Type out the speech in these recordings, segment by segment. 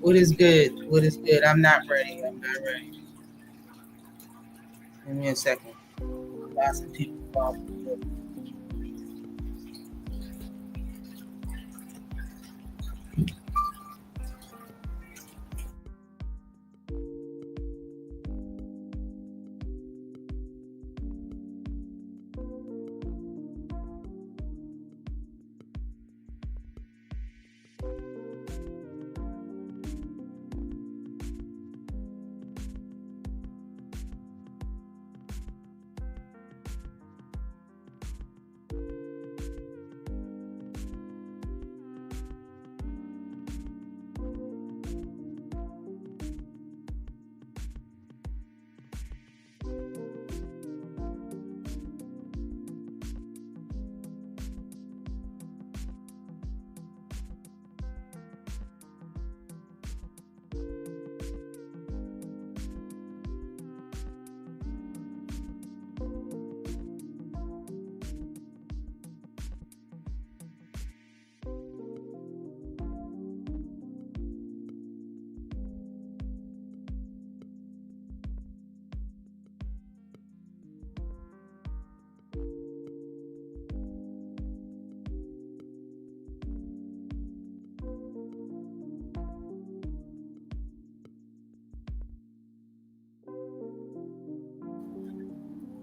What is good? What is good? I'm not ready. I'm not ready. Give me a second. Got some people calling.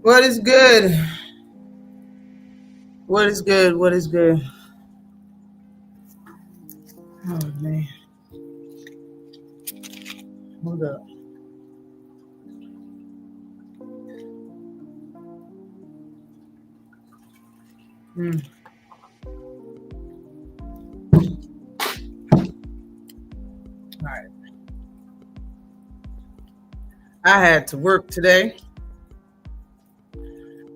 What is good? What is good? What is good? Oh man, hold up. Mm. All right. I had to work today,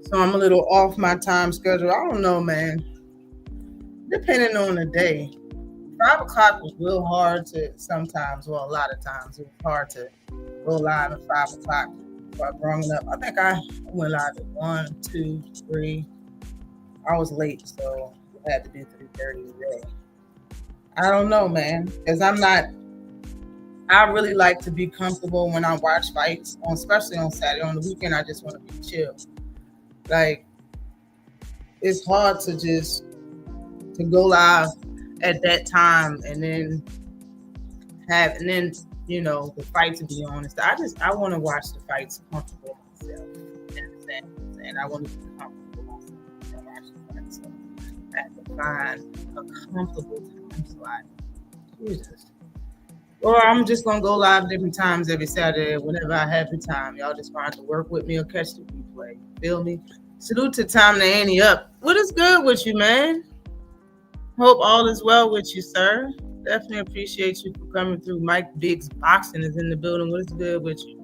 so I'm a little off my time schedule. I don't know, man. Depending on the day, 5 o'clock was real hard to sometimes. Well, a lot of times it was hard to go live at 5 o'clock. So I brought it up. I think I went live at 1, 2, 3. I was late, so I had to do 3:30 today. I don't know, man, because I'm not. I really like to be comfortable when I watch fights, especially on Saturday. On the weekend, I just want to be chill. Like it's hard to just to go live at that time and then the fight to be on and stuff. I want to watch the fights comfortable myself. You understand what I'm saying? I want to be comfortable myself and watch the fights. So I have to find a comfortable time slot. Jesus. Or I'm just gonna go live different times every Saturday whenever I have the time. Y'all just gonna have to work with me or catch the replay. Feel me? Salute to Tom the Annie up. What is good with you, man? Hope all is well with you, sir. Definitely appreciate you for coming through. Mike Biggs Boxing is in the building. What is good with you?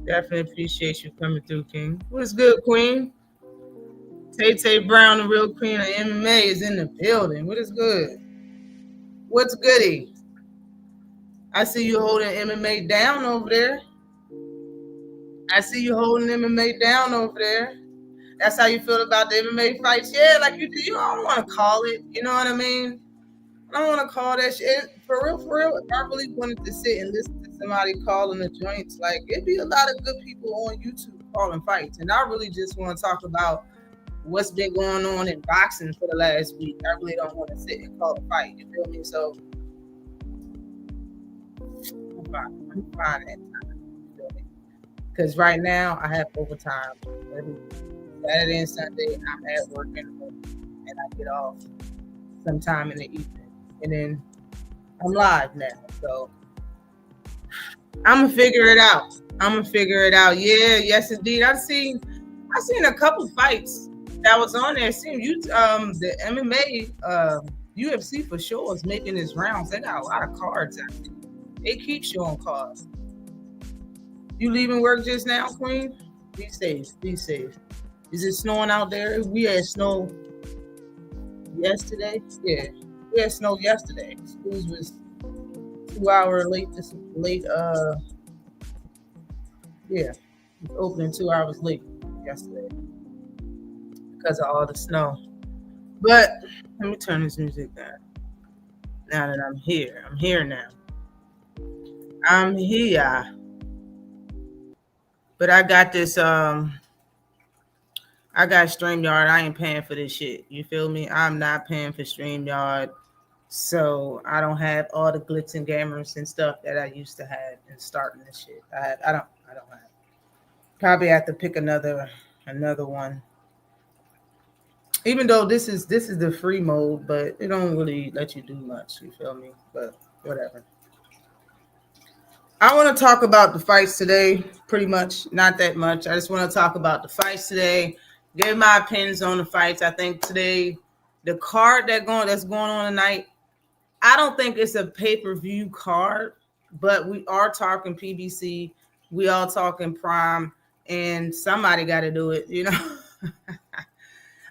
Definitely appreciate you coming through, King. What is good, Queen? Tay Tay Brown, the real queen of MMA, is in the building. What is good? What's goody? I see you holding MMA down over there. I see you holding MMA down over there. That's how you feel about the MMA fights? Yeah, like you do. You don't want to call it. You know what I mean? I don't want to call that shit. For real, for real, if I really wanted to sit and listen to somebody calling the joints, like it'd be a lot of good people on YouTube calling fights. And I really just want to talk about what's been going on in boxing for the last week. I really don't want to sit and call a fight. You feel me? So I'm fine. I'm fine at time. You feel me? Because right now I have overtime every Saturday and Sunday. I'm at work and I get off sometime in the evening. And then I'm live now. So I'm gonna figure it out. I'm gonna figure it out. Yeah, yes indeed. I seen a couple fights that was on there. Seeing you the MMA UFC for sure is making its rounds. They got a lot of cards actually. They keep showing cards. You leaving work just now, Queen? Be safe. Be safe. Is it snowing out there? We had snow yesterday. Yeah, we had snow yesterday. Schools was 2 hour late. This late. Yeah, it's opening 2 hours late yesterday because of all the snow. But let me turn this music down. Now that I'm here now. I'm here, but I got this. I got StreamYard. I ain't paying for this shit. You feel me? I'm not paying for StreamYard, so I don't have all the glitz and gamers and stuff that I used to have and starting this shit. I don't have. Probably have to pick another one. Even though this is the free mode, but it don't really let you do much. You feel me? But whatever. I want to talk about the fights today. Pretty much, not that much. I just want to talk about the fights today. Give my opinions on the fights. I think today, the card that's going on tonight. I don't think it's a pay-per-view card, but we are talking PBC. We all talking Prime, and somebody got to do it. You know.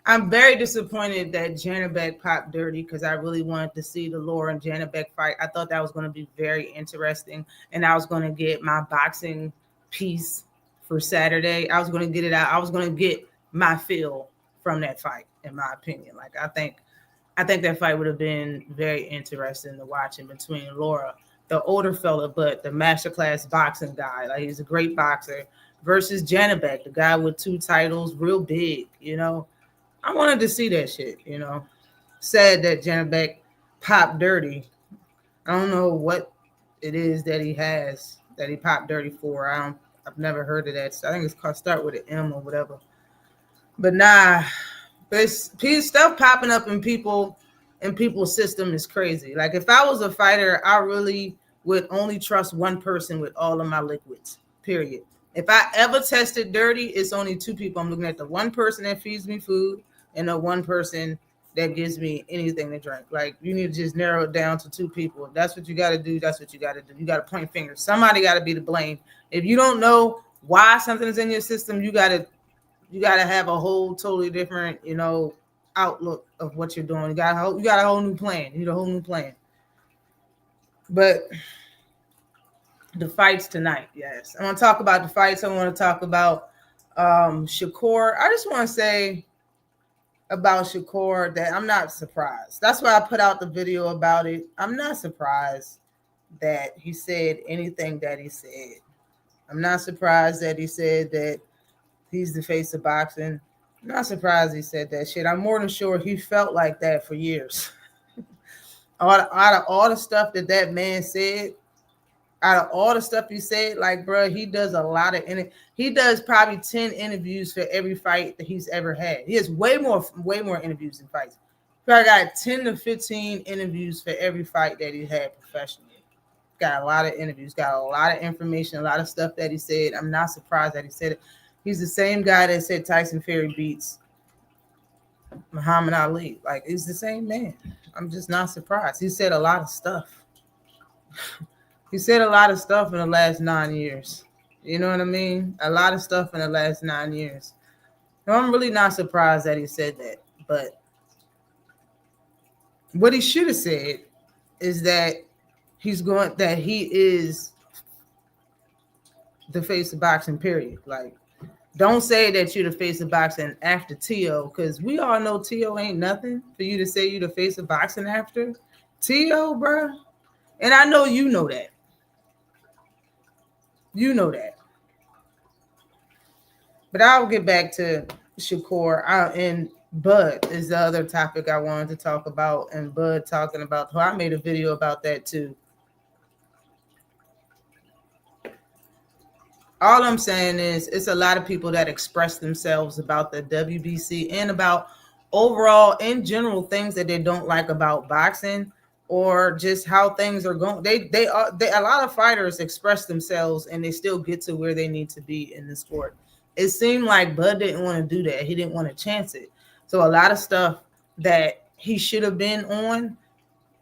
I'm very disappointed that Janabek popped dirty because I really wanted to see the Laura and Janabek fight. I thought that was going to be very interesting, and I was going to get my boxing piece for Saturday. I was going to get it out. I was going to get my feel from that fight, in my opinion. Like I think that fight would have been very interesting to watch in between Laura, the older fella, but the masterclass boxing guy. Like he's a great boxer, versus Janabek, the guy with 2 titles, real big, you know. I wanted to see that shit, you know. Sad that Janabek popped dirty. I don't know what it is that he has that he popped dirty for. I've never heard of that. So I think it's called start with an M or whatever. But nah, this stuff popping up in people's system is crazy. Like if I was a fighter, I really would only trust one person with all of my liquids. Period. If I ever tested dirty, it's only 2 people. I'm looking at the one person that feeds me food and the one person that gives me anything to drink. Like you need to just narrow it down to 2 people. If that's what you got to do, that's what you got to do. You got to point fingers. Somebody got to be to blame. If you don't know why something is in your system, you got to have a whole totally different, you know, outlook of what you're doing. You got a whole new plan. You need a whole new plan. But the fights tonight, yes. I want to talk about the fights. I want to talk about Shakur. I just want to say about Shakur that I'm not surprised. That's why I put out the video about it. I'm not surprised that he said anything that he said. I'm not surprised that he said that he's the face of boxing. I'm not surprised he said that shit. I'm more than sure he felt like that for years. Out of all the stuff that man said, out of all the stuff he said, like, bro, he does a lot of he does probably 10 interviews for every fight that he's ever had. He has way more interviews than fights. Probably got 10 to 15 interviews for every fight that he had professionally. Got a lot of interviews, got a lot of information, a lot of stuff that he said. I'm not surprised that he said it. He's the same guy that said Tyson Fury beats Muhammad Ali. Like, he's the same man. I'm just not surprised. He said a lot of stuff. He said a lot of stuff in the last 9 years. You know what I mean? A lot of stuff in the last 9 years. No, I'm really not surprised that he said that. But what he should have said is that he is the face of boxing, period. Like, don't say that you're the face of boxing after T.O., because we all know T.O. ain't nothing for you to say you're the face of boxing after. T.O., bro. And I know you know that. You know that. But I'll get back to Shakur. And Bud is the other topic I wanted to talk about. And Bud talking about, I made a video about that too. All I'm saying is it's a lot of people that express themselves about the WBC and about overall, in general, things that they don't like about boxing or just how things are going. They a lot of fighters express themselves and they still get to where they need to be in the sport. It seemed like Bud didn't want to do that. He didn't want to chance it. So a lot of stuff that he should have been on,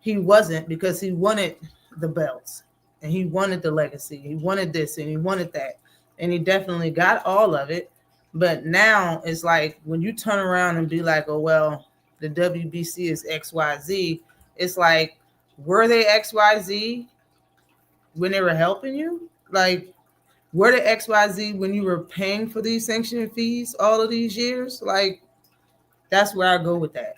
he wasn't, because he wanted the belts and he wanted the legacy. He wanted this and he wanted that. And he definitely got all of it. But now it's like when you turn around and be like, oh, well, the WBC is XYZ. It's like, were they XYZ when they were helping you? Like, were they XYZ when you were paying for these sanction fees all of these years? Like, that's where I go with that.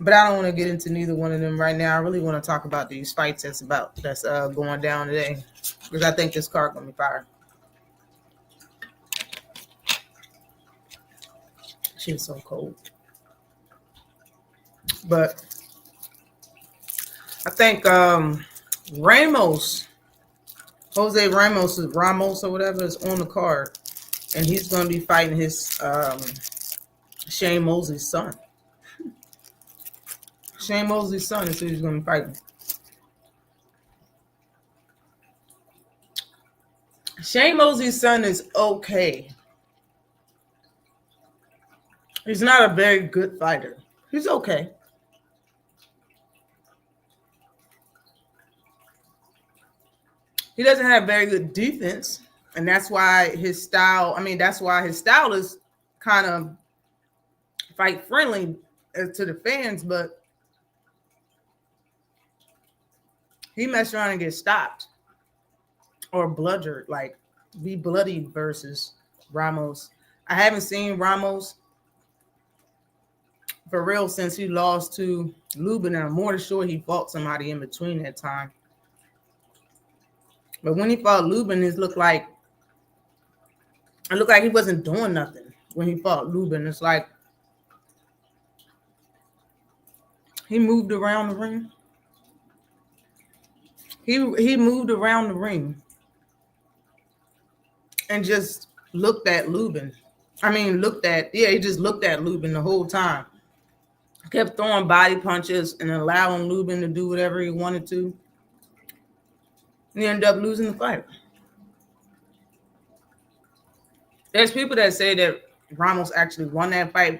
But I don't want to get into neither one of them right now. I really want to talk about these fights that's going down today, because I think this card gonna be fire. She was so cold. But I think Ramos, Jose Ramos or whatever is on the card, and he's going to be fighting his Shane Mosley's son. Shane Mosley's son is who he's going to be fighting. Shane Mosley's son is okay. He's not a very good fighter. He's okay. He doesn't have very good defense, and that's why his style. I mean, that's why his style is kind of fight friendly to the fans, but he messed around and get stopped or bludgered, like be bloodied versus Ramos. I haven't seen Ramos for real since he lost to Lubin, and I'm more than sure he fought somebody in between that time. But when he fought Lubin, it looked like he wasn't doing nothing when he fought Lubin. It's like he moved around the ring. He moved around the ring and just looked at Lubin. He just looked at Lubin the whole time. Kept throwing body punches and allowing Lubin to do whatever he wanted to. And he ended up losing the fight. There's people that say that Ramos actually won that fight,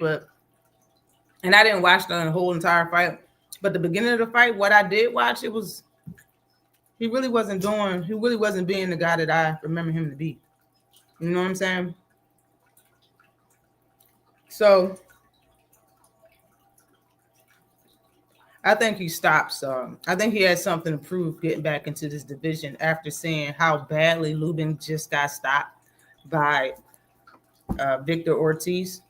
and I didn't watch the whole entire fight. But the beginning of the fight, what I did watch, he really wasn't being the guy that I remember him to be. You know what I'm saying? So I think he stops. I think he has something to prove getting back into this division after seeing how badly Lubin just got stopped by Victor Ortiz.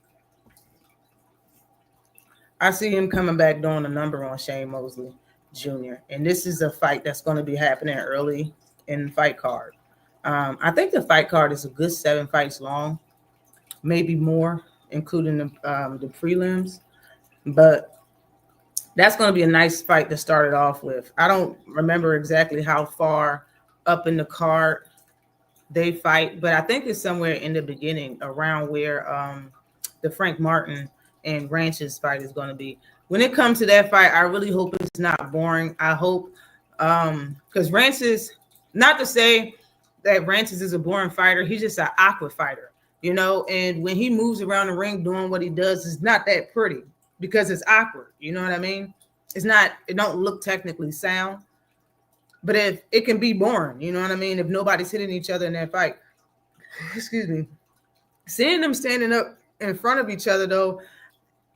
I see him coming back doing a number on Shane Mosley Jr. And this is a fight that's going to be happening early in the fight card. I think the fight card is a good 7 fights long, maybe more, including the prelims. But that's going to be a nice fight to start it off with. I don't remember exactly how far up in the card they fight, but I think it's somewhere in the beginning around where the Frank Martin and Ranch's fight is going to be. When it comes to that fight, I really hope it's not boring. I hope because Ranch's, not to say that Ranch's is a boring fighter, he's just an awkward fighter, you know, and when he moves around the ring doing what he does, it's not that pretty because it's awkward. You know what I mean? It don't look technically sound, but if it can be boring, you know what I mean? If nobody's hitting each other in that fight, excuse me, seeing them standing up in front of each other though,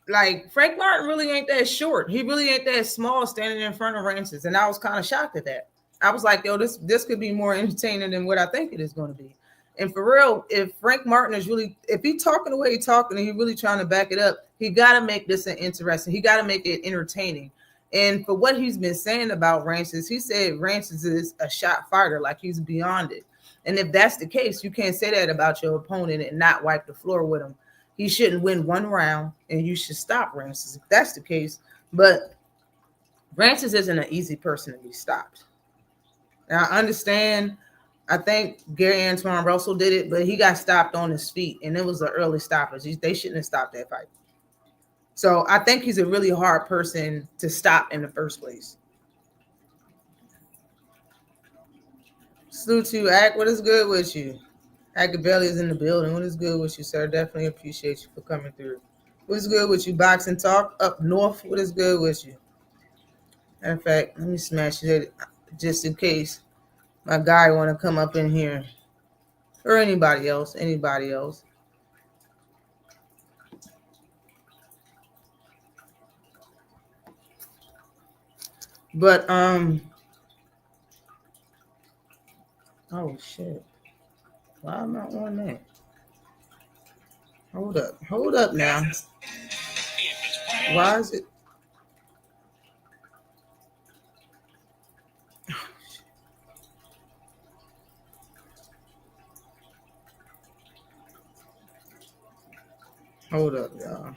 like Frank Martin really ain't that short. He really ain't that small standing in front of Ranches. And I was kind of shocked at that. I was like, yo, this could be more entertaining than what I think it is going to be. And for real, if Frank Martin is really, if he's talking the way he's talking and he's really trying to back it up, he got to make this an interesting. He got to make it entertaining. And for what he's been saying about Ranches, he said Ranches is a shot fighter, like he's beyond it. And if that's the case, you can't say that about your opponent and not wipe the floor with him. He shouldn't win one round, and you should stop Rances if that's the case. But Rances isn't an easy person to be stopped. Now, I understand. I think Gary Antoine Russell did it, but he got stopped on his feet, and it was an early stoppage. They shouldn't have stopped that fight. So I think he's a really hard person to stop in the first place. Salute to you, Ack. What is good with you? Acabelli is in the building. What is good with you, sir? Definitely appreciate you for coming through. What is good with you, Boxing Talk? Up north, what is good with you? Matter of fact, let me smash it just in case my guy want to come up in here. Or anybody else. But, oh, shit. Why am I on that? Hold up now. Why is it? Hold up, y'all.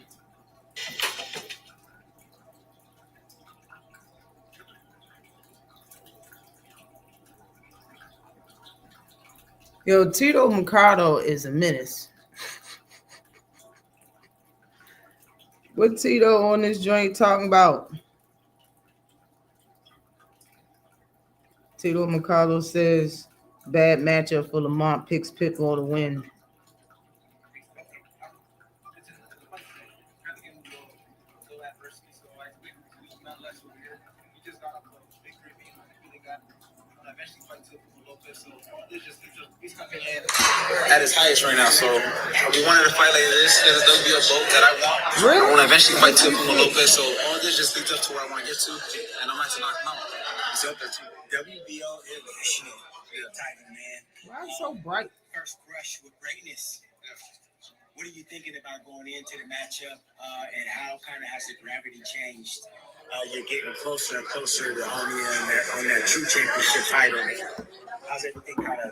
Yo, Tito Mercado is a menace. What Tito on this joint talking about? Tito Mercado says bad matchup for Lamont, picks Pitbull to win. At his highest right now, so we wanted to fight like this. There's a WBO boat that I want. Really? I want to eventually fight Teofimo Lopez, so all this just leads up to where I want to get to, and I'm about to knock him out. He's up there too. WBO is the shit. Yeah, title, man. Why is it so bright? First brush with greatness. What are you thinking about going into the matchup, and how kind of has the gravity changed? You're getting closer and closer to on that true championship title. How's everything kind of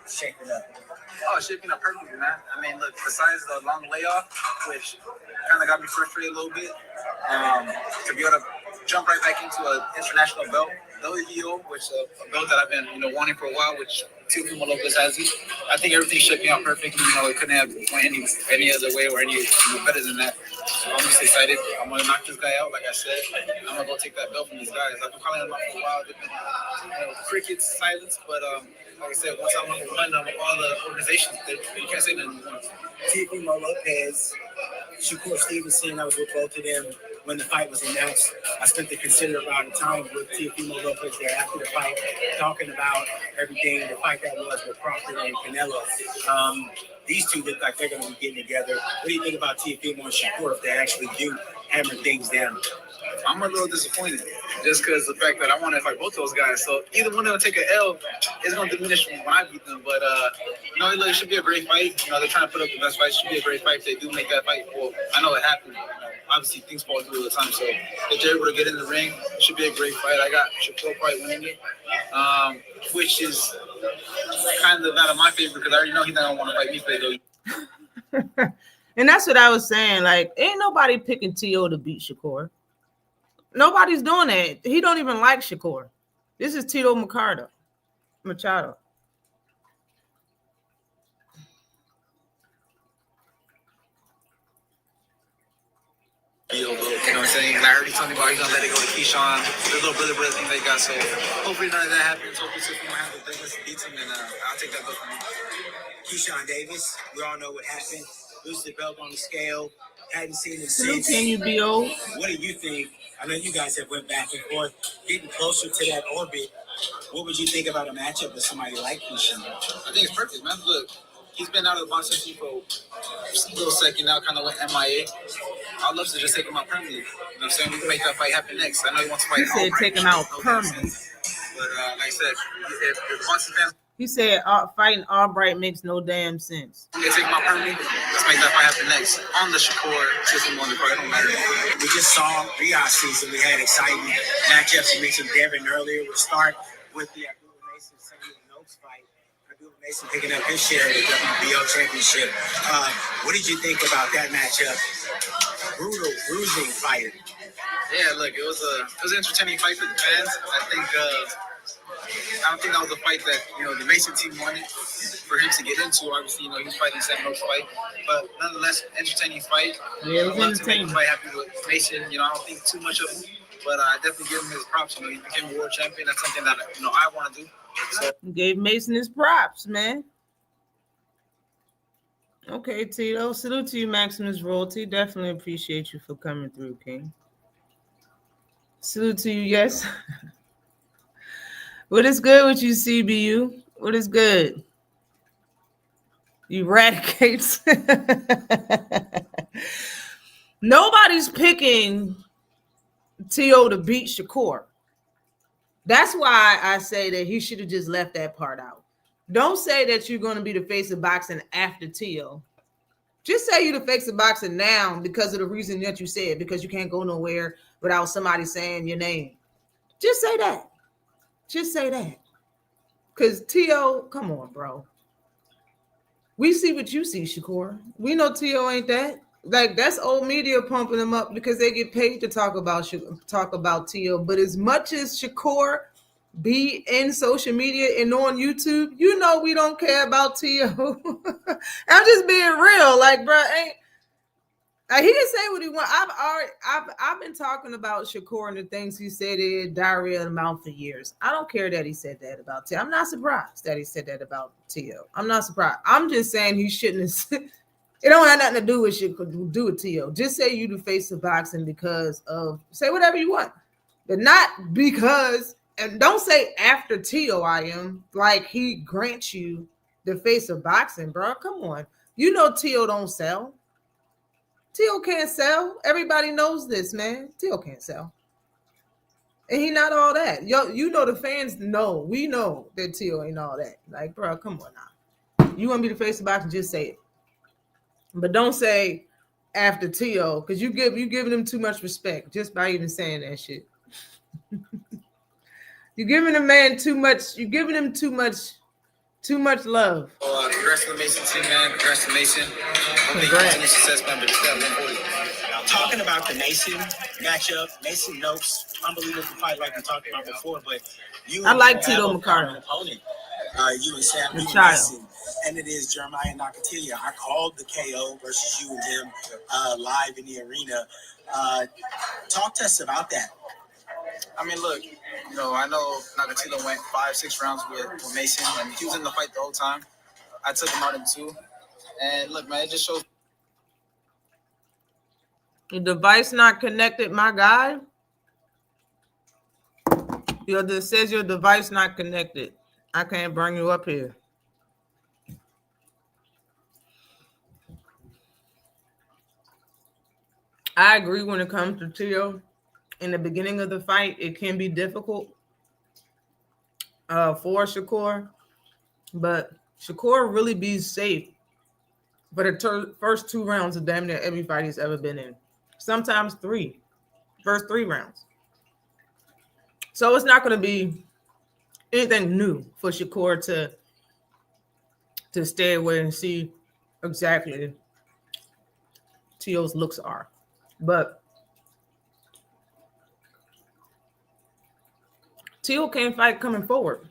shaping up? Oh, shaping up perfectly, man. I mean, look, besides the long layoff, which kind of got me frustrated a little bit, to be able to jump right back into an international belt, WBO, which a belt that I've been, wanting for a while, which Teofimo Lopez has it. I think everything's shaping out perfectly. It couldn't have went any other way or any better than that. So I'm just excited. I'm gonna knock this guy out, like I said. I'm gonna go take that belt from these guys. I've been calling them out for a while. They've been, crickets, silence, but like I said, once I'm number one of all the organizations, you can't say nothing anymore. Teofimo Lopez, Shakur Stevenson, I was with both of them when the fight was announced. I spent a considerable amount of time with Teofimo Lopez there after the fight, talking about everything, the fight that was with Crawford and Canelo. These two look like they're going to be getting together. What do you think about Teofimo and Shakur if they actually do hammer things down? I'm a little disappointed just because the fact that I want to fight both those guys. So either one of them take an L is going to diminish me when I beat them. But, it should be a great fight. They're trying to put up the best fight. It should be a great fight if they do make that fight. Well, I know it happened. Obviously, things fall through all the time. So if they're able to get in the ring, it should be a great fight. I got Shakur probably winning it, which is kind of not in my favor because I already know he's not going to want to fight me today. And that's what I was saying. Like, ain't nobody picking T.O. to beat Shakur. Nobody's doing that. He don't even like Shakur. This is Tito Machado. You know what I'm saying? And I heard he's talking about he's gonna let it go to Keyshawn. The little brother thing they got. So hopefully none of that happens. Hopefully Tiffany might have the business beats him, and I'll take that belt from him. Keyshawn Davis, we all know what happened. Lose the belt on the scale. Hadn't seen him since. Can you be old? What do you think? I know you guys have went back and forth, getting closer to that orbit. What would you think about a matchup with somebody like Keyshawn? I think it's perfect, man. Look, he's been out of the boxing scene for a little second now, kind of went MIA. I'd love to just take him out permanently. You know what I'm saying? We can make that fight happen next. I know he wants to fight. He said take him out permanently. But like I said, if boxing fans. He said fighting Albright makes no damn sense. Yeah, take him out permanently. Let's make that fight happen next. On the Shakur system on the card, it don't matter. We just saw Riyadh season. We had exciting matchups. We mentioned Devin earlier. We'll start with the Abdullah Mason Samuel Noakes fight. Abdullah Mason picking up his share of the WBO championship. What did you think about that matchup? Brutal, bruising fight. Yeah, look, it was an entertaining fight for the fans. I don't think that was a fight that the Mason team wanted for him to get into. Obviously, he was fighting Sam Noakes' fight, but nonetheless, entertaining fight. Yeah, it was entertaining. Fight happy with Mason. I don't think too much of him, but I definitely give him his props. He became a world champion. That's something that I want to do. So gave Mason his props, man. Okay, Tito. Salute to you, Maximus Royalty. Definitely appreciate you for coming through, King. Salute to you, yes. What is good with you, CBU? What is good? Eradicates. Nobody's picking T.O. to beat Shakur. That's why I say that he should have just left that part out. Don't say that you're going to be the face of boxing after T.O. Just say you're the face of boxing now because of the reason that you said, because you can't go nowhere without somebody saying your name. Just say that. Just say that. Because T.O., come on, bro. We see what you see, Shakur. We know T.O. ain't that. Like that's old media pumping them up because they get paid to talk about Tio. But as much as Shakur be in social media and on YouTube, you know we don't care about Tio. I'm just being real, like, bro, ain't he can say what he want. I've been talking about Shakur and the things he said in diarrhea in the mouth for years. I don't care that he said that about Tio. I'm not surprised that he said that about Tio. I'm not surprised. I'm just saying he shouldn't have. It don't have nothing to do with shit. Do with Tio. Just say you the face of boxing because of. Say whatever you want, but not because. And don't say after Tio I am like he grants you the face of boxing, bro. Come on, you know Tio don't sell. Tio can't sell. Everybody knows this, man. Tio can't sell. And he not all that. Yo, you know the fans know. We know that Tio ain't all that. Like, bro, come on now. You want me to face the boxing, just say it. But don't say after Tio, because you giving him too much respect just by even saying that shit. You're giving a man too much, you're giving him too much love. Congrats to the Mason team, man. Congrats to Mason. Congrats. Success, man, but talking about the Mason matchup, Mason Noakes, unbelievable fight like we talked about before, but I like Tito McCarter. Opponent. You and Sam Mason, and it is Jeremiah Nakatilia. I called the KO versus you and him live in the arena. Talk to us about that. I mean, look, I know Nakatila went 5-6 rounds with Mason, and he was in the fight the whole time. I took him out in 2. And look, man, it just shows. Your device not connected, my guy. It says your device not connected. I can't bring you up here. I agree when it comes to Tio. In the beginning of the fight, it can be difficult for Shakur, but Shakur really be safe for the first 2 rounds of damn near every fight he's ever been in. Sometimes 3, first 3 rounds. So it's not going to be anything new for Shakur to stay away and see exactly Tio's looks are. But Tio can't fight coming forward.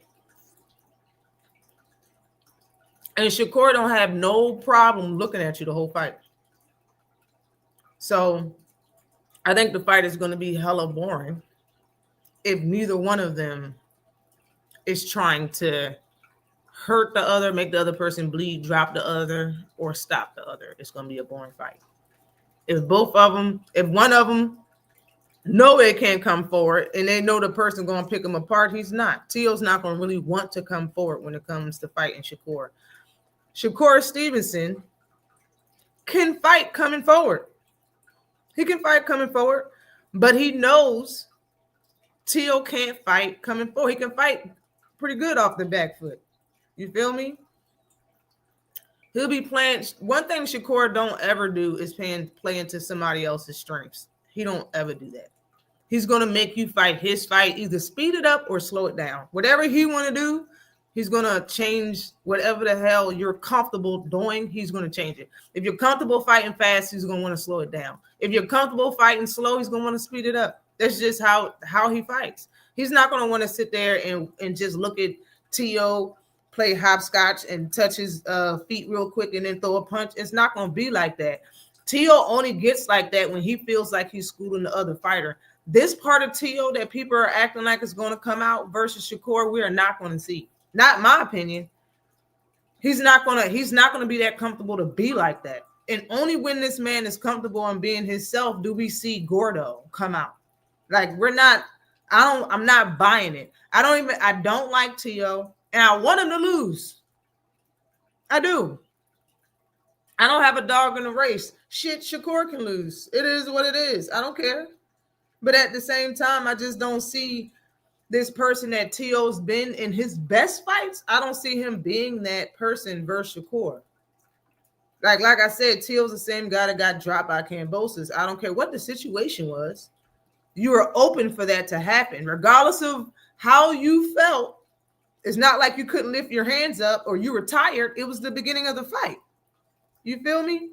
And Shakur don't have no problem looking at you the whole fight. So I think the fight is going to be hella boring if neither one of them is trying to hurt the other, make the other person bleed, drop the other, or stop the other. It's going to be a boring fight. If one of them know it can't come forward and they know the person going to pick them apart, he's not. Tio's not going to really want to come forward when it comes to fighting Shakur. Shakur Stevenson can fight coming forward. He can fight coming forward, but he knows Tio can't fight coming forward. He can fight pretty good off the back foot. You feel me? He'll be playing. One thing Shakur don't ever do is play into somebody else's strengths. He don't ever do that. He's going to make you fight his fight, either speed it up or slow it down. Whatever he want to do, he's going to change whatever the hell you're comfortable doing. He's going to change it. If you're comfortable fighting fast, he's going to want to slow it down. If you're comfortable fighting slow, he's going to want to speed it up. That's just how he fights. He's not going to want to sit there and just look at Tio play hopscotch and touch his feet real quick and then throw a punch. It's not going to be like that. Tio only gets like that when he feels like he's schooling the other fighter. This part of Tio that people are acting like is going to come out versus Shakur, we are not going to see. Not my opinion. He's not going to be that comfortable to be like that. And only when this man is comfortable on being himself do we see Gordo come out. Like I'm not buying it. I don't like Tio and I want him to lose. I do. I don't have a dog in the race. Shit, Shakur can lose. It is what it is. I don't care. But at the same time, I just don't see this person that Tio's been in his best fights. I don't see him being that person versus Shakur. Like I said, Tio's the same guy that got dropped by Kambosos. I don't care what the situation was. You were open for that to happen. Regardless of how you felt, it's not like you couldn't lift your hands up or you were tired. It was the beginning of the fight. You feel me?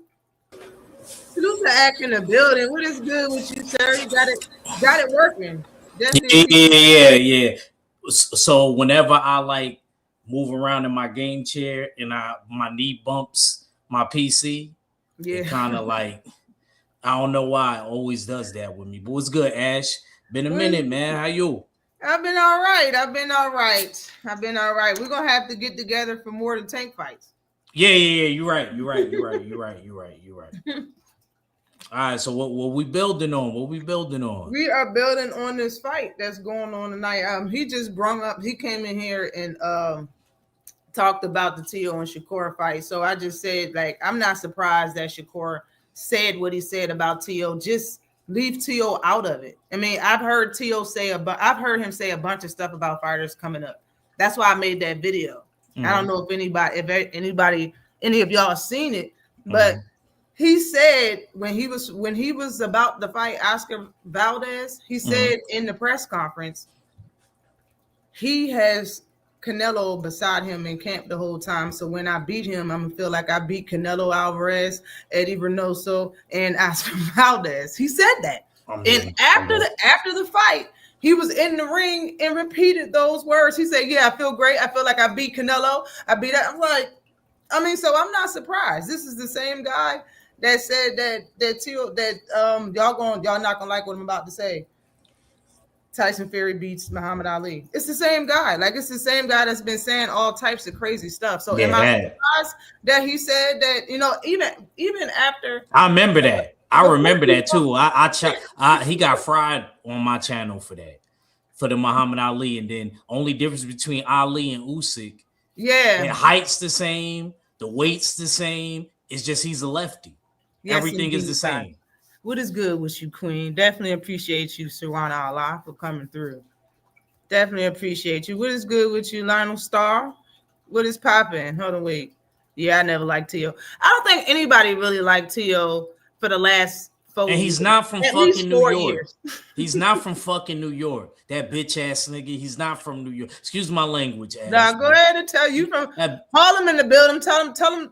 Salute to Act in the building. What is good with you, sir? You got it working. Definitely Yeah, appreciate yeah, yeah. So whenever I like move around in my game chair and my knee bumps my PC, it Yeah. kind of like I don't know why it always does that with me. But what's good, Ash? Been a What is minute, man. How you? I've been all right. We're gonna have to get together for more than tank fights. Yeah, yeah, yeah. You're right. You're right. You're right. You're right. You're right. You're right. All right. So what we building on? What we building on? We are building on this fight that's going on tonight. He just brung up. He came in here and talked about the Tio and Shakur fight. So I just said, like, I'm not surprised that Shakur said what he said about Tio. Just leave Tio out of it. I mean, I've heard I've heard him say a bunch of stuff about fighters coming up. That's why I made that video. Mm-hmm. I don't know any of y'all seen it, but he said when he was about to fight Oscar Valdez, he said in the press conference, he has Canelo beside him in camp the whole time. So when I beat him, I'm gonna feel like I beat Canelo Alvarez, Eddie Reynoso, and Oscar Valdez. He said that. And after the fight, he was in the ring and repeated those words. He said, "Yeah, I feel great. I feel like I beat Canelo. I beat that." I'm like, I mean, so I'm not surprised. This is the same guy that said y'all not gonna like what I'm about to say. Tyson Fury beats Muhammad Ali. It's the same guy. Like, it's the same guy that's been saying all types of crazy stuff. So am I surprised that he said that, even after I remember that. I remember that too. He got fried on my channel for that. For the Muhammad Ali, and then only difference between Ali and Usyk, the height's the same, the weight's the same. It's just he's a lefty. Yes, everything is the same. What is good with you, Queen? Definitely appreciate you, Sirwana Allah, for coming through. Definitely appreciate you. What is good with you, Lionel Starr? What is popping? Hold on, wait. Yeah, I never liked Tio. I don't think anybody really liked Tio for the last 4 years. And he's not from fucking New York. He's not from fucking New York. That bitch ass nigga. He's not from New York. Excuse my language. Nah, go ahead and tell you from Harlem in the building. Tell him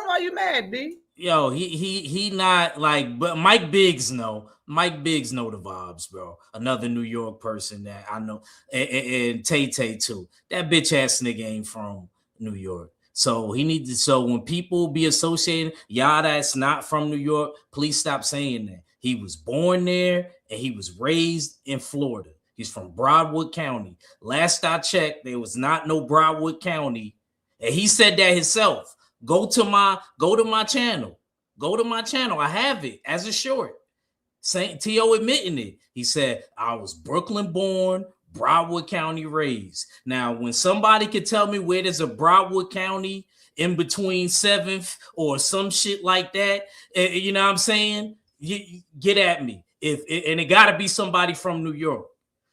why you mad, B. Yo, he not like, but Mike Biggs know. Mike Biggs know the vibes, bro. Another New York person that I know, and Tay too. That bitch ass nigga ain't from New York. So he needs to. So when people be associated, y'all that's not from New York, please stop saying that. He was born there and he was raised in Florida. He's from Broward County. Last I checked, there was not no Broward County, and he said that himself. Go to my channel. Go to my channel. I have it as a short. Saint T.O. admitting it. He said, I was Brooklyn born, Broward County raised. Now, when somebody could tell me where there's a Broward County in between 7th or some shit like that, you know what I'm saying? Get at me. And it got to be somebody from New York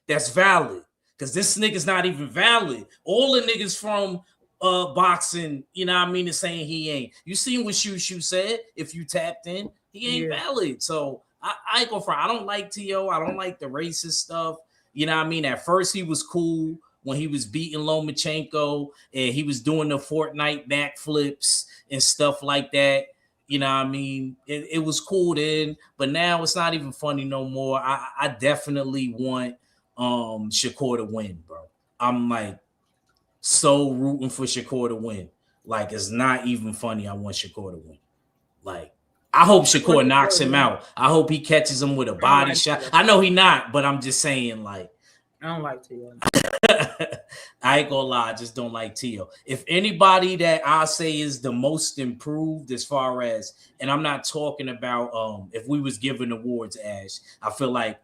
that's valid, because this nigga's not even valid. All the niggas from boxing, you know what I mean, is saying he ain't. You seen what Shoo said? If you tapped in, he ain't valid. So I ain't go for. I don't like T.O. I don't like the racist stuff. You know what I mean? At first he was cool when he was beating Lomachenko and he was doing the Fortnite backflips and stuff like that. You know what I mean? It was cool then, but now it's not even funny no more. I definitely want Shakur to win, bro. I'm like so rooting for Shakur to win. Like, it's not even funny. I want Shakur to win. Like, I hope Shakur knocks him out. I hope he catches him with a body shot. I know he not, but I'm just saying, like, I don't like T.O. I ain't gonna lie, I just don't like T.O. If anybody that I say is the most improved as far as, and I'm not talking about if we was giving awards, Ash, I feel like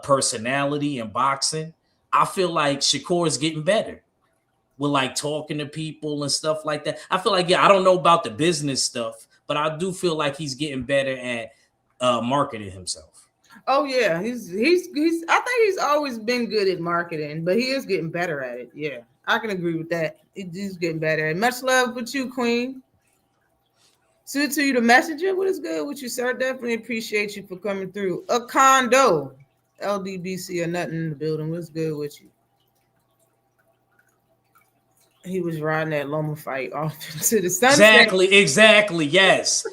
personality and boxing, I feel like Shakur is getting better with like talking to people and stuff like that. I feel like, I don't know about the business stuff, but I do feel like he's getting better at marketing himself. Oh yeah, he's. I think he's always been good at marketing, but he is getting better at it. Yeah, I can agree with that. He's getting better. And much love with you, Queen. Salute to you, the messenger. What is good with you, sir? Definitely appreciate you for coming through. A condo, LDBC or nothing in the building. What's good with you? He was riding that Loma fight off into the sunset. Exactly. Yes.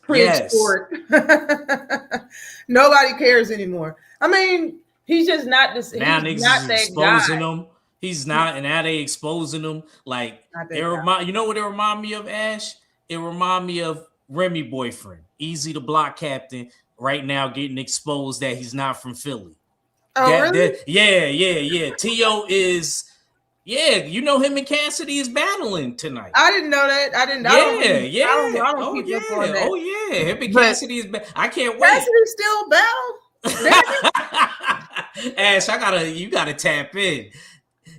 cringe Yes. sport. Nobody cares anymore. I mean, he's just not this. Now He's niggas not is that guy. exposing him. He's not, and now they exposing him. Like Not that it guy. you know what it remind me of, Ash? It remind me of Remy boyfriend, Easy the block captain. Right now, getting exposed that he's not from Philly. Oh, really? Yeah. T.O. is, you know him and Cassidy is battling tonight. I didn't know that. I didn't. I don't keep up on that. Oh yeah, him and But Cassidy is. I can't wait. Cassidy still battle. Ash, you gotta tap in.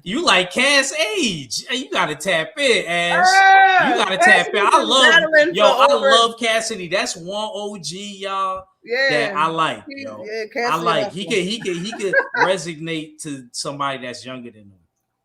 You like Cass age. You gotta tap in, Ash. You gotta tap in. I love Cassidy. That's one OG, y'all. Yeah, that I like. Yo. Yeah, I like. He could resonate to somebody that's younger than him.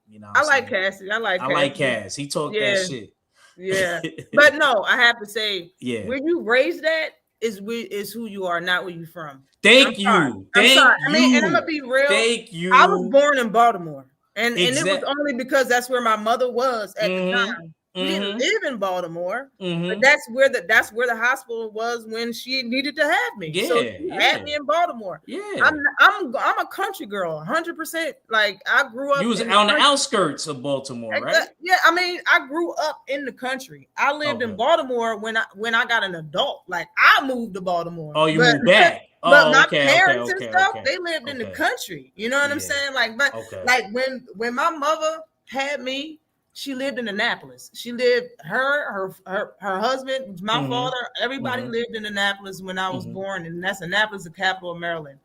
You know, I like Cassidy. I like Cass. He talked that shit. Yeah, but no, I have to say, yeah, where you raised at is who you are, not where you from. Thank you. I'm sorry. I mean, and I'm gonna be real. Thank you. I was born in Baltimore, and it was only because that's where my mother was at the time. She didn't live in Baltimore, but that's where the hospital was when she needed to have me. Yeah, so she had me in Baltimore. Yeah, I'm a country girl, 100%. Like I grew up. You was on the outskirts of Baltimore, right? Yeah, I mean, I grew up in the country. I lived in Baltimore when I got an adult. Like I moved to Baltimore. Oh, you moved back. But my parents and stuff, they lived in the country. You know what I'm saying? Like, but like when my mother had me, she lived in Annapolis. She lived her husband, my father, everybody lived in Annapolis when I was born, and that's Annapolis, the capital of Maryland.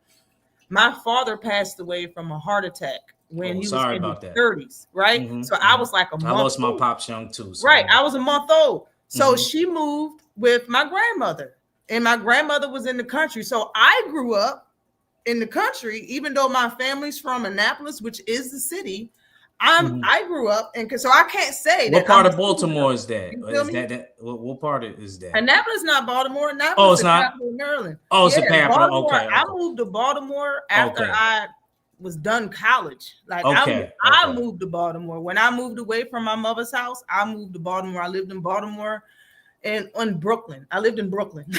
My father passed away from a heart attack when he was in his 30s, right? So I was like a month. I lost my pops young too. So. Right, I was a month old. So she moved with my grandmother, and my grandmother was in the country. So I grew up in the country, even though my family's from Annapolis, which is the city. I grew up, and so I can't say what part of Baltimore is that? What part is that? Annapolis, not Baltimore. Annapolis, it's not capital of Maryland. Oh, it's the capital. Baltimore, Okay. I moved to Baltimore after I was done college. Like I moved to Baltimore when I moved away from my mother's house. I moved to Baltimore. I lived in Baltimore and in Brooklyn. I lived in Brooklyn.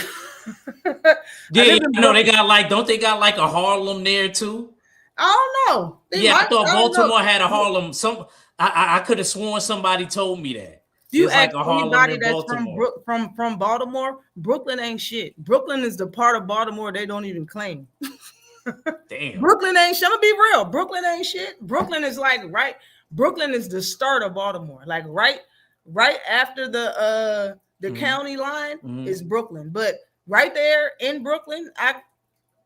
They got don't they got like a Harlem there too? I don't know. I thought Baltimore had a Harlem. I could have sworn somebody told me that. You ask anybody that's from Baltimore, Brooklyn ain't shit. Brooklyn is the part of Baltimore they don't even claim. Damn. Brooklyn ain't shit. I'm gonna be real. Brooklyn ain't shit. Brooklyn is like Brooklyn is the start of Baltimore. Like right after the county line is Brooklyn. But right there in Brooklyn,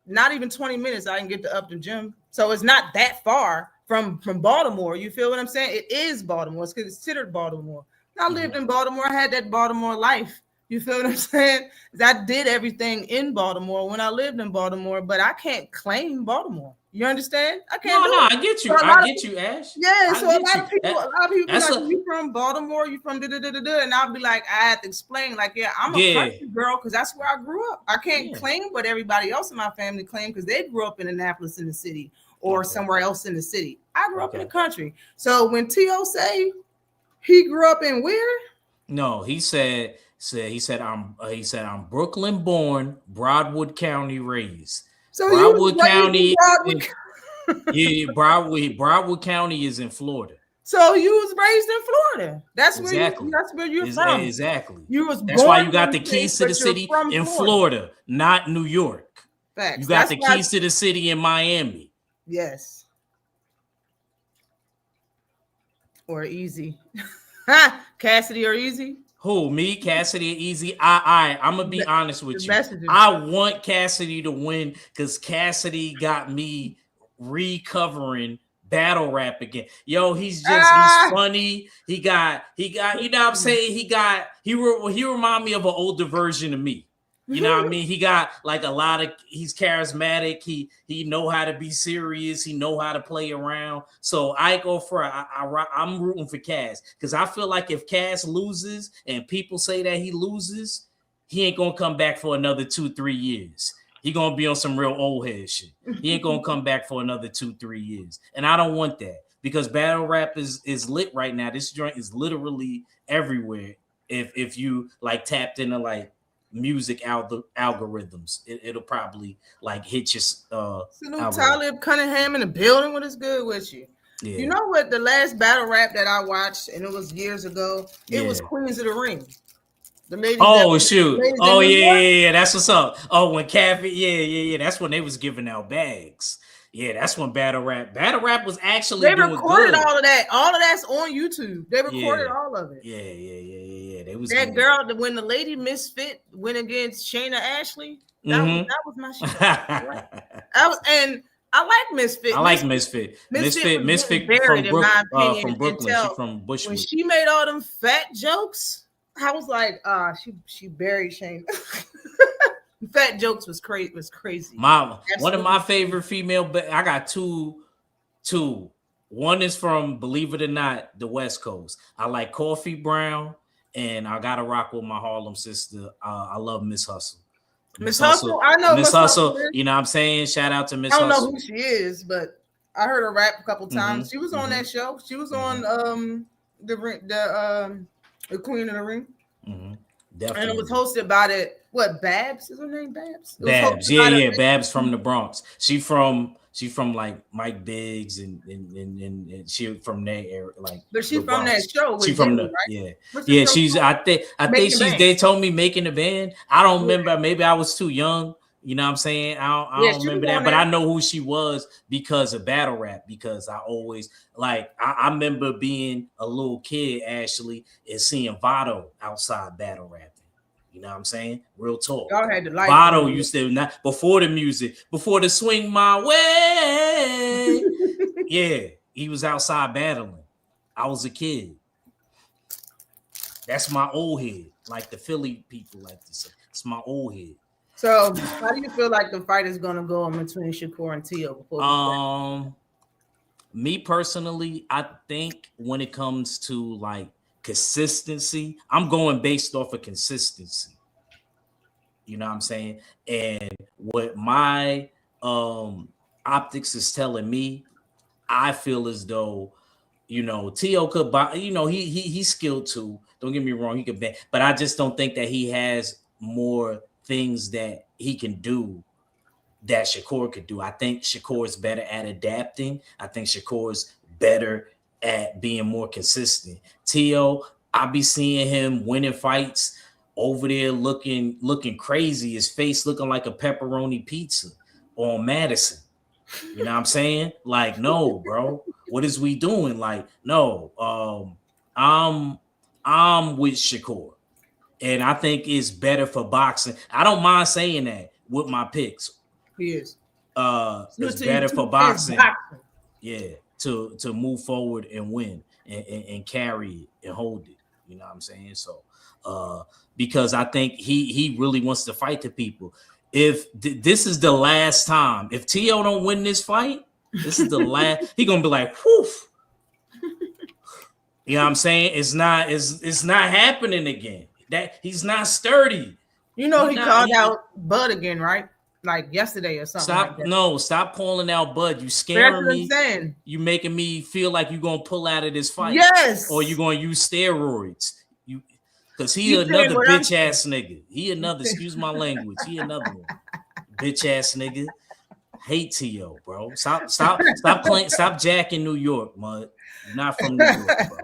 not even 20 minutes, I can get to Upton Gym. So it's not that far from Baltimore. You feel what I'm saying? It is Baltimore. It's considered Baltimore. I lived in Baltimore. I had that Baltimore life. You feel what I'm saying? I did everything in Baltimore when I lived in Baltimore, but I can't claim Baltimore. You understand? I can't. No, I get you. I get you, Ash. Yeah. So a lot of people be like, "You from Baltimore? You from da da da da?" And I'll be like, I have to explain, like, yeah, I'm a country girl because that's where I grew up. I can't claim what everybody else in my family claimed because they grew up in Annapolis in the city or somewhere else in the city. I grew up in the country. So when T.O. say he grew up in where? No, he said I'm Brooklyn born, Broadwood County raised. So Broadwood County, Broadwood County is in Florida. So you was raised in Florida. That's where you're from. Exactly. That's why you got the keys to the city in Florida, not New York. Facts. You got the keys to the city in Miami. Yes. Or Easy. Cassidy or Easy? Who, me, Cassidy, or Easy? I'm gonna be honest with you. I want Cassidy to win because Cassidy got me recovering battle rap again. Yo, he's funny. He got, you know what I'm saying? He remind me of an older version of me. You know what I mean? He got like he's charismatic. He know how to be serious. He know how to play around. So I go for I'm rooting for Cass because I feel like if Cass loses and people say that he loses, he ain't gonna come back for another 2-3 years. He gonna be on some real old head shit. He ain't gonna come back for another 2-3 years. And I don't want that because battle rap is lit right now. This joint is literally everywhere. If you like tapped into like music algorithms. It'll probably like hit your Salute algorithm. Talib Cunningham in the building. What is good with you? Yeah. You know what? The last battle rap that I watched, and it was years ago, it was Yeah. Queens of the Ring. The ladies. Oh shoot! ladies Oh in New York. yeah. That's what's up. Oh, when Kathy, yeah. That's when they was giving out bags. Yeah, that's when battle rap was actually They doing recorded good. all of that. All of that's on YouTube. They recorded Yeah. all of it. Yeah. They was That giving- girl, when the lady Misfit went against Shayna Ashley, that was my shit. And I like Misfit. I like Misfit. Misfit buried, in my opinion, from Brooklyn. until She from when Bushwick. she made all them fat jokes, I was like, she buried Shayna. Fat jokes was crazy. One of my favorite female, but I got two. One is from, believe it or not, the West Coast. I like Coffee Brown, and I gotta rock with my Harlem sister. I love Miss Hustle. Miss Hustle, I know Miss Hustle. You know what I'm saying? Shout out to Miss Hustle. I don't know who she is, but I heard her rap a couple times. She was on that show. She was on the Queen of the Ring. Definitely. And it was hosted by Babs? Is her name Babs? Babs, yeah. Babs from the Bronx. She from like Mike Biggs and she from that area, like. But she's from that show. She from the right? Yeah. She's I think she's. They told me making a band. I don't remember. Maybe I was too young. You know what I'm saying? I don't remember that, but I know who she was because of battle rap. Because I always I remember being a little kid actually and seeing Vado outside battle rapping. You know what I'm saying? Real talk. Y'all had to like Vado used to not before the music, before the swing my way. Yeah, he was outside battling. I was a kid. That's my old head, like the Philly people like to say. It's my old head. So, how do you feel like the fight is gonna go in between Shakur and Tio? Me personally, I think when it comes to like consistency, I'm going based off of consistency. You know what I'm saying? And what my optics is telling me, I feel as though, Tio could buy, he's skilled too. Don't get me wrong, he could bang, but I just don't think that he has more things that he can do that Shakur could do. I think Shakur is better at adapting. I think Shakur is better at being more consistent. Tio, I be seeing him winning fights over there looking crazy. His face looking like a pepperoni pizza on Madison. You know what I'm saying? Like, no, bro. What is we doing? Like, no. I'm with Shakur. And I think it's better for boxing. I don't mind saying that with my picks. He is. It's better for boxing. Yeah, to move forward and win and carry it and hold it. You know what I'm saying? So because I think he really wants to fight the people. If this is the last time, if Tio don't win this fight, this is the last. He gonna be like, whew. You know what I'm saying? It's not happening again. That he's not sturdy. He called out Bud again, right? Like yesterday or something. Stop calling out Bud. You scaring me. Saying. You making me feel like you're gonna pull out of this fight. Yes. Or you're gonna use steroids. Because he another bitch ass nigga. He another, excuse my language. He another one. Bitch ass nigga. Hate Tio, bro. Stop jacking New York, mud. You're not from New York, bro.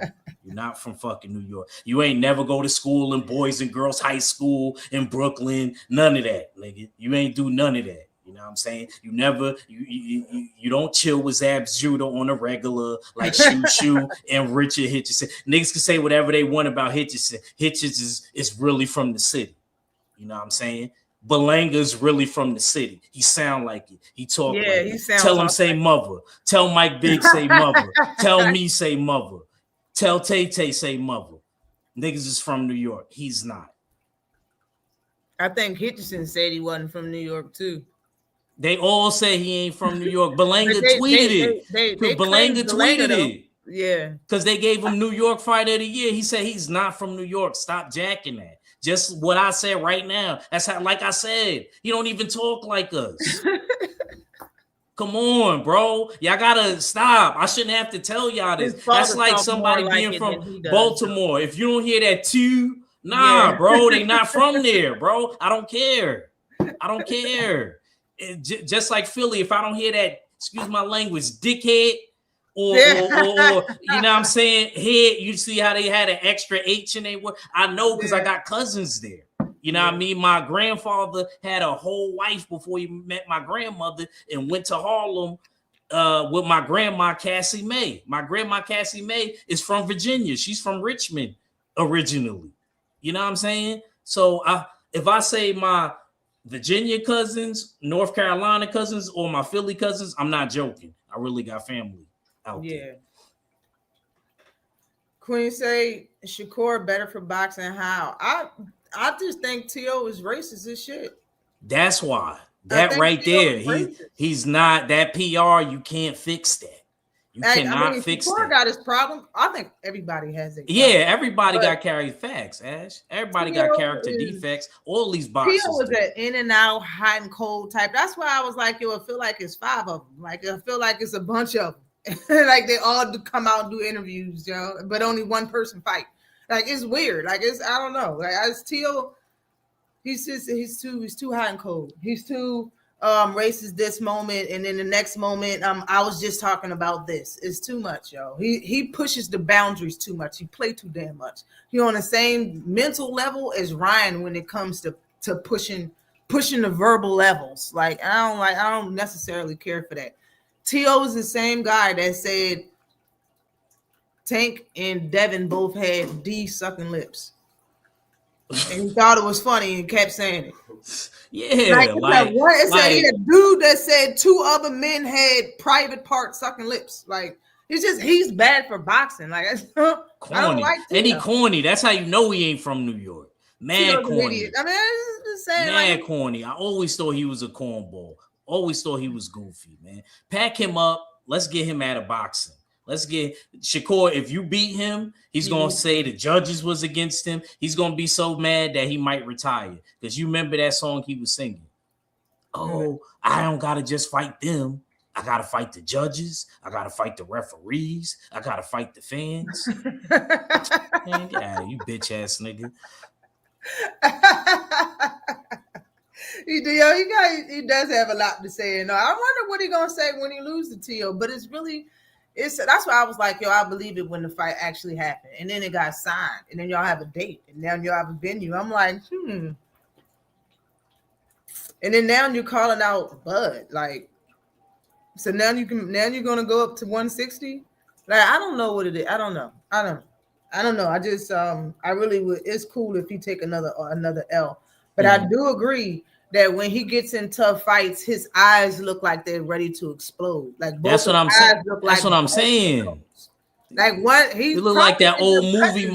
You're not from fucking New York. You ain't never go to school in Boys and Girls High School in Brooklyn. None of that, nigga. You ain't do none of that. You know what I'm saying? You never, you don't chill with Zab Judah on a regular, like Shoo and Richard Hitchison. Niggas can say whatever they want about Hitchison. Hitchison is really from the city. You know what I'm saying? Belanga is really from the city. He sound like it. He talk like it. Tell him say mother. Tell Mike Big say mother. Tell me say mother. Tell Tay say mother. Niggas is from New York. He's not. I think Hitchison said he wasn't from New York too. They all say he ain't from New York. Belanga tweeted it. Belanga tweeted it. Yeah. Because they gave him New York Fighter of the Year. He said he's not from New York. Stop jacking that. Just what I said right now. That's how, like I said, he don't even talk like us. Come on, bro. Y'all gotta stop. I shouldn't have to tell y'all this. That's like somebody being from Baltimore. If you don't hear that two, Nah, bro, they not from there, bro. I don't care. Just like Philly, if I don't hear that, excuse my language, dickhead, or you know what I'm saying, head, you see how they had an extra H in their word. I know because I got cousins there. You know what I mean? My grandfather had a whole wife before he met my grandmother and went to Harlem with my grandma, Cassie May. My grandma, Cassie May, is from Virginia. She's from Richmond originally. You know what I'm saying? So if I say my Virginia cousins, North Carolina cousins, or my Philly cousins, I'm not joking. I really got family out there. Queen say Shakur better for boxing. How? I just think T.O. is racist as shit. That's why. That right there. He's not that PR. You can't fix that. You cannot fix Shakur that. Got his problem. I think everybody has it. Yeah, everybody got carried facts, Ash. Everybody got character defects. All these boxers. T.O. was an in and out, hot and cold type. That's why I was like, yo, I feel like it's 5 of them. Like I feel like it's a bunch of them. Like they all come out and do interviews, but only one person fight. Like it's weird. Like I don't know. Like as T.O., he's too hot and cold. He's too racist this moment, and then the next moment, I was just talking about this. It's too much, yo. He pushes the boundaries too much. He play too damn much. He on the same mental level as Ryan when it comes to pushing the verbal levels. Like I don't necessarily care for that. T.O. is the same guy that said Tank and Devin both had D sucking lips. And he thought it was funny and kept saying it. Yeah, he a dude that said 2 other men had private parts sucking lips. Like it's just he's bad for boxing. Like I don't like and he corny. That's how you know he ain't from New York. Mad corny. I mean, I'm just saying, mad corny. I always thought he was a cornball. Always thought he was goofy, man. Pack him up. Let's get him out of boxing. Let's get Shakur. If you beat him, he's gonna say the judges was against him. He's gonna be so mad that he might retire. Because you remember that song he was singing. Oh, I don't gotta just fight them. I gotta fight the judges. I gotta fight the referees. I gotta fight the fans. Man, get out of you bitch ass nigga. He does have a lot to say. And I wonder what he's gonna say when he loses to T.O. But that's why I was like, yo, I believe it when the fight actually happened. And then it got signed. And then y'all have a date. And now y'all have a venue. I'm like, And then now you're calling out Bud. Like, so now you're gonna go up to 160? Like, I don't know what it is. I don't know. I just I really would. It's cool if you take another L. But I do agree that when he gets in tough fights, his eyes look like they're ready to explode. Like that's what I'm saying. That's what I'm saying. Like what he look like that old movie,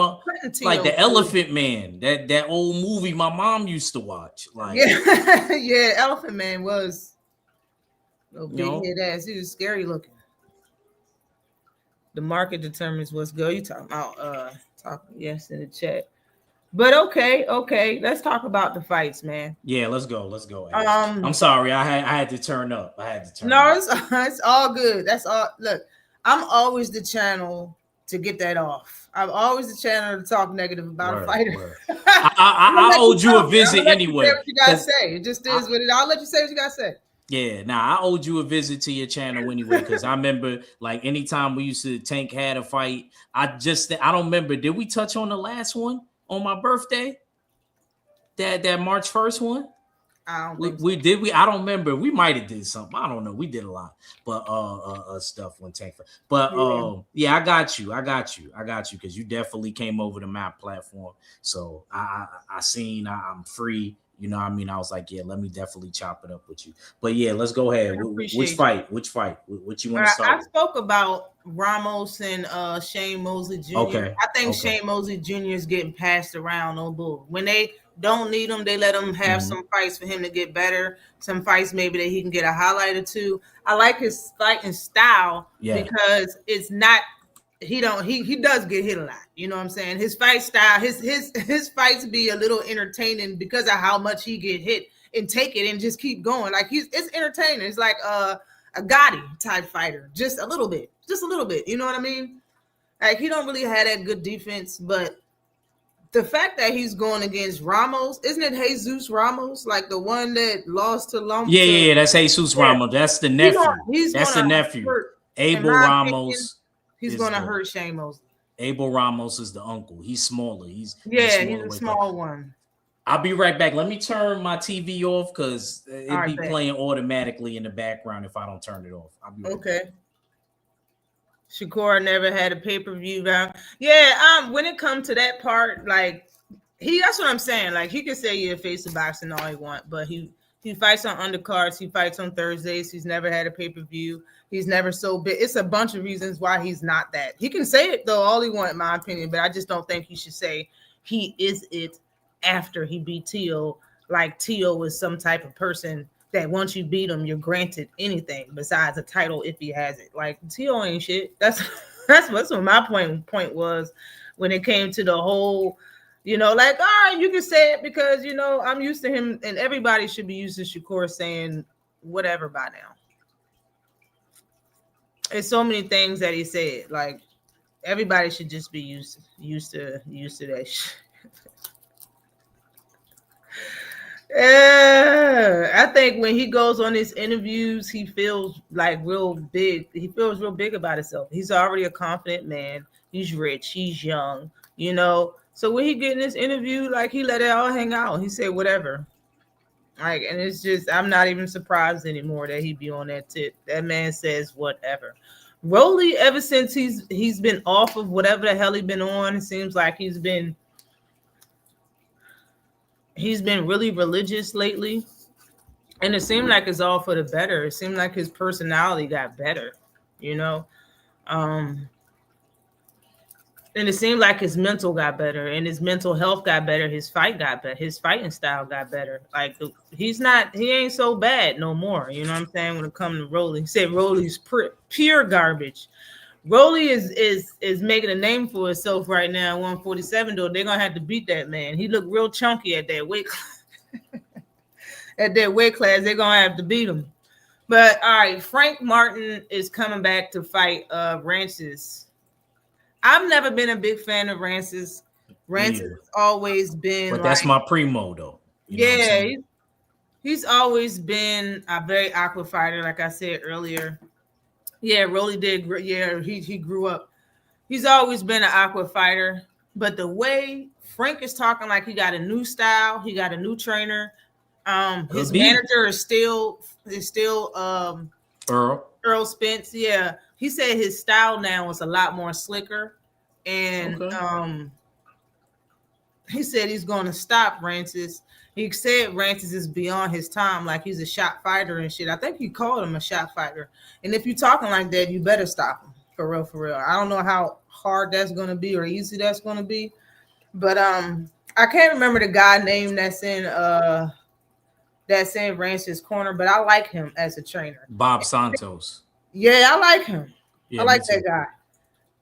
like the Elephant Man. That old movie my mom used to watch. Like yeah, Elephant Man was big head ass. He was scary looking. The market determines what's good. You talking about yes in the chat. But okay. Let's talk about the fights, man. Yeah, let's go. I'm sorry, I had to turn up. It's all good. That's all. Look, I'm always the channel to get that off. I'm always the channel to talk negative about a fighter. I owed you a visit anyway. What you gotta say? It just is what it. I'll let you say what you gotta say. Yeah, I owed you a visit to your channel anyway, because I remember like anytime we used to Tank had a fight, I don't remember. Did we touch on the last one on my birthday? That March 1st one? I don't remember. We might have did something. I don't know. We did a lot, but stuff when Tank. But I got you because you definitely came over to my platform. So I seen I'm free. You know what I mean? I was like, yeah, let me definitely chop it up with you. But yeah, let's go ahead. Which fight? What you want to start? I spoke about Ramos and Shane Mosley Jr. Okay. I think Shane Mosley Jr. is getting passed around on bull. When they don't need him, they let him have some fights for him to get better. Some fights maybe that he can get a highlight or two. I like his fighting style because it's not. He does get hit a lot. You know what I'm saying? His fight style, his fights be a little entertaining because of how much he get hit and take it and just keep going. Like it's entertaining. It's like a Gotti type fighter, just a little bit. You know what I mean? Like he don't really have that good defense, but the fact that he's going against Ramos, isn't it Jesus Ramos, like the one that lost to Lump? Yeah, that's Jesus Ramos. That's the nephew. That's the nephew. Hurt, Abel Ramos. He's gonna hurt Shane Mosley. Abel Ramos is the uncle. He's smaller. He's a small one. I'll be right back. Let me turn my TV off because it'll be playing automatically in the background if I don't turn it off. I'll be right back. Shakur never had a pay-per-view down. Yeah, when it comes to that part, like that's what I'm saying. Like he can say you're a face of boxing all he want, but he fights on undercards, he fights on Thursdays, he's never had a pay-per-view, he's never so big. It's a bunch of reasons why he's not that. He can say it though, all he want, in my opinion, but I just don't think he should say he is it after he beat Tio, like Tio is some type of person that once you beat him, you're granted anything besides a title if he has it. Like Tio ain't shit. That's what my point was when it came to the whole, like, all right, you can say it because I'm used to him, and everybody should be used to Shakur saying whatever by now. There's so many things that he said. Like everybody should just be used to that shit. Yeah, I think when he goes on his interviews, he feels like real big. He feels real big about himself. He's already a confident man. He's rich. He's young, So when he get in this interview, like he let it all hang out. He said whatever. Like, and it's just, I'm not even surprised anymore that he be on that tip. That man says whatever. Rolly, ever since he's been off of whatever the hell he been on, it seems like he's been really religious lately, and it seemed like it's all for the better. It seemed like his personality got better, and it seemed like his mental got better, and his mental health got better. His fight got better. His fighting style got better. Like he ain't so bad no more. You know what I'm saying? When it comes to Rolly, he said Rolly's pure garbage. Rolly is making a name for himself right now. 147 though, they're gonna have to beat that man. He looked real chunky at that weight class. At that weight class, they're gonna have to beat him. But all right, Frank Martin is coming back to fight Rances. I've never been a big fan of Rances. Rances has always been, but that's my primo though. He's always been a very awkward fighter, like I said earlier. Yeah, Rolly did. Yeah, he grew up. He's always been an awkward fighter. But the way Frank is talking, like he got a new style, he got a new trainer. His manager is still Earl Spence. Yeah, he said his style now is a lot more slicker, and he said he's going to stop Rances. He said Rances is beyond his time, like he's a shot fighter and shit. I think he called him a shot fighter. And if you're talking like that, you better stop him. For real, for real. I don't know how hard that's going to be or easy that's going to be. But I can't remember the guy name that's in Rance's corner, but I like him as a trainer. Bob Santos. Yeah, I like him. Yeah, I like that guy.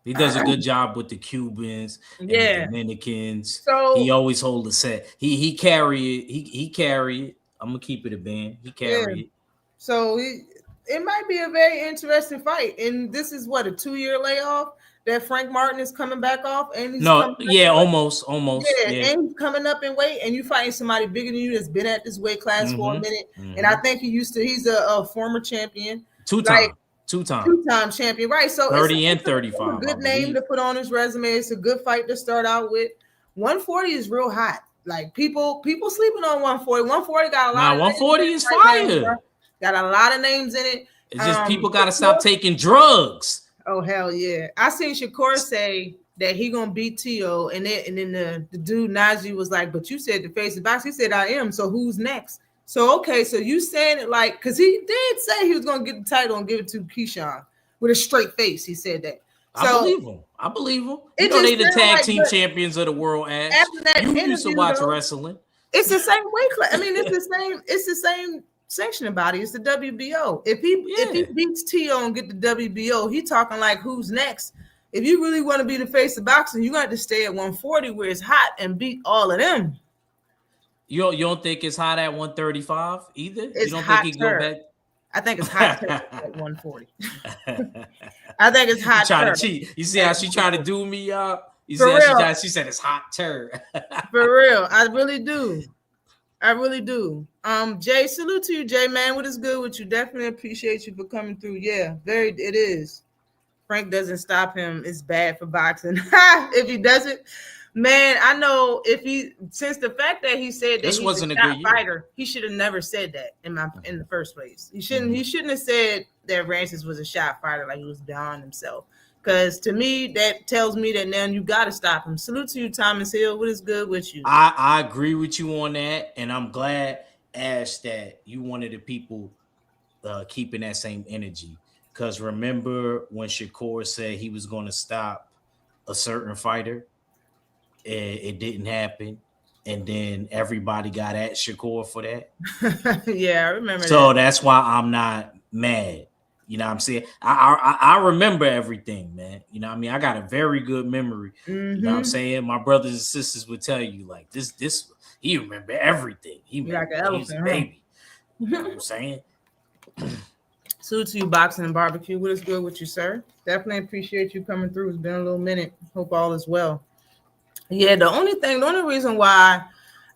He does a good job with the Cubans and the Dominicans. So he always hold the set. He carry it. He carry it. I'm gonna keep it a band. He carry it. So it might be a very interesting fight. And this is what, a 2-year layoff that Frank Martin is coming back off. And he's almost. Yeah, and he's coming up in weight, and you fighting somebody bigger than you that's been at this weight class for a minute. And I think he's a former champion. Two-time champion, right? So 30 and 35. A good name to put on his resume. It's a good fight to start out with. 140 is real hot. Like people sleeping on 140. 140 got a lot. 140 is fire. Got a lot of names in it. It's just people got to stop taking drugs. Oh hell yeah! I seen Shakur say that he gonna beat Tio, and then the dude Najee was like, "But you said the face of box." He said, "I am." So who's next? So okay, so you saying it like, because he did say he was gonna get the title and give it to Keyshawn with a straight face. He said that. So, I believe him. You know they the tag team champions of the world. After that, you used to watch wrestling. It's the same weight class. I mean, it's the same sanctioning body. It's the WBO. If he beats Tio and get the WBO, he talking like who's next. If you really want to be the face of boxing, you got to stay at 140 where it's hot and beat all of them. You don't think it's hot at 135 either? It's you don't hot think he go back? I think it's hot at 140. I think it's hot. Trying to cheat. You see how she trying to do me, y'all? You see For how real. she said it's hot turd. For real. I really do. I really do. Jay, salute to you, Jay, man. What is good with you? Definitely appreciate you for coming through. Yeah, very it is. Frank doesn't stop him. It's bad for boxing. If he doesn't, man, I know if he since the fact that he said that This he's a wasn't a shot good year. fighter, he should have never said that in the first place. He shouldn't have said that Rancis was a shot fighter like he was beyond himself. Because to me, that tells me that now you got to stop him. Salute to you, Thomas Hill. What is good with you? I agree with you on that, and I'm glad, Ash, that you one of the people keeping that same energy. Because remember when Shakur said he was going to stop a certain fighter, it didn't happen, and then everybody got at Shakur for that. Yeah, I remember So that. that's why I'm not mad. You know what I'm saying? I remember everything, man. You know what I mean? I got a very good memory. You know what I'm saying? My brothers and sisters would tell you like this he remember everything. He You like remember an when he was a elephant, huh? baby. You know what I'm saying? Salute to you, boxing and barbecue. What is good with you, sir? Definitely appreciate you coming through. It's been a little minute. Hope all is well. Yeah, the only reason why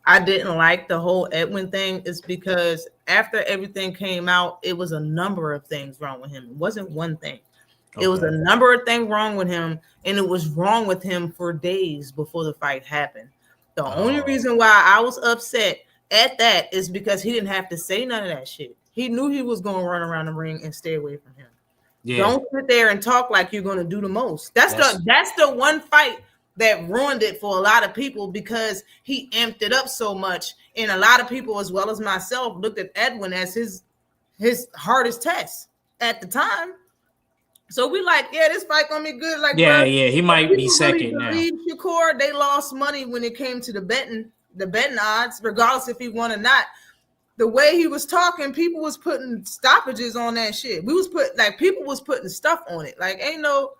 I didn't like the whole Edwin thing is because after everything came out, it was a number of things wrong with him. It wasn't one thing. It was a number of things wrong with him, and it was wrong with him for days before the fight happened. The only reason why I was upset at that is because he didn't have to say none of that shit. He knew he was going to run around the ring and stay away from him. Yeah. Don't sit there and talk like you're going to do the most. That's the one fight that ruined it for a lot of people because he amped it up so much, and a lot of people, as well as myself, looked at Edwin as his hardest test at the time. So we like, yeah, this fight gonna be good. Like, yeah, bro, he might be second really now. Shakur, they lost money when it came to the betting odds, regardless if he won or not. The way he was talking, people was putting stoppages on that shit. People was putting stuff on it. Like, ain't no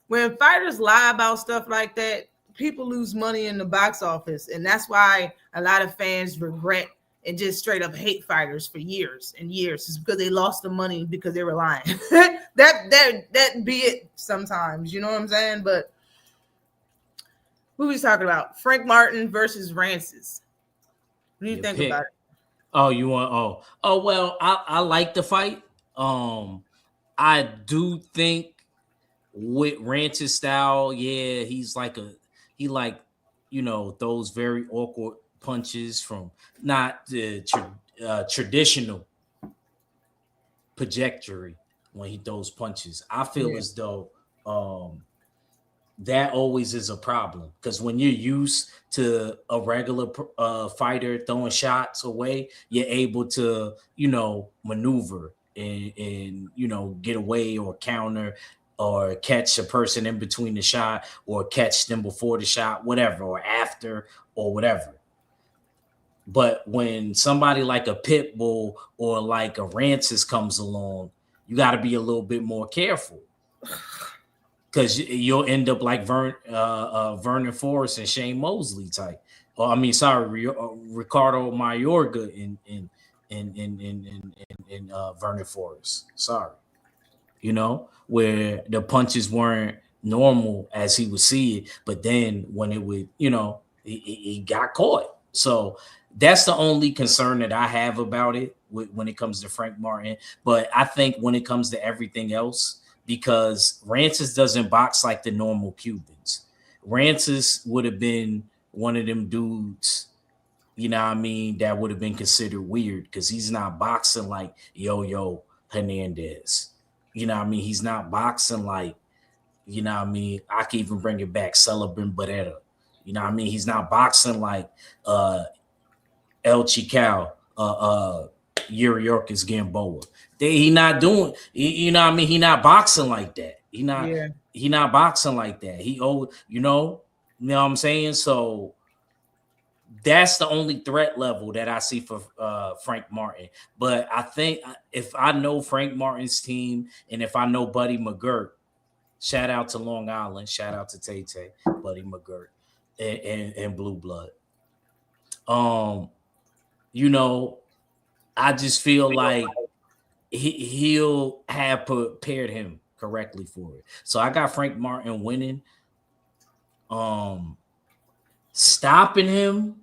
when fighters lie about stuff like that, people lose money in the box office, and that's why a lot of fans regret and just straight up hate fighters for years and years. It's because they lost the money because they were lying. that be it sometimes, you know what I'm saying? But who we talking about? Frank Martin versus Rancis. What do you think about it? Oh, you want well, I like the fight. I do think with Ranch's style, yeah, he's like those very awkward punches from not the traditional trajectory when he throws punches. I feel as though that always is a problem because when you're used to a regular fighter throwing shots away, you're able to maneuver and get away or counter or catch a person in between the shot or catch them before the shot, whatever, or after or whatever. But when somebody like a Pitbull or like a Rancis comes along, you got to be a little bit more careful because you'll end up like Vernon Forrest and Shane Mosley type. Ricardo Mayorga in Vernon Forrest. Sorry. Where the punches weren't normal as he would see it, but then when it would, he got caught. So that's the only concern that I have about it when it comes to Frank Martin. But I think when it comes to everything else, because Rancis doesn't box like the normal Cubans. Rancis would have been one of them dudes, that would have been considered weird because he's not boxing like Yo-Yo Hernandez. He's not boxing like, I can even bring it back, Sullivan Barrera. He's not boxing like El Chical, Yuriorkis Gamboa. He not doing, he not boxing like that. He not boxing like that. You know what I'm saying? So that's the only threat level that I see for Frank Martin. But I think if I know Frank Martin's team and if I know Buddy McGirt, shout out to Long Island, shout out to Tay-Tay, Buddy McGirt, and Blue Blood. I just feel like he'll have prepared him correctly for it. So I got Frank Martin winning. Stopping him.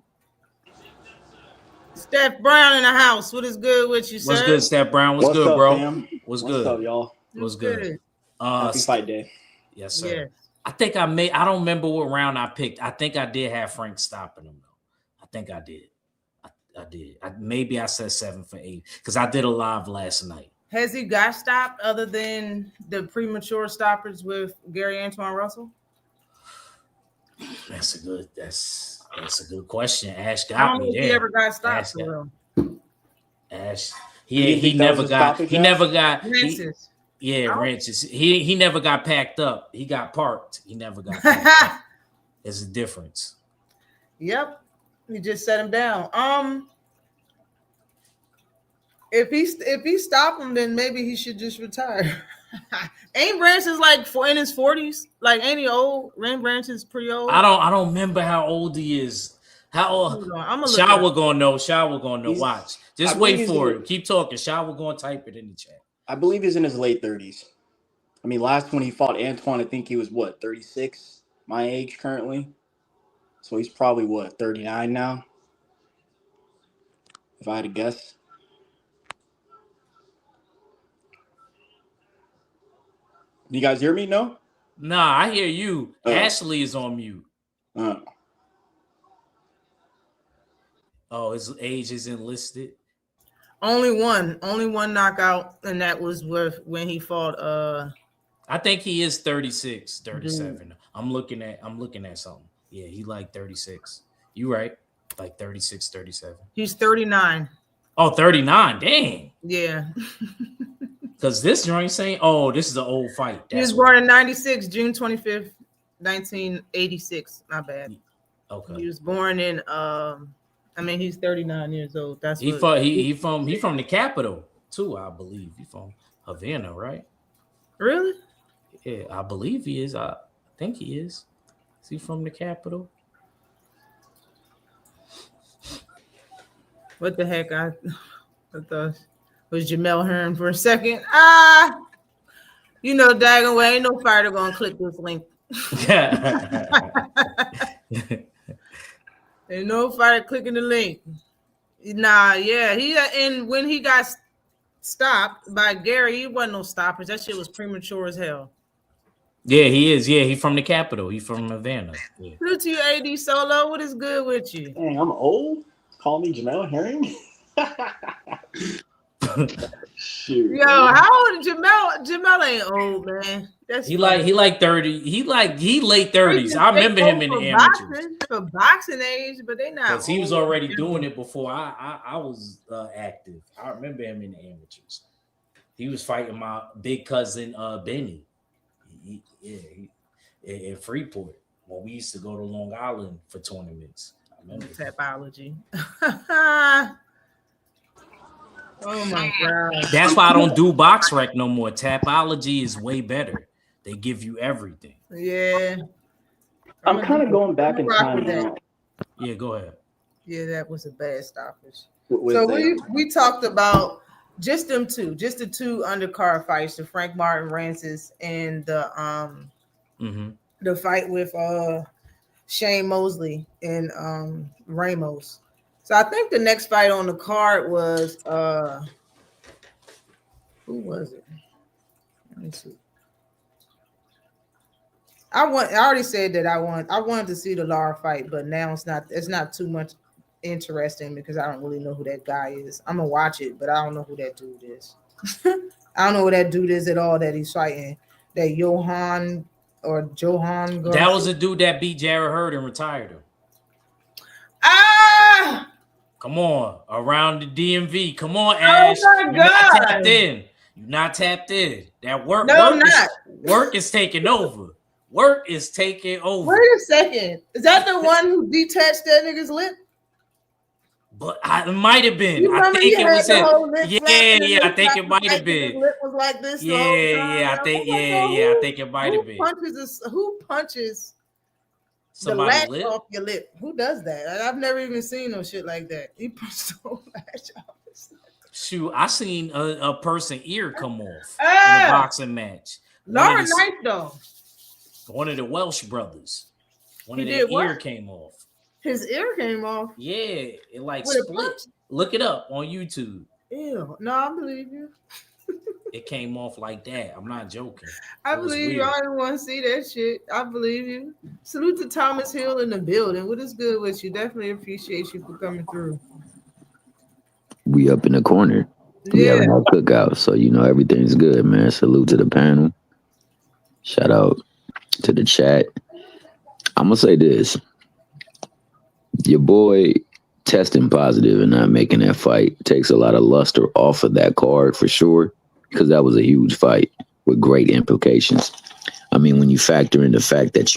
Steph Brown in the house. What is good with you, sir? What's good, Steph Brown? What's good, up, bro? fam? What's What's good? up, y'all? What's good? Happy fight day. Yes, sir. Yes. I think I don't remember what round I picked. I think I did have Frank stopping him, though. I think I did. I did. Maybe I said 7 for 8 because I did a live last night. Has he got stopped other than the premature stoppers with Gary Antoine Russell? That's a good question. Ash I got don't know me if there. he ever got stopped for real. Ash. You He think that never was a got. stoppage, He Ash? never got. Francis. Wrenches. He never got packed up. He got parked. He never got packed up. There's a difference. Yep. He just set him down. If he stopped him, then maybe he should just retire. Ain't Branches like in his 40s? Like, ain't he old? Rain Branch is pretty old. I don't remember how old he is. How old? Shaw will gonna know. Shaw will gonna know. Watch. Just wait for it. Keep talking. Shaw will gonna type it in the chat. I believe he's in his late 30s. I mean, last when he fought Antoine, I think he was 36, my age currently. So he's probably 39 now, if I had to guess. You guys hear me? No? Nah, I hear you. Ashley is on mute. Oh, his age isn't listed. Only one knockout, and that was when he fought. I think he is 36, 37. I'm looking at something. Yeah, he like 36. You right. Like 36, 37. He's 39. Oh, 39. Dang. Yeah. Because this joint saying, oh, this is an old fight. He was born in 96, June 25th, 1986. My bad. Okay. He was born in he's 39 years old. That's he from the capital too, I believe. He from Havana, right? Really? Yeah, I believe he is. I think he is. Is he from the capital? What the heck? I thought it was Jamel Hearn for a second. Daggone way, ain't no fighter gonna click this link. Ain't no fighter clicking the link. Nah, yeah. And when he got stopped by Gary, he wasn't no stoppers. That shit was premature as hell. Yeah, he is. Yeah, he from the capital. He from Havana. Yeah. Salute to you, AD Solo. What is good with you? Dang, I'm old. Call me Jamel Herring. Shoot. Yo, how old is Jamel? Jamel ain't old, man. He like 30. He late 30s. I remember him in the amateurs. For boxing age, but they not. Because he was already doing it before I was active. I remember him in the amateurs. He was fighting my big cousin Benny. In Freeport when we used to go to Long Island for tournaments. I remember Tapology. Oh my god! That's why I don't do box rec no more. Tapology is way better. They give you everything. Yeah. I'm kind of going back in time now. Yeah, go ahead. Yeah, that was a bad stoppage. So we talked about just them two, just the two undercard fights, the Frank Martin Rancis and the fight with Shane Mosley and Ramos. So I think the next fight on the card was who was it? Let me see. I already said that I wanted to see the Lara fight, but now it's not too much interesting because I don't really know who that guy is. I'm gonna watch it, but I don't know who that dude is. I don't know who that dude is at all that he's fighting. That Johan Garcia. That was a dude that beat Jared Hurd and retired him. Come on, around the DMV. Come on, Ash. Oh my God. Not tapped in. You're not tapped in. That work. No, I'm not. Work is taking over. Work is taking over. Wait a second. Is that the one who detached that nigga's lip? But it might have been. I think it was him. Yeah. I think it might have been. His lip was like this. I think it might have been. Who punches somebody's the latch lip off your lip? Who does that? I've never even seen no shit like that. He punched the latch off. Shoot, I seen a person ear come off in a boxing match. Laura Knight though. One of the Welsh brothers. One He of did their ear what? came off. His ear came off Yeah, it like with a split. punch. Look it up on YouTube. Ew. No, I believe you. It came off like that. I'm not joking. I It was believe you. I weird. didn't want to see that shit. I believe you. Salute to Thomas Hill in the building. What is good with you? Definitely appreciate you for coming through. We up in the corner. We Yeah. having our cookout, so everything's good, man. Salute to the panel. Shout out to the chat. I'm gonna say this: your boy testing positive and not making that fight takes a lot of luster off of that card for sure, because that was a huge fight with great implications. I mean, when you factor in the fact that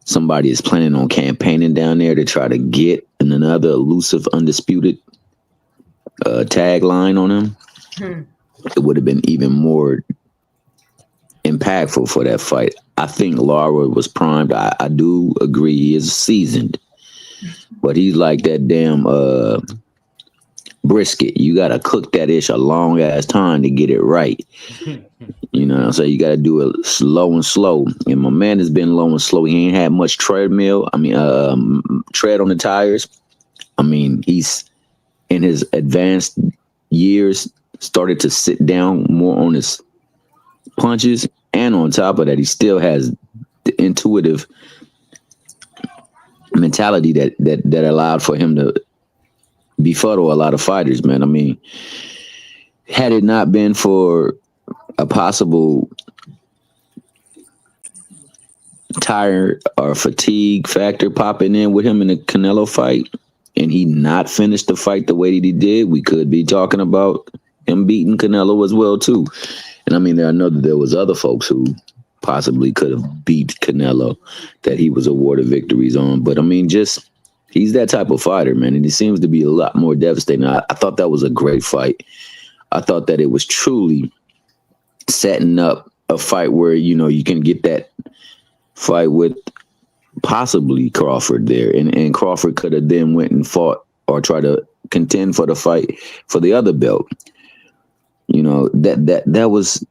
somebody is planning on campaigning down there to try to get another elusive, undisputed tagline on him, Hmm. it would have been even more impactful for that fight. I think Lara was primed. I do agree he is seasoned, but he's like that damn brisket. You gotta cook that ish a long ass time to get it right. You know what I'm saying? You gotta do it slow and slow. And my man has been low and slow. He ain't had much treadmill. I mean, tread on the tires. I mean, he's in his advanced years started to sit down more on his punches, and on top of that, he still has the intuitive mentality that allowed for him to befuddle a lot of fighters. Man, I mean, had it not been for a possible tire or fatigue factor popping in with him in the Canelo fight, and he not finished the fight the way that he did, we could be talking about him beating Canelo as well too. And I mean, I know that there was other folks who possibly could have beat Canelo that he was awarded victories on. But I mean, just he's that type of fighter, man, and he seems to be a lot more devastating. I thought that was a great fight. I thought that it was truly setting up a fight where you can get that fight with possibly Crawford there, and Crawford could have then went and fought or tried to contend for the fight for the other belt. That was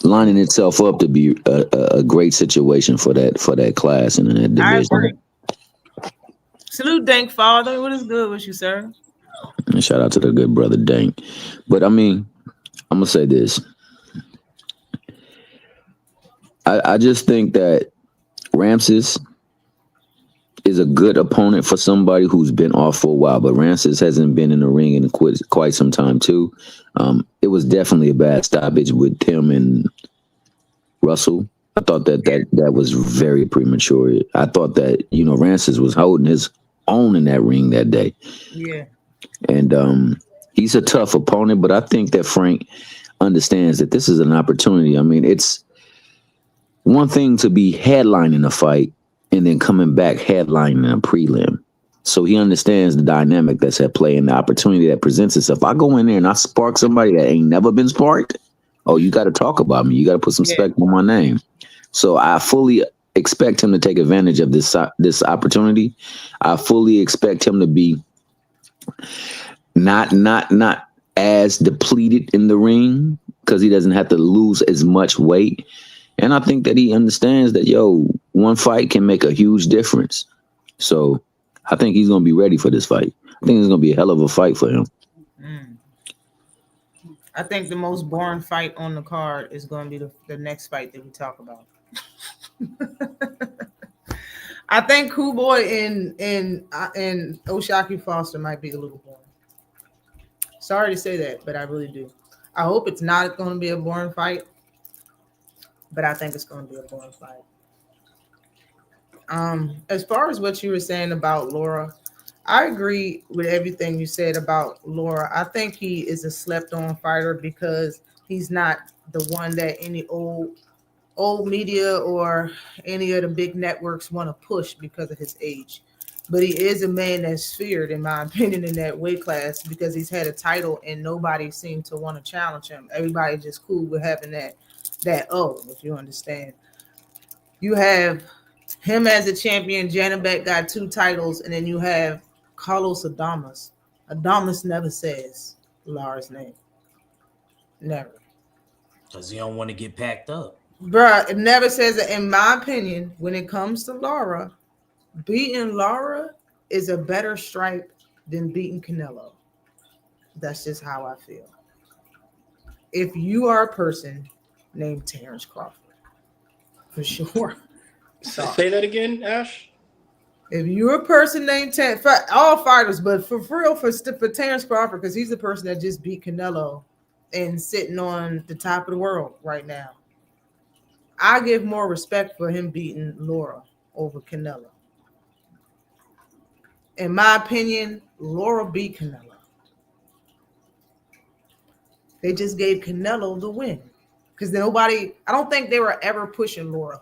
lining itself up to be a great situation for that class and in that I division. agree. Salute, Dank Father. What is good with you, sir? And shout out to the good brother Dank. But I mean, I'm gonna say this. I just think that Ramses is a good opponent for somebody who's been off for a while, but Ramses hasn't been in the ring in quite some time too. It was definitely a bad stoppage with him and Russell. I thought that was very premature. I thought that Ramses was holding his own in that ring that day. Yeah. And he's a tough opponent, but I think that Frank understands that this is an opportunity. I mean, it's one thing to be headlining a fight and then coming back headlining a prelim. So he understands the dynamic that's at play and the opportunity that presents itself. I go in there and I spark somebody that ain't never been sparked. Oh, you got to talk about me. You got to put some respect on my name. So I fully expect him to take advantage of this opportunity. I fully expect him to be not as depleted in the ring because he doesn't have to lose as much weight. And I think that he understands that, one fight can make a huge difference. So I think he's going to be ready for this fight. I think it's going to be a hell of a fight for him. I think the most boring fight on the card is going to be the next fight that we talk about. I think Cool Boy and Oshaki Foster might be a little boring. Sorry to say that, but I really do. I hope it's not going to be a boring fight, but I think it's going to be a boring fight. As far as what you were saying about Laura, I agree with everything you said about Laura. I think he is a slept-on fighter because he's not the one that any old media or any of the big networks want to push because of his age. But he is a man that's feared, in my opinion, in that weight class because he's had a title and nobody seemed to want to challenge him. Everybody just cool with having that if you understand. You have him as a champion. Janabek got 2 titles, and then you have Carlos Adames. Adames never says Lara's name. Never. Because he don't want to get packed up. Bruh, it never says that. In my opinion, when it comes to Laura, beating Laura is a better stripe than beating Canelo. That's just how I feel. If you are a person named Terrence Crawford, for sure. Sorry. Say that again, Ash. If you're a person named Terrence, for all fighters, but for real, for Terrence Crawford, because he's the person that just beat Canelo and sitting on the top of the world right now. I give more respect for him beating Laura over Canelo. In my opinion, Laura beat Canelo. They just gave Canelo the win. Because I don't think they were ever pushing Laura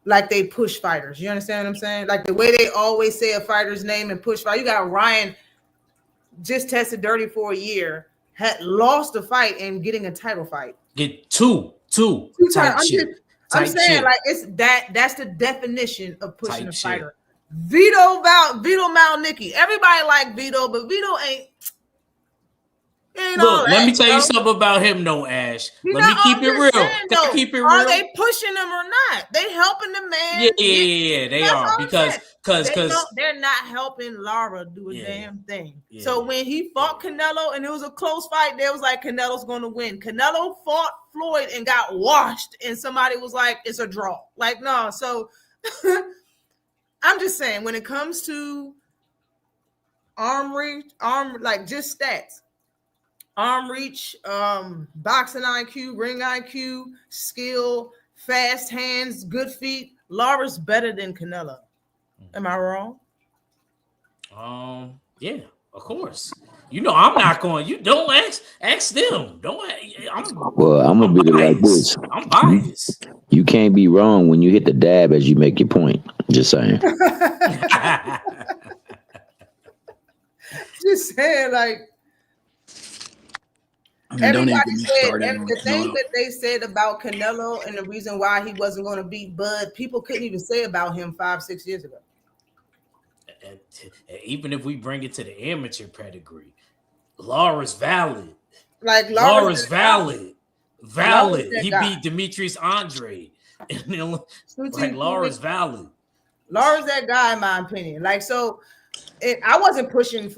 like they push fighters. You understand what I'm saying? Like the way they always say a fighter's name and push fight. You got Ryan just tested dirty for a year, had lost a fight and getting a title fight. Get two type shit. I'm saying like that's the definition of pushing a fighter. Vito Malnicki. Everybody like Vito, but Vito ain't. Look, let me tell you something about him, though, Ash. Let me keep it real. Keep it real. Are they pushing him or not? They helping the man. Yeah, they are because they're not helping Lara do a damn thing. Yeah. So when he fought Canelo and it was a close fight, they was like Canelo's going to win. Canelo fought Floyd and got washed, and somebody was like, "It's a draw." Like no, so I'm just saying when it comes to arm like just stats. Arm reach, boxing IQ, ring IQ, skill, fast hands, good feet. Lara's better than Canelo. Am I wrong? Yeah, of course. You know, I'm not going. You don't ask them. Don't. I'm gonna be like this. I'm biased. You can't be wrong when you hit the dab as you make your point. Just saying. Just saying, like. Everybody said the things that they said about Canelo and the reason why he wasn't going to beat Bud, people couldn't even say about him 5-6 years ago. Even if we bring it to the amateur pedigree, Laura's valid. Like Laura's valid. He beat Demetrius Andre. Like Laura's valid. Laura's that guy, in my opinion. Like so, I wasn't pushing.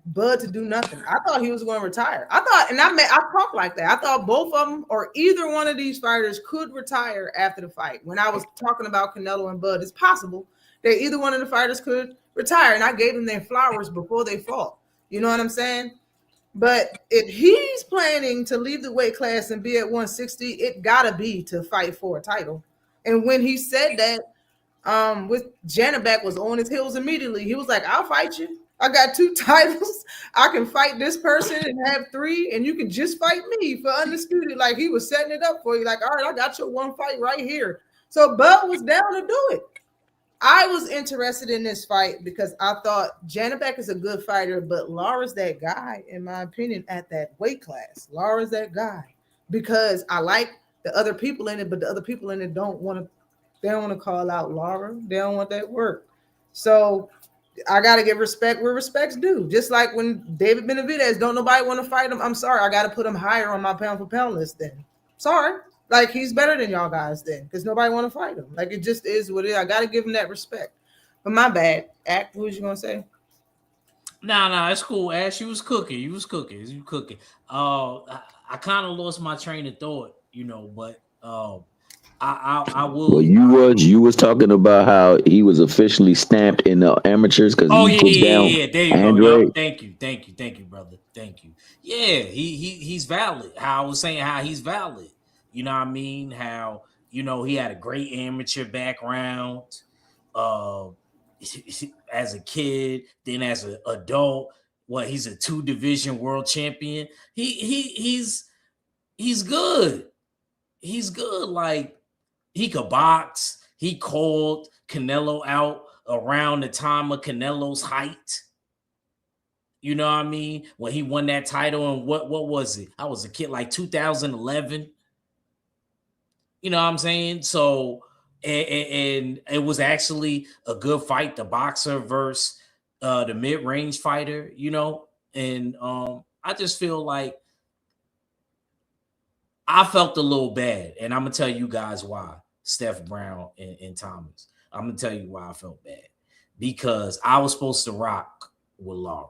Bud to do nothing. I thought he was going to retire. I talked like that. I thought both of them or either one of these fighters could retire after the fight. When I was talking about Canelo and Bud, it's possible that either one of the fighters could retire, and I gave them their flowers before they fought. You know what I'm saying? But if he's planning to leave the weight class and be at 160, it gotta be to fight for a title. And when he said that, with Janabek was on his heels immediately. He was like, "I'll fight you. I got 2 titles. I can fight this person and have 3, and you can just fight me for undisputed." Like he was setting it up for you. Like, all right, I got your one fight right here. So Bud was down to do it. I was interested in this fight because I thought Janabek is a good fighter, but Laura's that guy, in my opinion, at that weight class. Laura's that guy because I like the other people in it, but the other people in it don't want to call out Laura. They don't want that work. So I got to give respect where respect's due. Just like when David Benavidez, don't nobody want to fight him. I'm sorry. I got to put him higher on my pound for pound list then. Sorry. Like he's better than y'all guys then because nobody want to fight him. Like it just is what it is. I got to give him that respect. But my bad. Act, what was you going to say? Nah, it's cool, Ash. You was cooking. I kind of lost my train of thought, but I will. Well, you was talking about how he was officially stamped in the amateurs because he put down. Yeah. There you go. Thank you, brother. Thank you. Yeah, he's valid. How I was saying how he's valid. You know what I mean? How he had a great amateur background, as a kid, then as an adult. He's a 2-division world champion. He's good. He's good. Like. He could box. He called Canelo out around the time of Canelo's height. You know what I mean? When he won that title, and what was it? I was a kid, like 2011. You know what I'm saying? So, and it was actually a good fight, the boxer versus the mid-range fighter, and I just feel like I felt a little bad, and I'm gonna tell you guys why. Steph Brown and Thomas. I'm gonna tell you why I felt bad because I was supposed to rock with Lara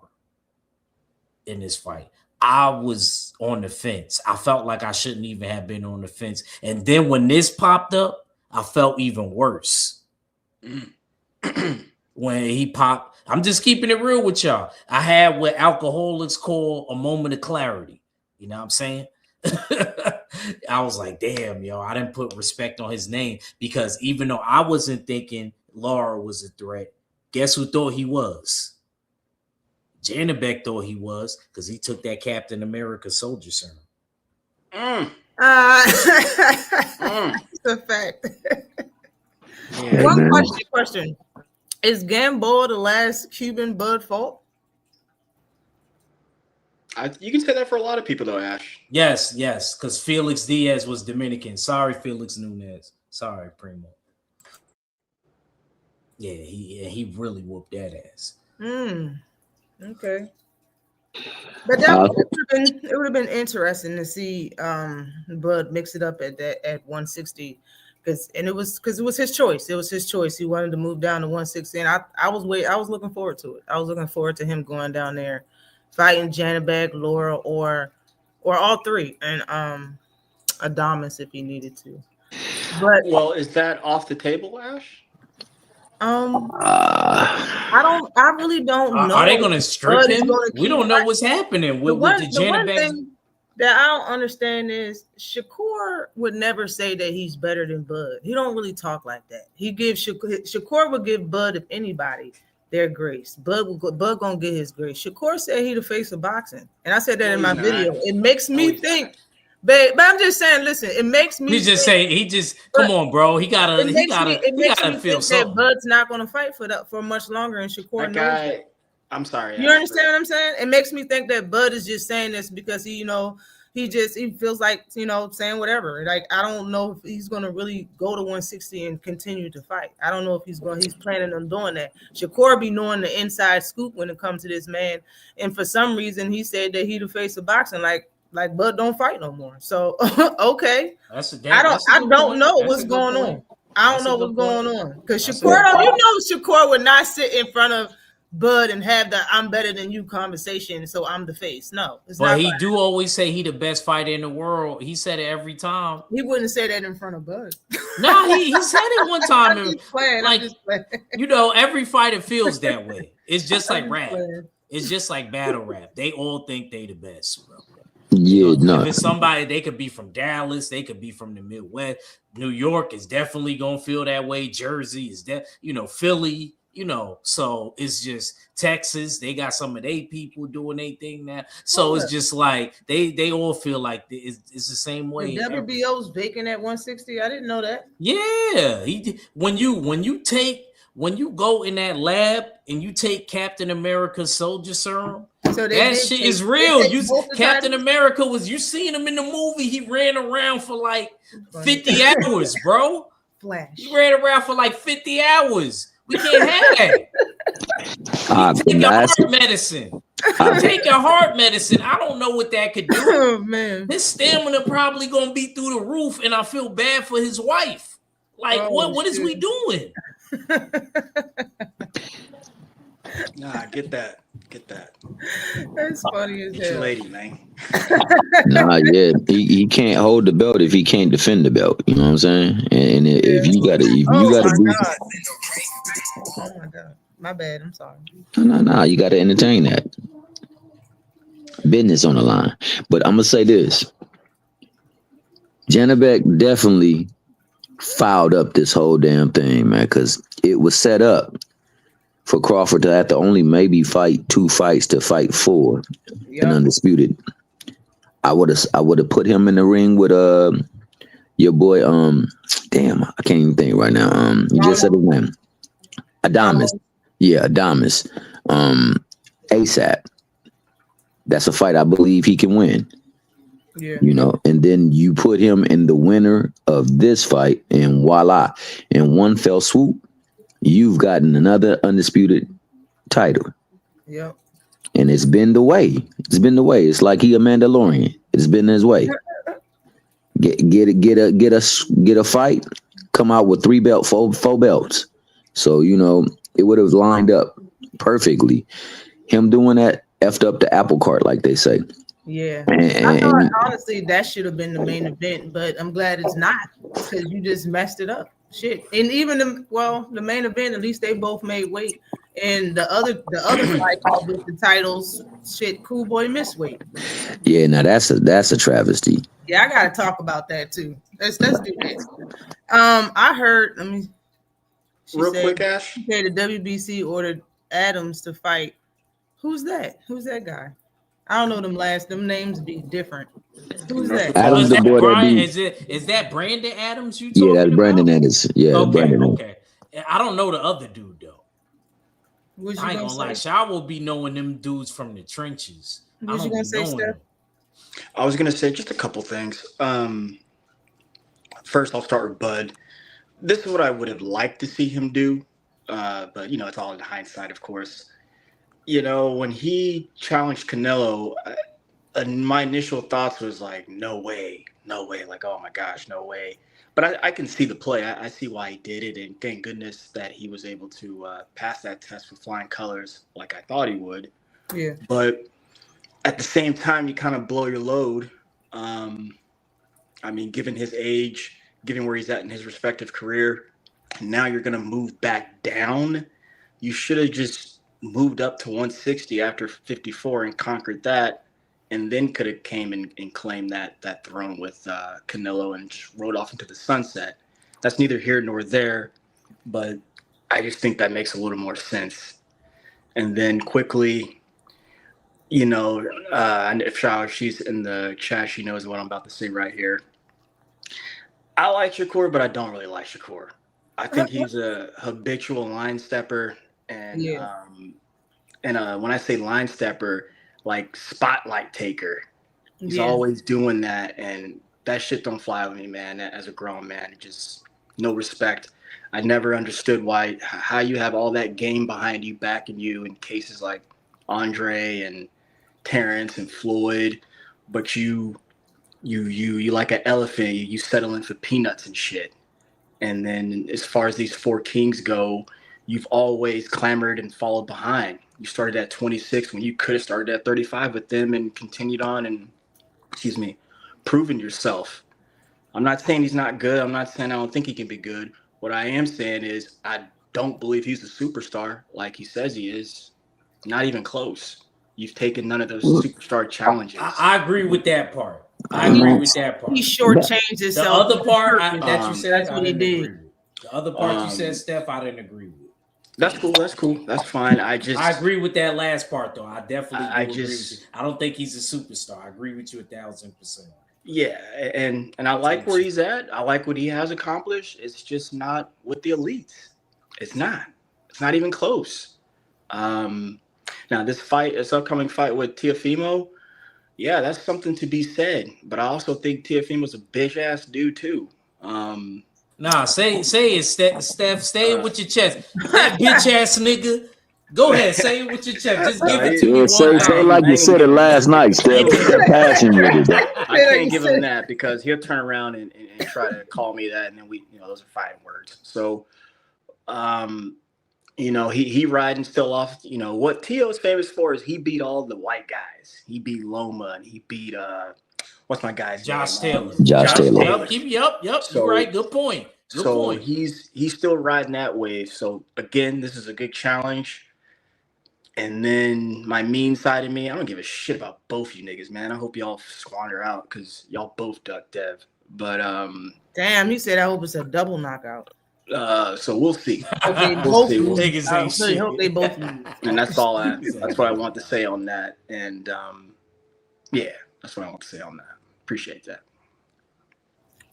in this fight. I was on the fence. I felt like I shouldn't even have been on the fence, and then when this popped up, I felt even worse. When he popped, I'm just keeping it real with y'all. I had what alcoholics call a moment of clarity. You know what I'm saying? I was like, damn, yo, I didn't put respect on his name because even though I wasn't thinking Lara was a threat, guess who thought he was? Janabek thought he was because he took that Captain America soldier serum. It's a fact. Hey, One man. question. Is Gamboa the last Cuban Bud fought? You can say that for a lot of people, though, Ash. Yes, because Felix Diaz was Dominican. Sorry, Felix Nunez. Sorry, Primo. Yeah, he really whooped that ass. Okay. But it would have been interesting to see Bud mix it up at 160 because it was his choice. It was his choice. He wanted to move down to 160, and I was looking forward to it. I was looking forward to him going down there, fighting Janabek, Laura, or all three, and Adamas if he needed to. But is that off the table, Ash? I really don't know. Are they going to strip him? We don't know what's happening with the Janabek. Thing that I don't understand is Shakur would never say that he's better than Bud. He don't really talk like that. He gives Shakur would give Bud, if anybody, their grace. Bud gonna get his grace. Shakur said he the face of boxing, and I said that in my video. It makes me think. But I'm just saying, listen, it makes me. Come on, bro. He gotta it makes me feel think something. that Bud's not gonna fight for much longer, and Shakur knows that. I'm sorry. You understand what I'm saying? It makes me think that Bud is just saying this because he feels like, saying whatever. Like, I don't know if he's going to really go to 160 and continue to fight. I don't know if he's planning on doing that. Shakur be knowing the inside scoop when it comes to this man. And for some reason, he said that he the face of boxing, like Bud don't fight no more. So, okay. I don't know what's going on. I don't know what's going on. Because Shakur would not sit in front of Bud and have the "I'm better than you" conversation, so I'm the face. No, it's not. But he do always say he the best fighter in the world. He said it every time. He wouldn't say that in front of Bud. No, he said it one time. I'm just playing. Every fighter feels that way. It's just like rap. It's just like battle rap. They all think they the best, bro. Yeah, no. If it's somebody, they could be from Dallas, they could be from the Midwest. New York is definitely gonna feel that way. Jersey is Philly. So it's just Texas. They got some of their people doing their thing now. So it's just like they all feel like it's the same way. WBO's vacant at 160. I didn't know that. Yeah, when you go in that lab and you take Captain America's soldier serum, so that shit is real. Captain America you seen him in the movie. He ran around for like 50 hours, bro. Flash. He ran around for like 50 hours. We can't have that. Take your heart medicine. Take your heart medicine. I don't know what that could do. Oh, man. His stamina probably gonna be through the roof, and I feel bad for his wife. Like, what is we doing? Nah, get that. That's funny as hell. Lady, man. Nah, yeah, he can't hold the belt if he can't defend the belt. You know what I'm saying? And if you gotta do. Oh my god, my bad. I'm sorry. No, you gotta entertain that business on the line. But I'm gonna say this: Janabek definitely fouled up this whole damn thing, man, because it was set up for Crawford to have to only maybe fight 2 fights to fight 4 and undisputed. I would have put him in the ring with your boy damn, I can't even think right now. You just said his name. Adamas. Yeah, Adamas. ASAP. That's a fight I believe he can win. Yeah. And then you put him in the winner of this fight, and voila, in one fell swoop, you've gotten another undisputed title. Yep. And it's been the way. It's like he a Mandalorian. It's been his way. get a fight, come out with four belts. So it would have lined up perfectly. Him doing that effed up the apple cart, like they say. Yeah, And, I and, thought and honestly that should have been the main event, but I'm glad it's not because you just messed it up. Shit, and even the main event, at least they both made weight, and the other fight with the titles, shit, Cool Boy missed weight. yeah, now that's a travesty. Yeah, I gotta talk about that too. Let's do this. I heard. Let me. She Real said quick, Ash. she said the WBC ordered Adams to fight. Who's that? Who's that guy? I don't know them names be different. Who's that? Oh, Adams is the that boy that Brian? beat. Is that Brandon Adams you Yeah, that's talking Brandon about? Ennis. Yeah, that's Okay, Brandon Ennis. okay. I don't know the other dude though. What you I ain't gonna gonna lie. say? Shaw will be knowing them dudes from the trenches. I What you don't gonna be say, knowing Steph? them. I was gonna say just a couple things. First, I'll start with Bud. This is what I would have liked to see him do, but it's all in hindsight, of course. When he challenged Canelo, my initial thoughts was like, no way, no way, like, oh my gosh, no way. But I can see the play. I see why he did it, and thank goodness that he was able to pass that test with flying colors, like I thought he would. Yeah. But at the same time, you kind of blow your load. I mean, given his age, given where he's at in his respective career, now you're going to move back down. You should have just moved up to 160 after 54 and conquered that, and then could have came and claimed that throne with Canelo and just rode off into the sunset. That's neither here nor there, but I just think that makes a little more sense. And then quickly, and if she's in the chat, she knows what I'm about to say right here. I like Shakur, but I don't really like Shakur. I think he's a habitual line stepper, and Yeah. when I say line stepper, like spotlight taker. He's Yeah. always doing that, and that shit don't fly with me, man. As a grown man, just no respect. I never understood how you have all that game behind you, backing you in cases like Andre and Terrence and Floyd, but you like an elephant. You settling for peanuts and shit. And then as far as these four kings go, you've always clamored and followed behind. You started at 26 when you could have started at 35 with them and continued on and, proven yourself. I'm not saying he's not good. I'm not saying I don't think he can be good. What I am saying is I don't believe he's a superstar like he says he is. Not even close. You've taken none of those superstar challenges. I agree with that part. I agree with that part. He shortchanged The himself. other part purpose. that you said, That's I what he didn't did. agree with. The other part you said, Steph, I didn't agree with. That's cool. That's fine. I agree with that last part, though. I definitely agree with you. I don't think he's a superstar. I agree with you 1,000%. Yeah, and I like where he's at. I like what he has accomplished. It's just not with the elites. It's not. It's not even close. Now this upcoming fight with Teofimo, yeah, that's something to be said. But I also think Teofimo's a bitch ass dude too. Nah, say it, Steph. Stay it with your chest. That bitch ass nigga. Go ahead, say it with your chest. Just give it to me one Say time. like you said it last night, Steph. Passion with it. I can't give him that because he'll turn around and try to call me that, and then those are 5 words. So, he riding still off. What Tio's famous for is he beat all the white guys. He beat Loma, and he beat what's my guy's Josh name? Taylor. Josh Taylor. Yep. You're right. Good point. Good point. He's still riding that wave. So again, this is a good challenge. And then my mean side of me, I don't give a shit about both you niggas, man. I hope y'all squander out because y'all both duck Dev. But damn, you said I hope it's a double knockout. So we'll see. We'll see. Niggas ain't shit. Hope they both lose. And that's all. That's what I want to say on that. And yeah, that's what I want to say on that. Appreciate that.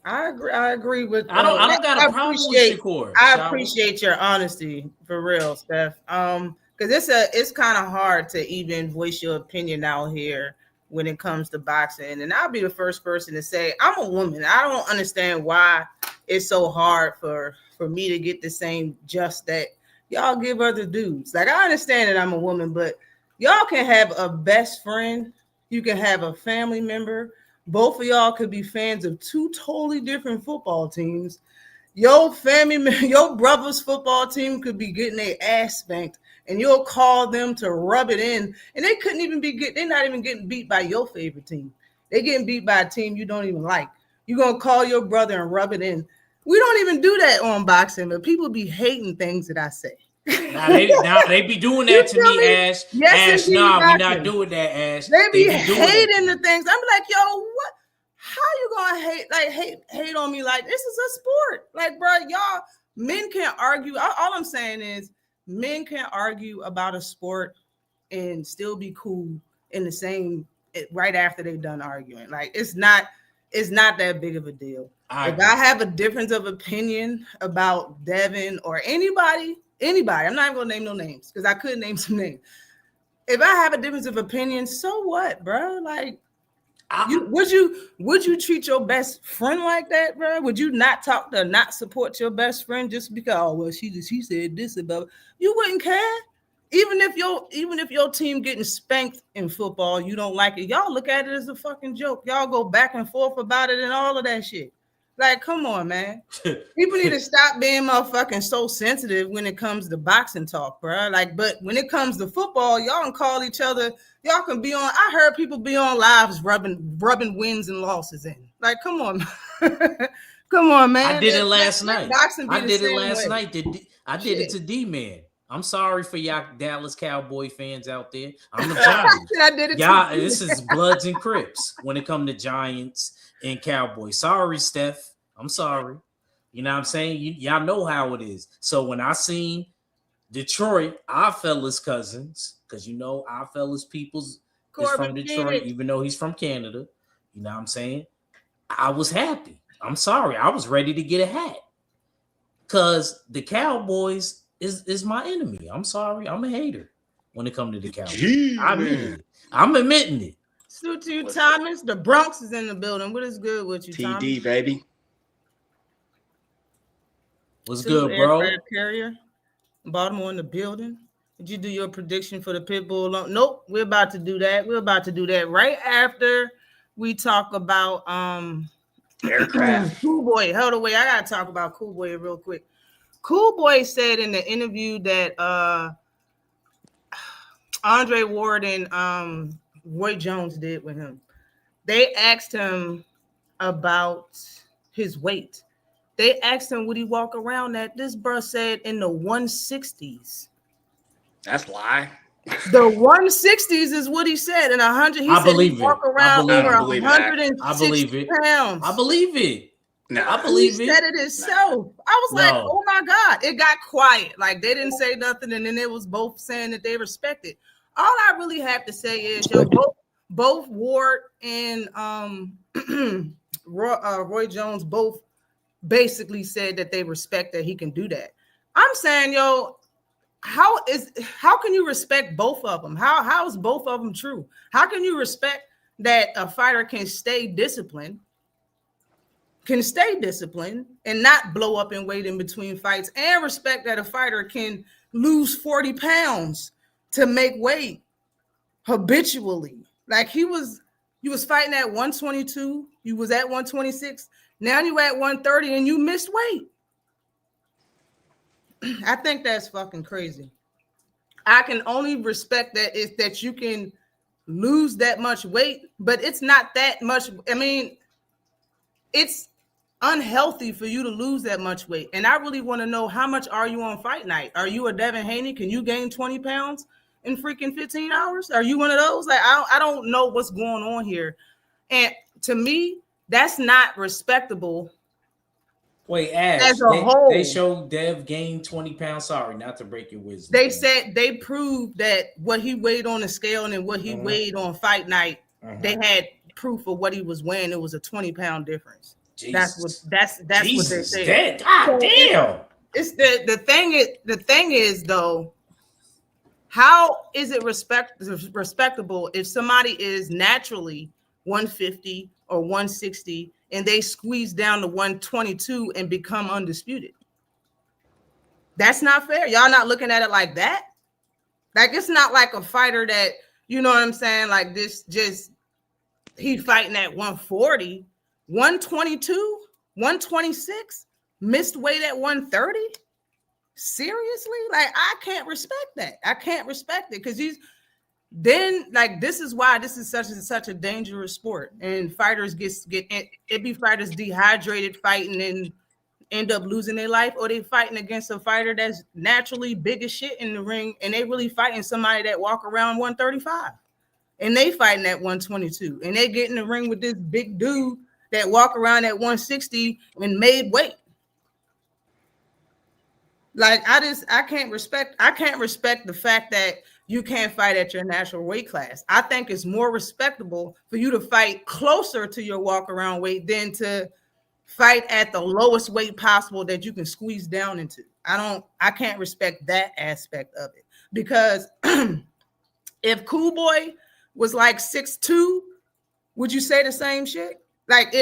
I agree with. I don't got a problem with Shakur. I appreciate your honesty for real, Steph. Because it's kind of hard to even voice your opinion out here when it comes to boxing. And I'll be the first person to say I'm a woman. I don't understand why it's so hard for me to get the same just that y'all give other dudes. Like, I understand that I'm a woman, but y'all can have a best friend, you can have a family member, Both of y'all could be fans of two totally different football teams. Your your brother's football team could be getting their ass spanked, and you'll call them to rub it in, and they couldn't even they're not even getting beat by your favorite team. They're getting beat by a team you don't even like. You're gonna call your brother and rub it in. We don't even do that on boxing, but people be hating things that I say. Now they be doing that to me, Ash. Yes, Ash, nah, we not doing that, Ash. They be doing hating the things. I'm like, yo, what? How you gonna hate on me? Like, this is a sport. Like, bro, y'all men can't argue. All I'm saying is men can't argue about a sport and still be cool in the same right after they're done arguing. Like, it's not that big of a deal. If I have a difference of opinion about Devin or anybody, I'm not even gonna name no names because I could name some names. If I have a difference of opinion, so what, bro? Like, would you treat your best friend like that, bro? Would you not support your best friend just because? Oh well, she said this about you. Wouldn't care. Even if your team getting spanked in football, you don't like it. Y'all look at it as a fucking joke. Y'all go back and forth about it and all of that shit. Like, come on, man. People need to stop being motherfucking so sensitive when it comes to boxing talk, bro. Like, but when it comes to football, y'all can call each other. Y'all can be on. I heard people be on lives rubbing wins and losses in. Like, come on, come on, man. I did it last night. I did it last night. I did it to D-Man. I'm sorry for y'all Dallas Cowboy fans out there. I'm a Giant. I did it. Y'all, this is Bloods and Crips when it comes to Giants and Cowboys. Sorry, Steph. I'm sorry. You know what I'm saying? Y'all know how it is. So when I seen Detroit, our fellas cousins, because you know our fellas peoples is from Detroit, even though he's from Canada. You know what I'm saying? I was happy. I'm sorry. I was ready to get a hat. Because the Cowboys is my enemy. I'm sorry. I'm a hater when it comes to the Cowboys. I'm admitting it. Salute to you, Thomas. The Bronx is in the building. What is good with you, Thomas? TD, baby. What's good, bro? Carrier. Baltimore in the building. Did you do your prediction for the Pitbull? Nope. We're about to do that. We're about to do that right after we talk about aircraft. Cool Boy. Hold away. I gotta talk about Cool Boy real quick. Cool Boy said in the interview that Andre Ward and Roy Jones did with him. They asked him about his weight. They asked him, would he walk around that? This bro said in the 160s. That's lie. The 160s is what he said. And 100, I believe it. Walk around over 160 I believe it. pounds. I believe it. No, I believe it. He said it himself. I was like, oh my God. It got quiet. Like they didn't say nothing. And then it was both saying that they respected. All I really have to say is, both Ward and Roy Jones both basically said that they respect that he can do that. I'm saying, how can you respect both of them? How is both of them true? How can you respect that a fighter can stay disciplined and not blow up in weight in between fights, and respect that a fighter can lose 40 pounds to make weight habitually? Like you was fighting at 122, you was at 126, now you at 130 and you missed weight. I think that's fucking crazy. I can only respect that is that you can lose that much weight, but it's not that much. I mean, it's unhealthy for you to lose that much weight. And I really want to know, how much are you on fight night? Are you a Devin Haney? Can you gain 20 pounds in freaking 15 hours? Are you one of those? Like, I don't know what's going on here. And to me, that's not respectable. Wait, Ash, as a whole. They showed Dev gained 20 pounds. Sorry, not to break your wisdom. They said they proved that what he weighed on the scale and what he weighed on fight night, they had proof of what he was weighing. It was a 20-pound difference. Jesus. That's what they said. God damn. It's the thing is though, how is it respectable if somebody is naturally 150 or 160 and they squeeze down to 122 and become undisputed? That's not fair. Y'all not looking at it like that? Like, it's not like a fighter that, you know what I'm saying? Like this, just he fighting at 140, 122, 126, missed weight at 130. Seriously? Like, I can't respect that. I can't respect it because this is why this is such a dangerous sport, and fighters it be fighters dehydrated fighting and end up losing their life, or they fighting against a fighter that's naturally big as shit in the ring, and they really fighting somebody that walk around 135, and they fighting at 122, and they get in the ring with this big dude that walk around at 160 and made weight. Like, I can't respect the fact that you can't fight at your natural weight class. I think it's more respectable for you to fight closer to your walk around weight than to fight at the lowest weight possible that you can squeeze down into. I can't respect that aspect of it, because if Cool Boy was like 6'2", would you say the same shit? Like,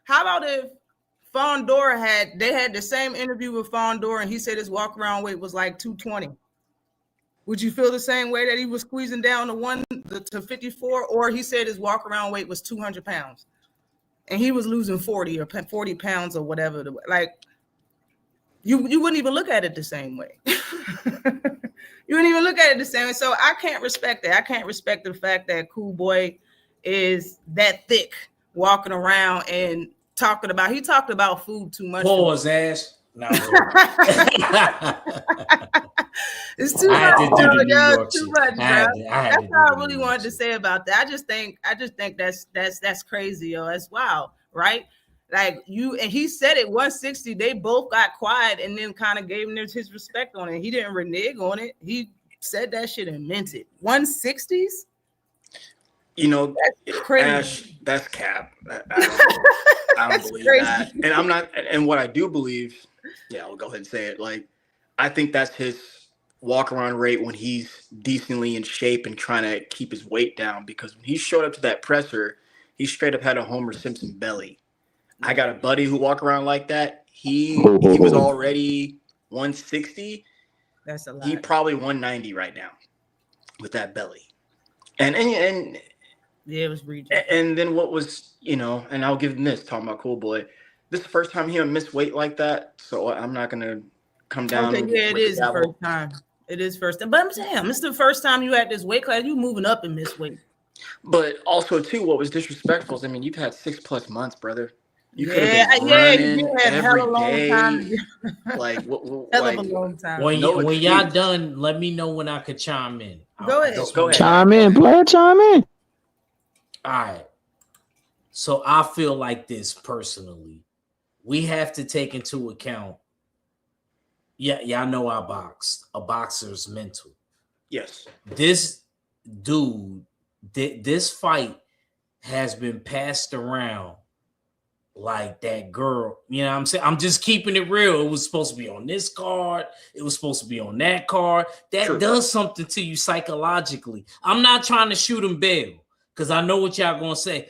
how about if Fondor had the same interview with Fondor and he said his walk around weight was like 220? Would you feel the same way that he was squeezing down to 54, or he said his walk around weight was 200 pounds and he was losing 40 pounds or whatever? Like, you wouldn't even look at it the same way. You wouldn't even look at it the same way. So I can't respect that. I can't respect the fact that Cool Boy is that thick walking around and talked about food too much. Pause, Ash. No. It's too much. Too much, bro. That's all I really wanted to say about that. I just think that's crazy, yo. That's wild, right? Like, he said it 160. They both got quiet and then kind of gave him his respect on it. He didn't renege on it. He said that shit and meant it. 160s. You know, that's crazy. Ash, that's cap. I don't believe crazy. that. And I'm not. And what I do believe, yeah, I'll go ahead and say it. Like, I think that's his walk around rate when he's decently in shape and trying to keep his weight down. Because when he showed up to that presser, he straight up had a Homer Simpson belly. I got a buddy who walk around like that. He was already 160. That's a lot. He probably 190 right now with that belly. And yeah, it was ridiculous. And then what was, and I'll give him this, talking about Cool Boy. This is the first time he missed weight like that, so I'm not going to come down. Okay, yeah, it is the first time. It is first time. But I'm saying, it's the first time you had this weight class. You moving up and miss weight. But also, too, what was disrespectful is, I mean, you've had 6+ months, brother. You could Yeah, have been running every day. Like, hell of a long time. When y'all done, let me know when I could chime in. Go ahead. Chime in, player. Chime in. All right. So I feel like this personally. We have to take into account. Yeah, y'all know I boxed. A boxer's mental. Yes. This dude, this fight has been passed around like that girl. You know what I'm saying? I'm just keeping it real. It was supposed to be on this card. It was supposed to be on that card. That True. Does something to you psychologically. I'm not trying to shoot him bail because I know what y'all gonna say.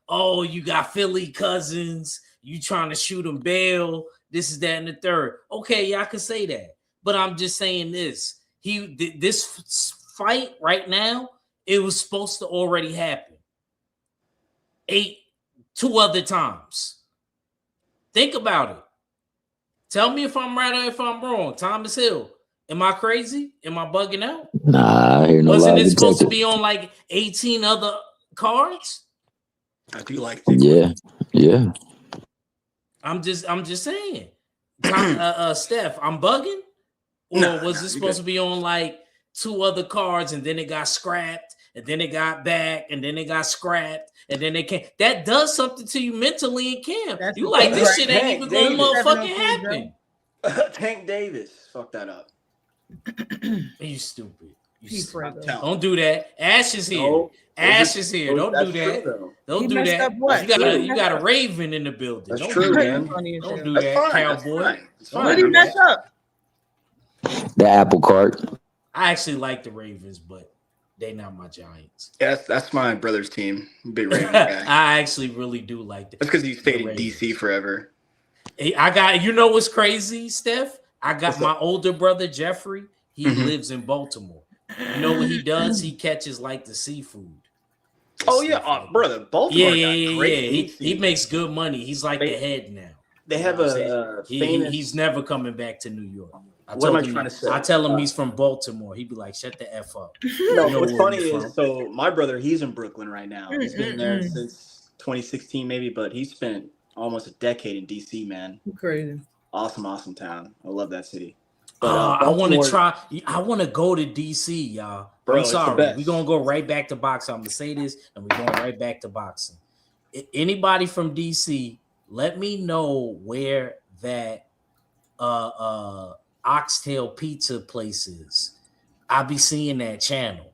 Oh, you got Philly cousins. You trying to shoot him bail. This is that and the third. Okay, y'all can say that. But I'm just saying this. This fight right now, it was supposed to already happen. 2 other times. Think about it. Tell me if I'm right or if I'm wrong. Thomas Hill. Am I crazy? Am I bugging out? Nah, I hear no. Wasn't it supposed to be on like 18 other cards? I do like that. Yeah. I'm just saying. Steph, I'm bugging? Or was it supposed to be on like 2 other cards and then it got scrapped and then it got back and then it got scrapped and then it came? That does something to you mentally in camp. That's you like, this shit ain't even gonna motherfucking happen. Tank Davis fucked that up. You stupid. Don't do that. Ash is here. No, Ash is here. Don't do that. True, don't do that. You got a Raven in the building. That's true, man. Don't do that, cowboy. What did he mess up? The apple cart. I actually like the Ravens, but they not my Giants. Yeah, that's my brother's team. Big Raven guy. I actually really do like that. That's because he stayed in DC forever. I got, you know what's crazy, Steph? I got my older brother Jeffrey. He lives in Baltimore. You know what he does? He catches like the seafood. Oh yeah, brother, Baltimore got great meat He season. makes good money. He's like the head now. They have a famous. He's never coming back to New York. What am I trying to say? I tell him he's from Baltimore. He'd be like, "Shut the f up." No, what's funny is my brother, he's in Brooklyn right now. He's been there since 2016 maybe, but he spent almost a decade in DC, man. Crazy. Awesome town. I love that city. But I want to try. I want to go to DC, y'all. Bro, I'm sorry. We're going to go right back to boxing. I'm going to say this, and we're going right back to boxing. Anybody from DC, let me know where that Oxtail Pizza place is. I be seeing that channel.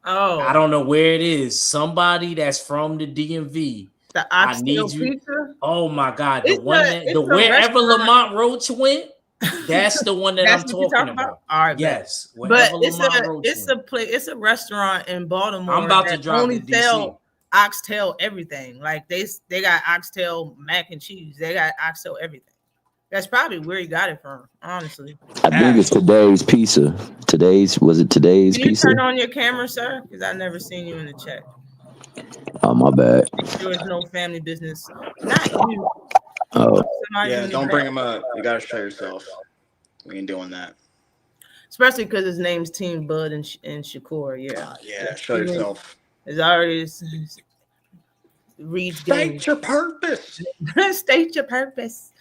Oh, I don't know where it is. Somebody that's from the DMV. The Oxtail Pizza. Oh my God, wherever Lamont Roach went, that's the one that I'm talking about. All right, yes, but it's a restaurant in Baltimore. I'm about to drive to DC. Oxtail everything. Like they got oxtail mac and cheese. They got oxtail everything. That's probably where he got it from, honestly. I think it's Today's Pizza. Was it Today's Can you Pizza? turn on your camera, sir? Because I've never seen you in the chat. Oh, my bad. There is no family business. Not you. Oh. Yeah, don't bring him up. You got to show yourself. We ain't doing that. Especially because his name's Team Bud and Shakur. Yeah. Yeah, show yourself. It's already reached game. State your purpose. State your purpose.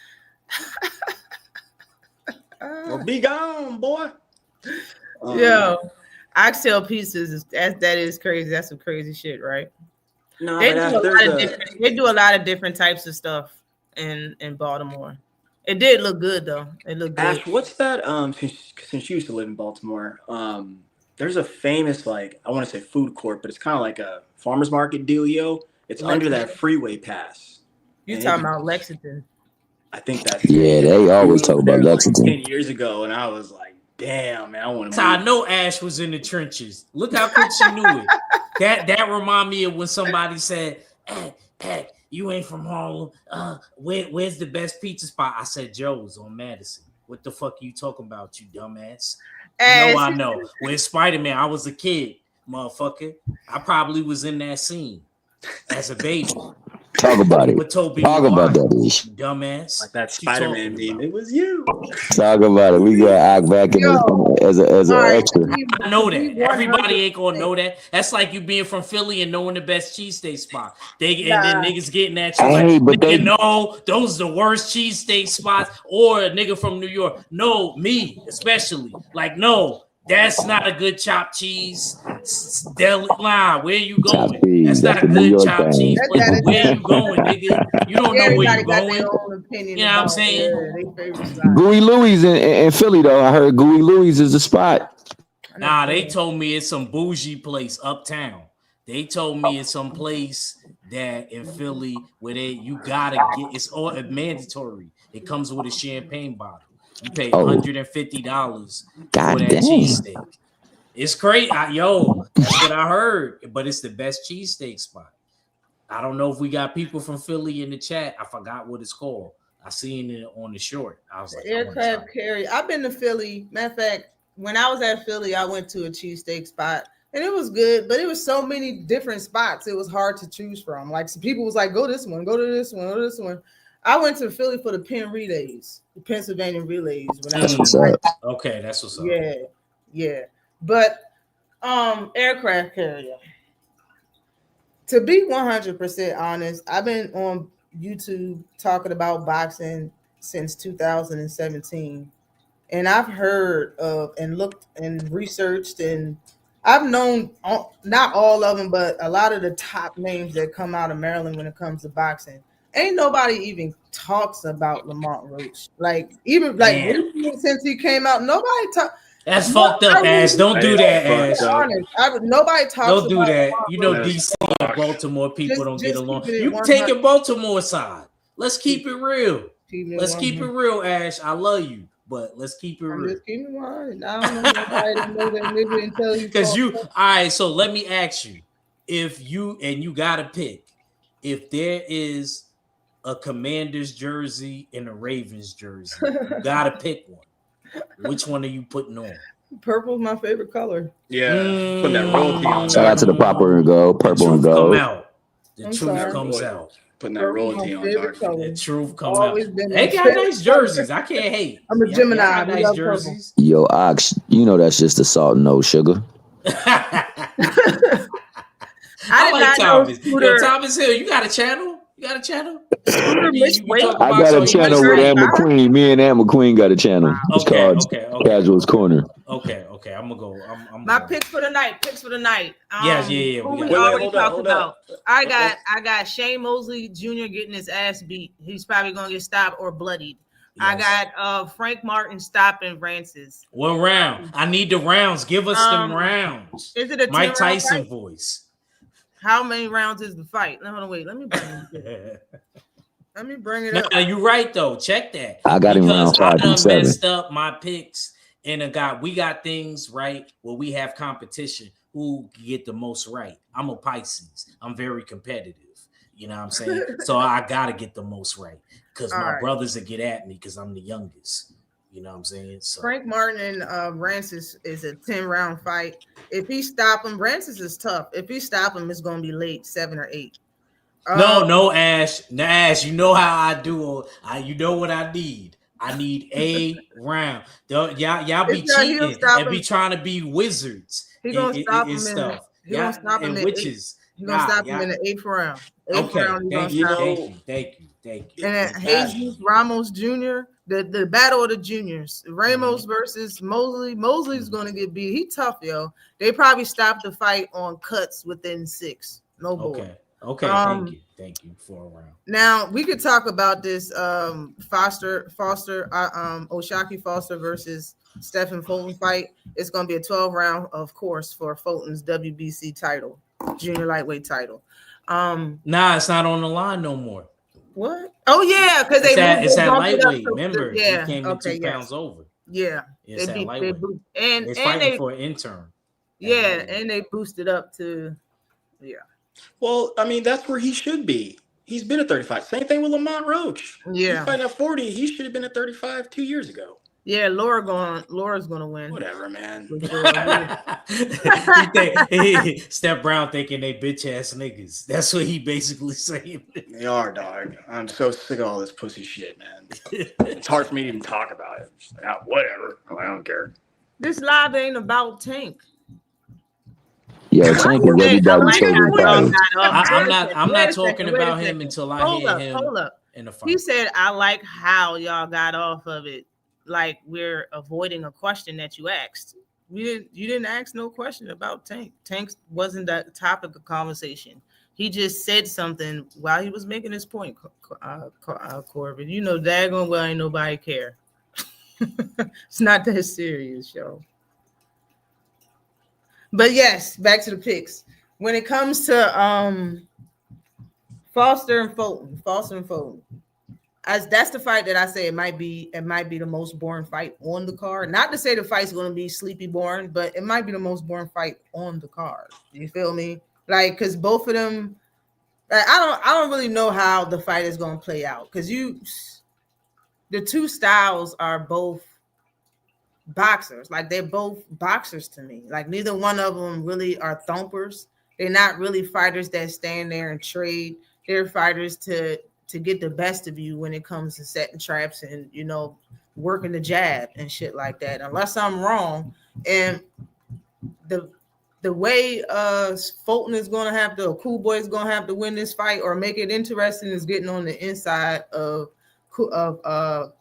Well, be gone, boy. Yo, Oxtail Pieces that is crazy. That's some crazy shit, right? No, they do a lot of different types of stuff in Baltimore. It did look good though. It looked good. Ash, what's that? Since you used to live in Baltimore, there's a famous I want to say food court, but it's kind of like a farmers market dealio. It's under that freeway pass. You talking about Lexington? I think that's they always talk about Lexington. 10 years ago, and I was like, damn, man, I want to. I know Ash was in the trenches. Look how quick she knew it. That remind me of when somebody said, hey, you ain't from Harlem. Where's the best pizza spot? I said Joe's on Madison. What the fuck are you talking about, you dumbass? I know. When Spider-Man, I was a kid, motherfucker. I probably was in that scene as a baby. Talk about it. Talk about that ish. Dumbass. Like that Spider-Man meme. It was you. Talk about it. We got back in as an extra. I know that. Everybody ain't gonna know that. That's like you being from Philly and knowing the best cheesesteak spot. And then niggas getting at you know those are the worst cheesesteak spots, or a nigga from New York. No, me especially. Like, no. That's not a good chopped cheese. Where are you going? That's not a good chopped cheese. Where are you going, nigga? You don't know where you're going. You know what I'm saying? Gooey Louie's in Philly, though. I heard Gooey Louie's is the spot. Nah, they told me it's some bougie place uptown. They told me it's some place that in Philly where you gotta get. It's all mandatory. It comes with a champagne bottle. You pay $150 for that cheesesteak. It's great. That's what I heard. But it's the best cheesesteak spot. I don't know if we got people from Philly in the chat. I forgot what it's called. I seen it on the short. I was like, Aircraft carry. I've been to Philly. Matter of fact, when I was at Philly, I went to a cheesesteak spot. And it was good, but it was so many different spots. It was hard to choose from. Like, some people was like, go this one, go to this one, go to this one. I went to Philly for the Penn Relays, the Pennsylvania Relays. That's what's up. Okay, that's what's up. Yeah. But aircraft carrier. To be 100% honest, I've been on YouTube talking about boxing since 2017. And I've heard of and looked and researched, and I've known not all of them, but a lot of the top names that come out of Maryland when it comes to boxing. Ain't nobody even talks about Lamont Roach. Since he came out, nobody talk. That's fucked up, Ash. Don't do that, Ash. Nobody talks. Don't do that. Lamont you know, Roach. DC and Baltimore people don't get along. You taking Baltimore side. Let's keep it real. Let's keep it real, Ash. I love you, but let's keep it real. Just keep it real. I don't know nobody that know that nigga until you. Because all right. So let me ask you, if you gotta pick, if there is a Commander's jersey and a Ravens jersey, you gotta pick one. Which one are you putting on? Purple's my favorite color. Yeah, put that royalty on Shout there. out to the purple and gold. The Purple and truth come gold. out. The I'm truth sorry. comes out. Putting that Purple's my royalty on, favorite dog. color. The truth come out. Always been my They got favorite nice color. jerseys. I can't hate. I'm a Y'all Gemini. got We nice love jerseys. Yo, Ox, you know that's just the salt and no sugar. I like Thomas. Scooter. Yo, Thomas Hill, you got a channel? You got a channel? Scooter missed weight. talk I about got so a you channel miss with weight. Ann McQueen. Me and Ann McQueen got a channel. It's called Casual's Corner. Okay. I'm gonna go. I'm My going. picks for the night. Yeah. Who we Wait, already hold talked up. about. I got Shane Mosley Jr. getting his ass beat. He's probably gonna get stopped or bloodied. Yes. I got Frank Martin stopping Francis. What round? I need the rounds. Give us them rounds. Is it a Mike 10-round Tyson fight? voice? How many rounds is the fight? Hold on, wait. Let me bring it up. Nah, you're right though. Check that. I got him round 5 I done and 7. messed up my picks and we got things right where we have competition. Who can get the most right? I'm a Pisces. I'm very competitive. You know what I'm saying? So I gotta get the most right because my brothers will get at me because I'm the youngest. You know what I'm saying? So Frank Martin and Francis is a 10-round fight. If he stop him, Francis is tough. If he stop him, it's gonna be late 7 or 8. No, Ash. Ash, you know how I do. You know what I need. I need a round. Y'all be cheating and be trying to be wizards. He gonna stop him stuff. He gonna stop him in witches. He gonna stop him in the 8th round. Thank you. And then Jesus Ramos Jr. The battle of the juniors. Ramos versus Mosley. Mosley's gonna get beat. He tough, yo. They probably stopped the fight on cuts within 6. No bull. Okay. Thank you for a round. Now we could talk about this Oshaki Foster versus Stephen Fulton fight. It's gonna be a 12-round, of course, for Fulton's WBC title, junior lightweight title. Nah, it's not on the line no more. What? Oh yeah, because it's at lightweight. Remember, he came in 2 pounds over. Yeah, it's at lightweight. They're and fighting they for an intern. Yeah, and they boosted up to Well, I mean, that's where he should be. He's been at 35. Same thing with Lamont Roach. Yeah. He's fighting at 40. He should have been at 35 2 years ago. Yeah, Laura's gonna win. Whatever, man. Steph Brown thinking they bitch ass niggas. That's what he basically saying. They are, dog. I'm so sick of all this pussy shit, man. It's hard for me to even talk about it. Just like, whatever. I don't care. This live ain't about Tank. Yeah, Tank is everybody's favorite fighter. I'm not talking about him until I hear him in the fight. He said, "I like how y'all got off of it. Like we're avoiding a question that you asked. You didn't ask no question about Tank. Tank wasn't the topic of conversation. He just said something while he was making his point. Corbin, you know, daggone well ain't nobody care. It's not that serious, yo." But yes, back to the picks. When it comes to Foster and Fulton, that's the fight that I say it might be the most boring fight on the card. Not to say the fight's going to be sleepy boring, but it might be the most boring fight on the card. You feel me? Like, because both of them, I don't really know how the fight is going to play out, because the two styles are both boxers. Like, they're both boxers to me. Like, neither one of them really are thumpers. They're not really fighters that stand there and trade. They're fighters to get the best of you when it comes to setting traps and, you know, working the jab and shit like that, unless I'm wrong. And the way Fulton is going to have to, Cool Boy is going to have to win this fight or make it interesting is getting on the inside of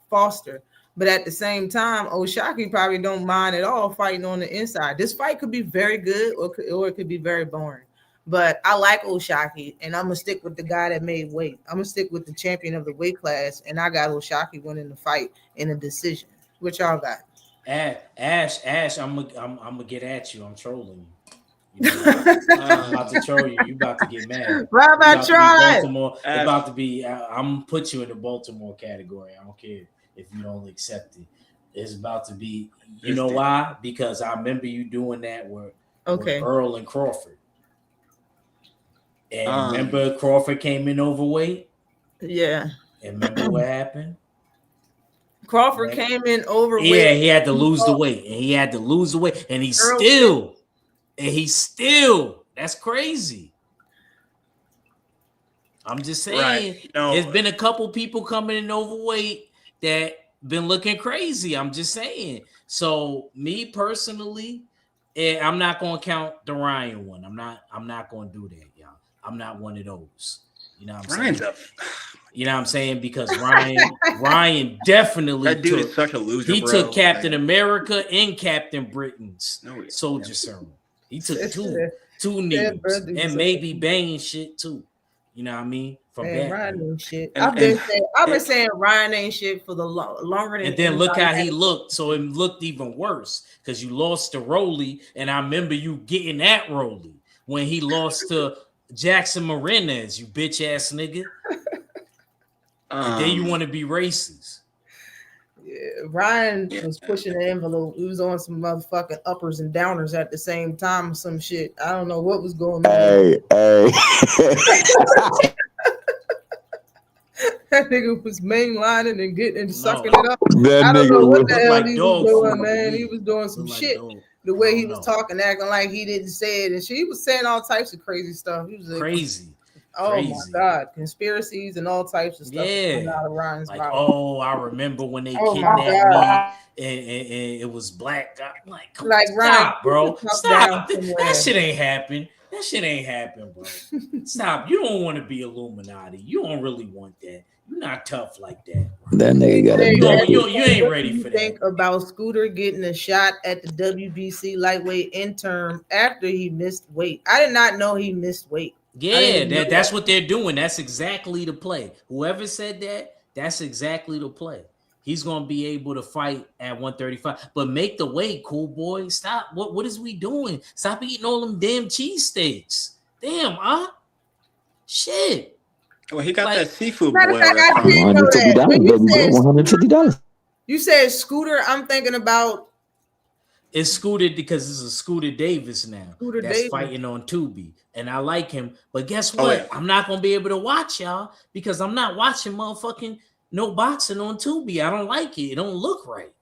Foster. But at the same time, Oshaki probably don't mind at all fighting on the inside. This fight could be very good or it could be very boring. But I like Oshaki, and I'm going to stick with the guy that made weight. I'm going to stick with the champion of the weight class, and I got Oshaki winning the fight in a decision. What y'all got? Ash, I'm gonna get at you. I'm trolling you. I'm about to troll you. You about to get mad. Why about trying? Baltimore. It's about to be. I'm gonna put you in the Baltimore category. I don't care if you don't accept it. It's about to be. You know why? Because I remember you doing that with Earl and Crawford. And remember Crawford came in overweight? Yeah. And remember what happened? Crawford came in overweight. Yeah, he had to lose the weight, and he's still. That's crazy. I'm just saying, Right. there's been a couple people coming in overweight that been looking crazy. I'm just saying. So me personally, I'm not gonna count the Ryan one. I'm not gonna do that, y'all. I'm not one of those. You know what I'm saying? You know what I'm saying? Because Ryan definitely that dude is such a loser. He bro. took Captain America and Captain Britain's soldier serum. He took two needles and maybe Bane shit too. You know what I mean? From Ryan ain't shit. I've been saying Ryan ain't shit for the longer than. And then look how he looked. So it looked even worse because you lost to Rolly, and I remember you getting at Rolly when he lost to Jackson Marinez, you bitch ass nigga. And then you want to be racist. Yeah, Ryan was pushing the envelope. He was on some motherfucking uppers and downers at the same time. Some shit. I don't know what was going on. Hey. That nigga was mainlining and getting and sucking it up. That I don't nigga know what the hell like he was doing, man. He was doing some shit. The way he was talking, acting like he didn't say it, and she was saying all types of crazy stuff. He was like, crazy. Oh crazy. My God, conspiracies and all types of stuff. Yeah, out of Ryan's like mouth. I remember when they kidnapped me, and it was black. I'm like, stop, Ryan, bro, stop. That shit ain't happen. That shit ain't happen, bro. Stop. You don't want to be Illuminati. You don't really want that. You're not tough like that. That nigga got a you ain't ready for that. Think about Scooter getting a shot at the WBC lightweight interim after he missed weight. I did not know he missed weight. Yeah, that's what they're doing. That's exactly the play. Whoever said that, that's exactly the play. He's gonna be able to fight at 135, but make the weight, cool boy. Stop. What is we doing? Stop eating all them damn cheesesteaks. Damn, shit. Well, he got that seafood boil. $150. You said Scooter. I'm thinking about. It's Scooter because it's a Scooter Davis now. That's fighting on Tubi. And I like him. But guess what? I'm not going to be able to watch y'all because I'm not watching motherfucking no boxing on Tubi. I don't like it. It don't look right.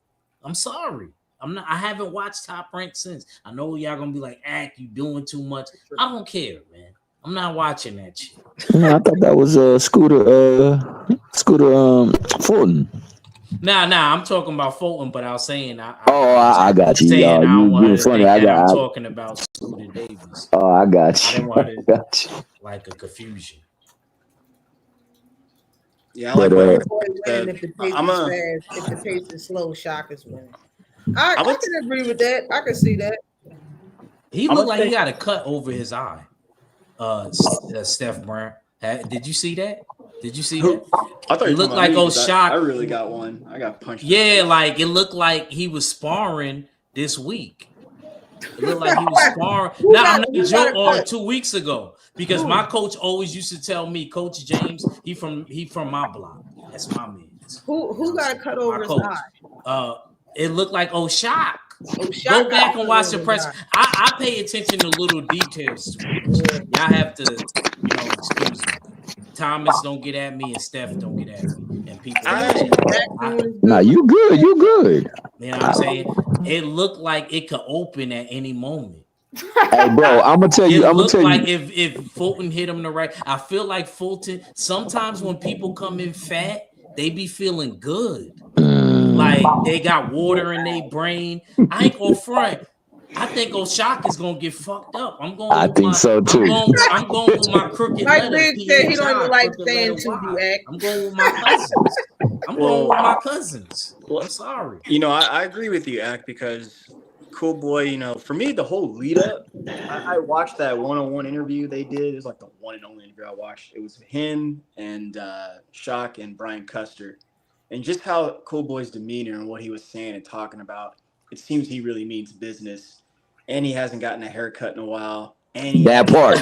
I'm sorry. I haven't watched Top Rank since. I know y'all going to be like, you doing too much. I don't care, man. I'm not watching that shit. No, I thought that was Scooter Fulton. Nah, I'm talking about Fulton, but I was saying I got you. Saying, You're funny. I'm talking about Scooter Davis. Oh, I got you. I didn't want it like a confusion. Yeah, I like if the pace is slow, Shock is winning. I can agree with that. I can see that. He looked like he got a cut over his eye. Steph Brown. Did you see that? Did you see that? I thought it looked like Shock. I really got one. I got punched. Yeah, like it looked like he was sparring this week. It looked like he was sparring. I'm not joking. 2 weeks ago, because my coach always used to tell me, Coach James, he from my block. That's my man. Who got a cut over his eye? It looked like Shock. Go back and watch the press. I pay attention to little details too much. Y'all have to, excuse me. Thomas don't get at me and Steph don't get at me. And people nah, you good. You good. You know what I'm saying? It looked like it could open at any moment. Hey, bro, I'm gonna tell you. If Fulton hit him the right, I feel like Fulton. Sometimes when people come in fat, they be feeling good. Like they got water in their brain. I ain't gonna front. I think Shock is gonna get fucked up. I think so too. I'm going with my crooked letter. Mike said he don't even like saying to I'm going with my cousins. I'm going with my cousins. I'm sorry. I agree with you, Ack, because Cool Boy, for me, the whole lead up, I watched that one-on-one interview they did. It was like the one and only interview I watched. It was him and Shock and Brian Custer. And just how Cool Boy's demeanor and what he was saying and talking about, it seems he really means business. And he hasn't gotten a haircut in a while. That part.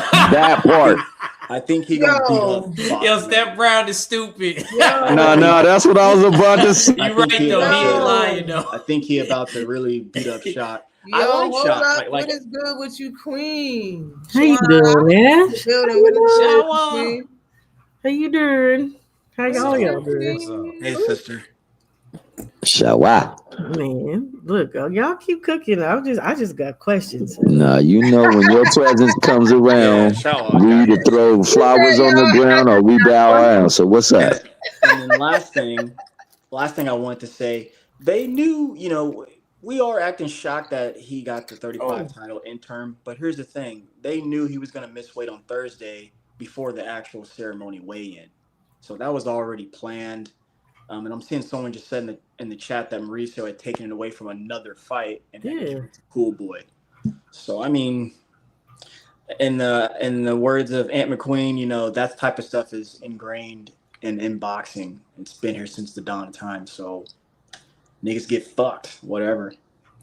I think he gonna beat up. Yo, Steph Brown is stupid. No, that's what I was about to say. You're right, though. He ain't lying, though. I think he about to really beat up Shock. Yo, I like Shock. What is good with you, Queen? How you doing, man? Queen. How you doing? How y'all doing? Hey, sister. Shawa. Man, look, y'all keep cooking. I just got questions. Nah, you know when your presence comes Yeah, around, shout out, we got either throw flowers on the ground or we bow around. So what's up? And then last thing I want to say, they knew, we are acting shocked that he got the 35 title interim, but here's the thing. They knew he was going to miss weight on Thursday before the actual ceremony weigh-in. So that was already planned. And I'm seeing someone just said in the chat that Mauricio had taken it away from another fight and had given it to Cool Boy. So, I mean, in the words of Aunt McQueen, that type of stuff is ingrained in boxing. It's been here since the dawn of time. So niggas get fucked. Whatever.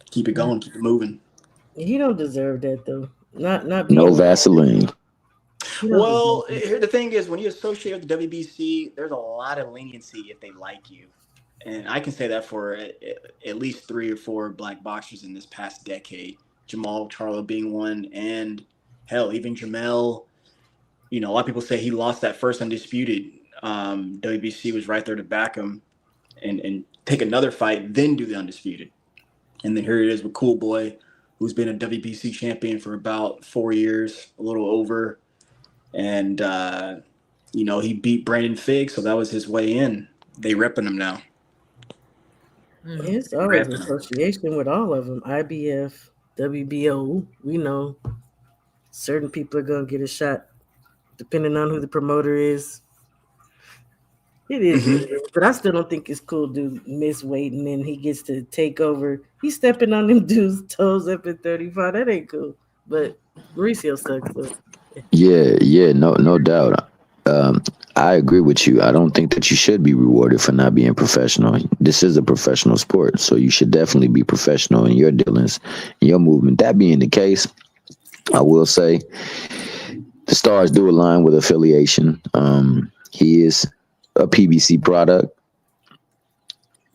Keep it going. Keep it moving. He don't deserve that though. Not No Vaseline. Well, here the thing is, when you associate with the WBC, there's a lot of leniency if they like you, and I can say that for at least 3 or 4 black boxers in this past decade. Jamal Charlo being one, and hell, even Jamel. A lot of people say he lost that first undisputed. WBC was right there to back him and take another fight, then do the undisputed. And then here it is with Cool Boy, who's been a WBC champion for about 4 years, a little over. And, he beat Brandon Figg, so that was his way in. They repping him now. It's always an association with all of them. IBF, WBO. We know certain people are going to get a shot depending on who the promoter is. It is, but I still don't think it's cool to miss weight and then he gets to take over. He's stepping on them dudes' toes up at 35. That ain't cool. But Mauricio sucks. So. Yeah, no doubt. I agree with you. I don't think that you should be rewarded for not being professional. This is a professional sport, so you should definitely be professional in your dealings, in your movement. That being the case, I will say the stars do align with affiliation. He is a PBC product.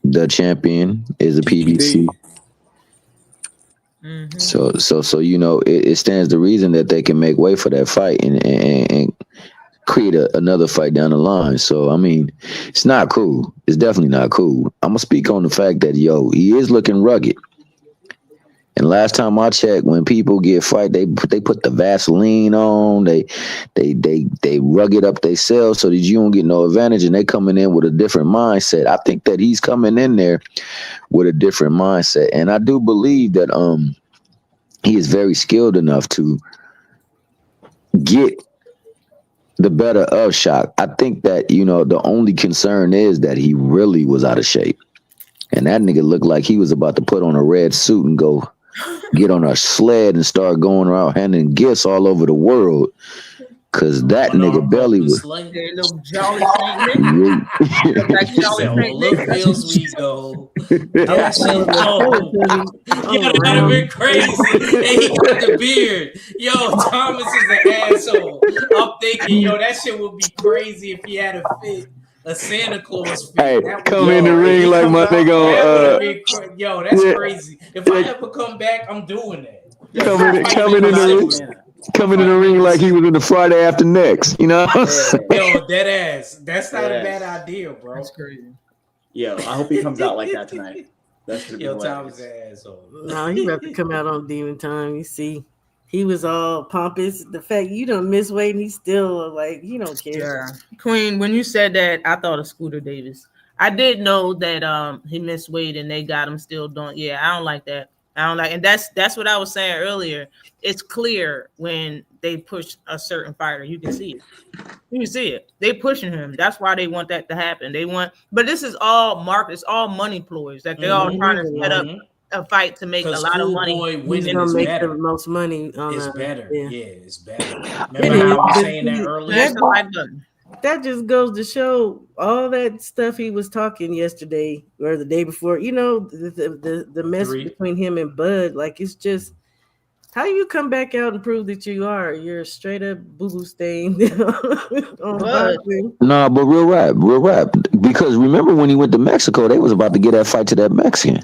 The champion is a PBC. Mm-hmm. So it stands to reason that they can make way for that fight and create another fight down the line. So I mean, it's not cool. It's definitely not cool. I'm gonna speak on the fact that he is looking rugged. And last time I checked, when people get fight, they put the Vaseline on, they rug it up themselves so that you don't get no advantage, and they coming in with a different mindset. I think that he's coming in there with a different mindset, and I do believe that he is very skilled enough to get the better of Shock. I think that the only concern is that he really was out of shape, and that nigga looked like he was about to put on a red suit and go get on a sled and start going around handing gifts all over the world. Cause that nigga belly was little jolly look, feels we go. That shit, that'd have been crazy. And he got the beard. Yo, Thomas is an asshole. I'm thinking, that shit would be crazy if he had a Santa Claus fit. Hey, come in the ring like my nigga. Yo, that's crazy. If I ever come back, I'm doing that. Coming in the ring like he was in the Friday After Next, Yo, dead ass. That's not a bad idea, bro. That's crazy. Yo, I hope he comes out like that tonight. That's Thomas asshole. No, he about to come out on Demon Time. You see, he was all pompous. The fact you don't miss weight and he's still like he don't care. Yeah, Queen. When you said that, I thought of Scooter Davis. I did know that he missed weight and they got him still doing. Yeah, I don't like that. And that's what I was saying earlier. It's clear when they push a certain fighter. You can see it. You can see it. They pushing him. That's why they want that to happen. But this is all market. It's all money ploys. That they're all trying to set up a fight to make a lot of money. He's gonna make the most money. It's better. Yeah, it's better. Remember how I was saying that earlier? That just goes to show all that stuff he was talking yesterday or the day before. The mess between him and Bud. Like it's just how you come back out and prove that you're a straight up boo boo stain. Nah, but real rap. Because remember when he went to Mexico, they was about to get that fight to that Mexican.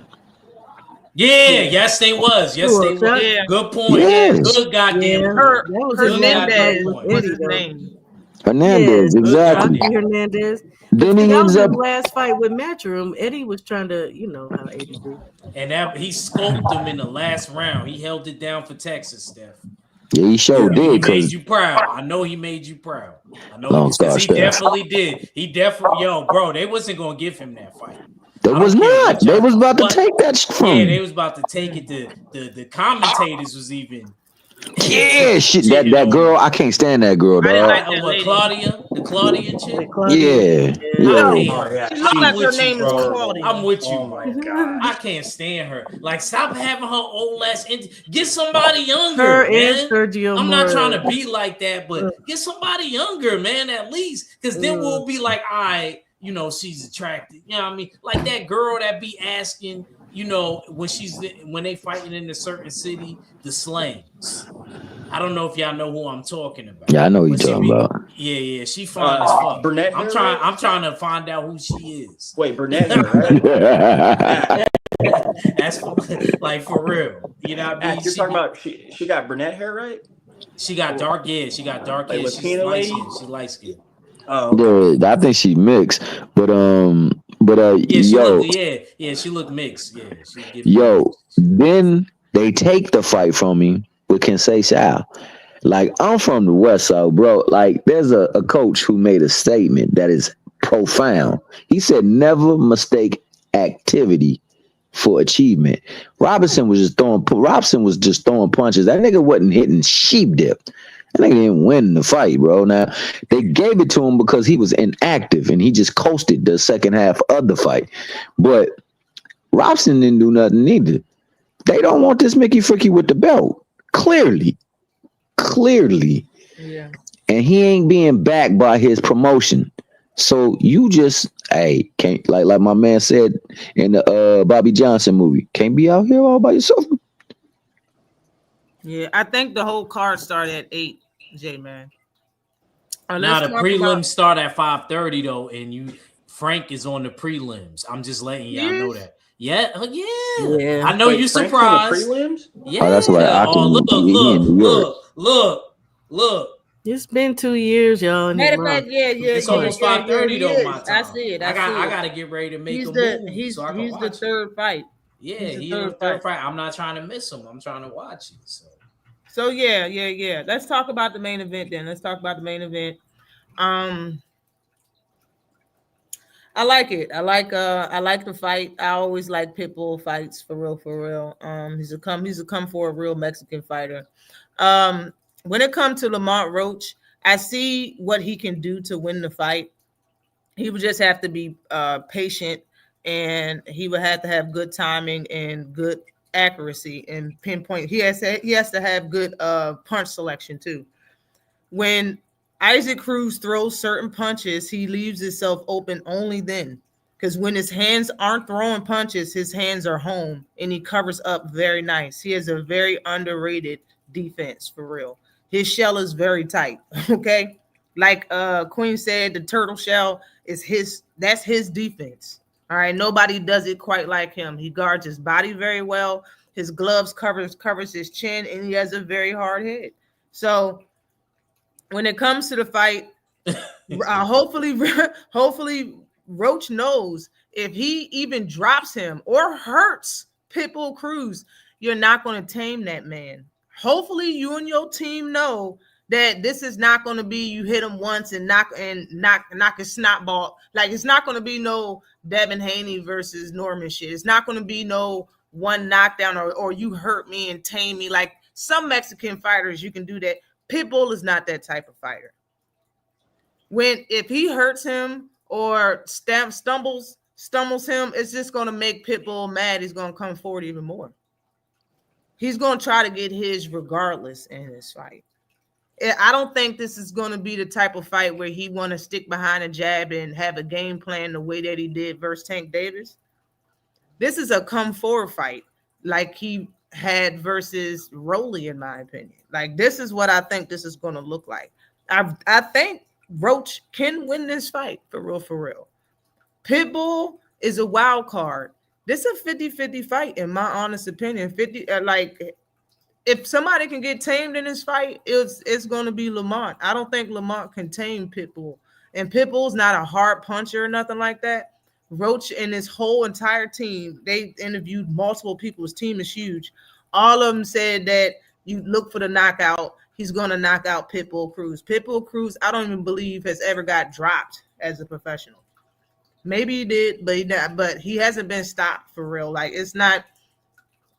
Yeah, yes, they was. Yes, they was. Yeah. Good point. Yes. Good goddamn. Hernandez was his name. Hernandez, exactly. Rocky Hernandez. But Then see, he that was ends his up. last fight with Matchroom. Eddie was trying to, how Eddie do. And that he scoped him in the last round. He held it down for Texas, Steph. Yeah, he sure He did. made Cause you proud. I know he made you proud. I know long because star he Steph. definitely did. He definitely, bro, they wasn't gonna give him that fight. They I was don't care not. what They y'all. was about to What? take that from Yeah, him. they was about to take it. The commentators was even Yeah, shit. That shitting that on girl, him. I can't stand that girl, I didn't dog. like that What lady. Claudia? The Claudia chick? Yeah, Claudia. Yeah, Yeah. I yeah. hate No, her. yeah, she looked I'm like her with you, name is bro. Claudia. I'm with you, Oh my bro. god. I can't stand her. Like, stop having her old ass. Get somebody Her younger, and man. Sergio I'm not trying Mora. to be like that, but get somebody younger, man, at least. Because then we'll be like, all right, she's attractive. You know what I mean? Like that girl that be asking, when they fighting in a certain city, the slangs. I don't know if y'all know who I'm talking about. Yeah, I know what you're But she talking be, about. yeah, she fine as fuck. Brunette hair, right? I'm trying to find out who she is. Wait, brunette hair, right? That's like for real. You know what I mean? You're talking about she got brunette hair, right? She got dark hair. She got dark Like hair. She's Latina light lady? skinned. She's light skinned. Oh, okay. Yeah, I think she mixed. But Yeah, she yo, look. Yeah, she look mixed. Yeah, she giving me yo, mixed. then they take the fight from me with Kensei Sal. Like, I'm from the West Side, bro. Like, there's a coach who made a statement that is profound. He said, never mistake activity for achievement. Robinson was just throwing punches. That nigga wasn't hitting sheep dip. That nigga didn't win the fight, bro. Now, they gave it to him because he was inactive and he just coasted the second half of the fight. But Robson didn't do nothing either. They don't want this Mickey Fricky with the belt. Clearly. Yeah. And he ain't being backed by his promotion. So you just can't like my man said in the Bobby Johnson movie, can't be out here all by yourself. Yeah, I think the whole card started at 8, J man. Now Let's the talk prelims about start at 5:30 though, and Frank is on the prelims. I'm just letting y'all know yes. that. Yeah, Yeah. I know Wait, you Frank's on the surprised. prelims? Yeah. Oh, that's right. Oh, Akim, he in New York. look. It's been 2 years, y'all, and he Matter of lost. fact, yeah. It's almost 5:30 He though, my is. I time. see it. I I gotta get ready to make He's a the move so I can he's the watch it. third fight. Yeah, He's the he in the third third fight. fight. I'm not trying to miss him. I'm trying to watch it. So yeah. Let's talk about the main event then. Let's talk about the main event. I like it. I like the fight. I always like Pitbull fights for real. He's a come for a real Mexican fighter. When it comes to Lamont Roach, I see what he can do to win the fight. He would just have to be patient, and he would have to have good timing and good accuracy and pinpoint. He has to have good punch selection too. When Isaac Cruz throws certain punches, he leaves himself open only then. Because when his hands aren't throwing punches, his hands are home and he covers up very nice. He has a very underrated defense for real. His shell is very tight. Okay. Like Queen said, the turtle shell is that's his defense. All right. Nobody does it quite like him. He guards his body very well. His gloves covers his chin, and he has a very hard head. So when it comes to the fight, hopefully Roach knows if he even drops him or hurts Pitbull Cruz, you're not going to tame that man. Hopefully you and your team know that this is not going to be you hit him once and knock a snot ball. Like, it's not going to be no Devin Haney versus Norman shit. It's not going to be no one knockdown or you hurt me and tame me. Like some Mexican fighters, you can do that. Pitbull is not that type of fighter. If he hurts him or stumbles him, it's just going to make Pitbull mad. He's going to come forward even more. He's going to try to get his regardless in this fight. I don't think this is going to be the type of fight where he want to stick behind a jab and have a game plan the way that he did versus Tank Davis. This is a come forward fight like he had versus Rolly, in my opinion. Like, this is what I think this is going to look like. I think Roach can win this fight for real. Pitbull is a wild card. This is a 50-50 fight, in my honest opinion. if somebody can get tamed in this fight, it's going to be Lamont. I don't think Lamont can tame Pitbull, and Pitbull's not a hard puncher or nothing like that. Roach and his whole entire team, they interviewed multiple people. His team is huge. All of them said that you look for the knockout. He's going to knock out Pitbull Cruz. Pitbull Cruz, I don't even believe has ever got dropped as a professional. Maybe he did, but he hasn't been stopped for real. Like, it's not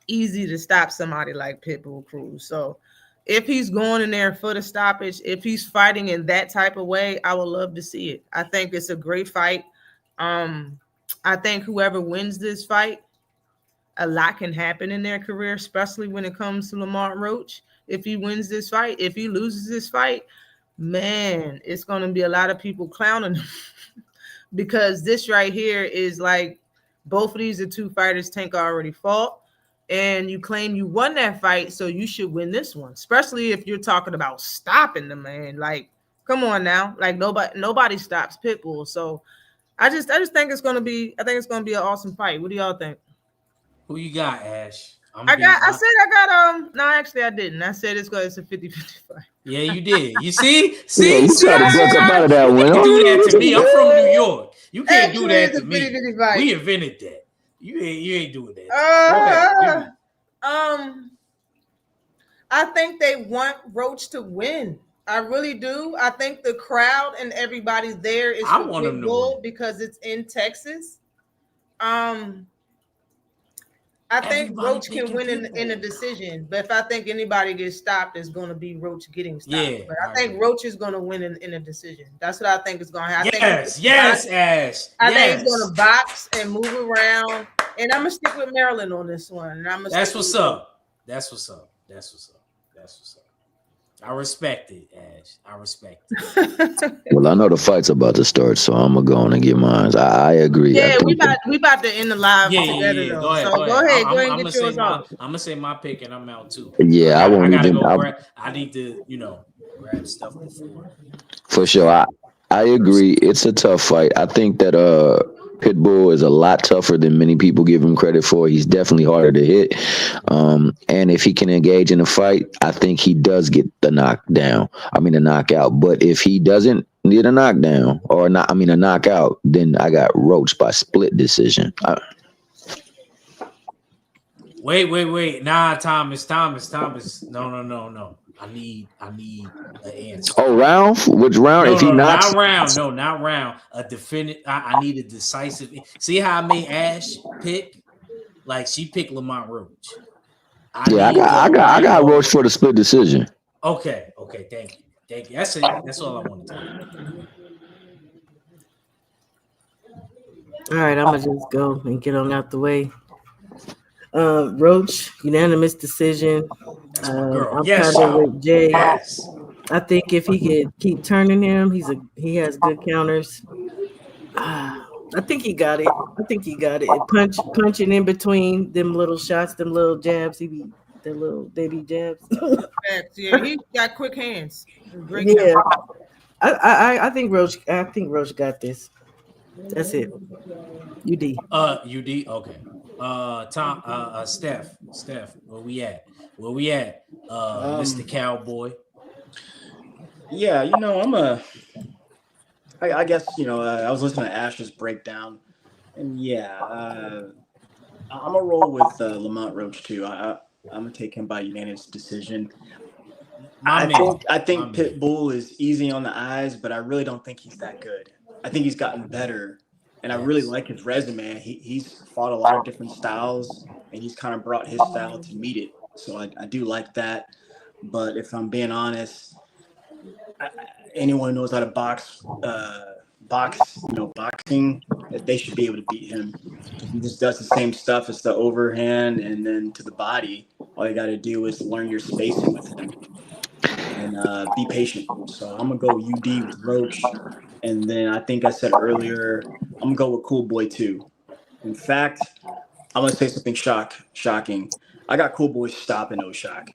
easy to stop somebody like Pitbull Cruz. So if he's going in there for the stoppage, if he's fighting in that type of way, I would love to see it. I think it's a great fight. I think whoever wins this fight, a lot can happen in their career, especially when it comes to Lamont Roach. If he wins this fight, if he loses this fight, man, it's going to be a lot of people clowning him because this right here is like both of these are two fighters Tank already fought, and you claim you won that fight, so you should win this one, especially if you're talking about stopping the man. Like, come on now, like nobody stops Pitbull. So I just think it's gonna be an awesome fight. What do y'all think? Who you got, Ash? I didn't. I said it's a 50-50 fight. Yeah, you did. You see? Yeah, you try to duck up out of that You one. can't do that to me. I'm from New York. You can't do that Actually, to me. it's a 50-50 fight. We invented that. You ain't doing that. I think they want Roach to win. I really do. I think the crowd and everybody there is I want him to win because it's in Texas. I think Everybody Roach can thinking win in Pitbull. a decision, but if I think anybody gets stopped, it's going to be Roach getting stopped. Yeah, But I think Roach is going to win in a decision. That's what I think is going to happen. Yes, Ash. I think he's going to box and move around, and I'm gonna stick with Maryland on this one. And That's what's up. I respect it, Ash. I respect it. Well, I know the fight's about to start, so I'm gonna go on and get mine. I agree. Yeah, I we think about to end the live together. Yeah. Though. Go ahead. So go ahead I'm and get yours off. I'm gonna say my pick, and I'm out too. Yeah, I won't even. I need to, grab stuff before. For sure, I agree. It's a tough fight. I think that Pitbull is a lot tougher than many people give him credit for. He's definitely harder to hit. And if he can engage in a fight, I think he does get the knockout. But if he doesn't need a knockdown a knockout, then I got Roach by split decision. Wait. Nah, Thomas. No. I need an answer. Oh, round? Which round? No, if he knocks, not round. A definite. I need a decisive. See how I made Ash pick? Like, she picked Lamont Roach. I got Roach for the split decision. Okay. Thank you. That's it. That's all I wanted to do. All right, I'm gonna just go and get on out the way. Roach, unanimous decision. I'm Yes, kind of with Jay. Yes. I think if he could keep turning him, he has good counters. I think he got it. Punching in between them little shots, them little jabs. He be the little baby jabs. Yeah, he got quick hands. Great yeah, I think Roach. I think Roach got this. That's it. UD. UD. Okay. Tom. Steph. Where we at? Mr. Cowboy. Yeah, I guess I was listening to Ash's breakdown, and I'm gonna roll with Lamont Roach too. I'm gonna take him by unanimous decision. I think Pitbull is easy on the eyes, but I really don't think he's that good. I think he's gotten better, and I really like his resume. He's fought a lot of different styles, and he's kind of brought his style to meet it. So I do like that. But if I'm being honest, anyone who knows how to boxing, they should be able to beat him. He just does the same stuff as the overhand and then to the body. All you got to do is learn your spacing with him and be patient. So I'm going to go UD with Roach. And then I think I said earlier, I'm going to go with Cool Boy too. In fact, I'm going to say something shocking. I got Cool Boy stopping O'Shock.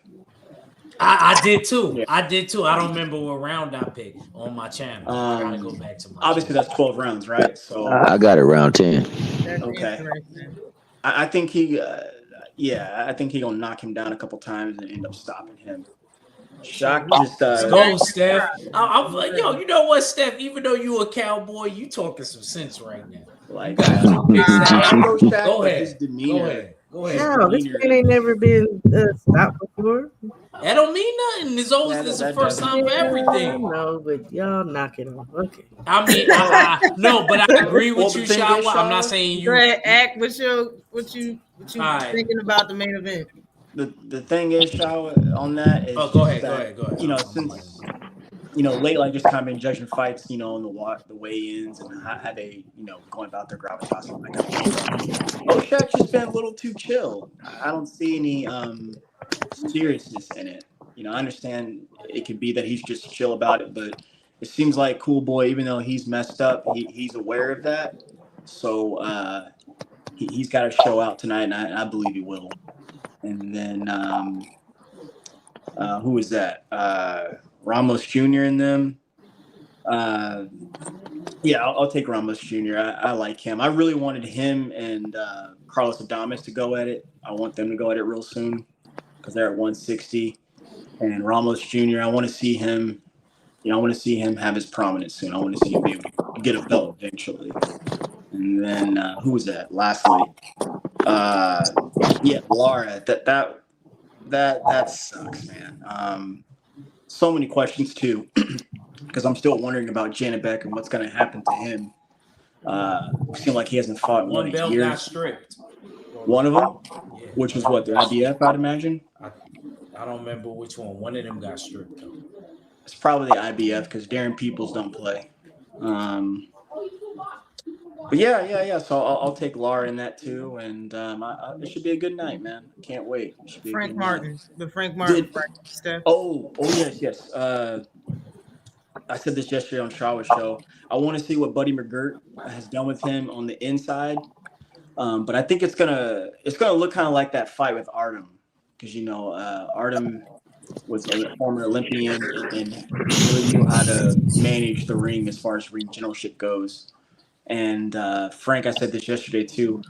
I did too. Yeah. I don't remember what round I picked on my channel. I gotta go back to my obviously channel. That's 12 rounds, right? So I got it round 10. Okay. I think he Yeah, I think he gonna knock him down a couple times and end up stopping him. So Shock just Let's go, Steph. Yo, you know what, Steph? Even though you a cowboy, you talking some sense right now. like Two picks I out. know Shaq, Go but his ahead. demeanor. Go His ahead. No, this demeanor. man ain't never been stopped before. That don't mean nothing. It's always Yeah, it's the that first doesn't. time for Yeah, everything. no, but y'all knock it off. Okay. I mean, no, but I agree Well, with the you, thing is, Shawa. I'm not Shaw, saying go you. ahead, act. What you All right. thinking about the main event? the thing is, Shaw, on that is Oh, go just ahead. Go that ahead. Go ahead. since lately I just kind of been judging fights, on the weigh-ins and how they, going about their gravitas and all that kind of good stuff. Shaq's just been a little too chill. I don't see any seriousness in it. I understand it could be that he's just chill about it, but it seems like Cool Boy, even though he's messed up, he's aware of that. So he's got to show out tonight, and I believe he will. And then who is that? Ramos Jr. in them. Yeah, I'll take Ramos Jr. I like him. I really wanted him and Carlos Adames to go at it. I want them to go at it real soon because they're at 160. And Ramos Jr. I want to see him. I want to see him have his prominence soon. I want to see him be able to get a belt eventually. And then who was that? Lastly, yeah, Lara. That sucks, man. So many questions too, because I'm still wondering about Janet Beck and what's going to happen to him. Seems like he hasn't fought in One belt years. got stripped. One of them, Yeah. which was what, the IBF, I'd imagine. I don't remember which one. One of them got stripped though. It's probably the IBF because Darren Peoples don't play. But yeah. So I'll take Lara in that too, and it should be a good night, man. Can't wait. It should be Frank a good Martin, night. the Frank Martin fight, Steph. Oh yes. I said this yesterday on Shawa's show. I want to see what Buddy McGirt has done with him on the inside, but I think it's gonna look kind of like that fight with Artem, because Artem was a former Olympian and really knew how to manage the ring as far as ring generalship goes. And Frank, I said this yesterday too.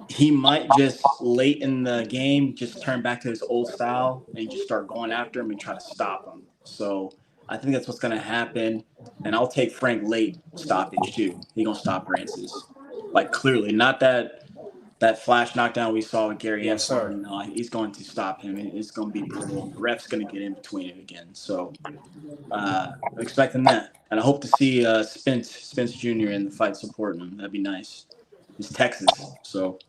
He might just late in the game just turn back to his old style and just start going after him and try to stop him. So I think that's what's going to happen. And I'll take Frank late stoppage too. He gonna stop Francis, like clearly, not that flash knockdown we saw with Gary Epstein. No, he's going to stop him. It's going to be brutal. The ref's going to get in between it again. So I'm expecting that. And I hope to see Spence Jr. in the fight supporting him. That'd be nice. It's Texas, so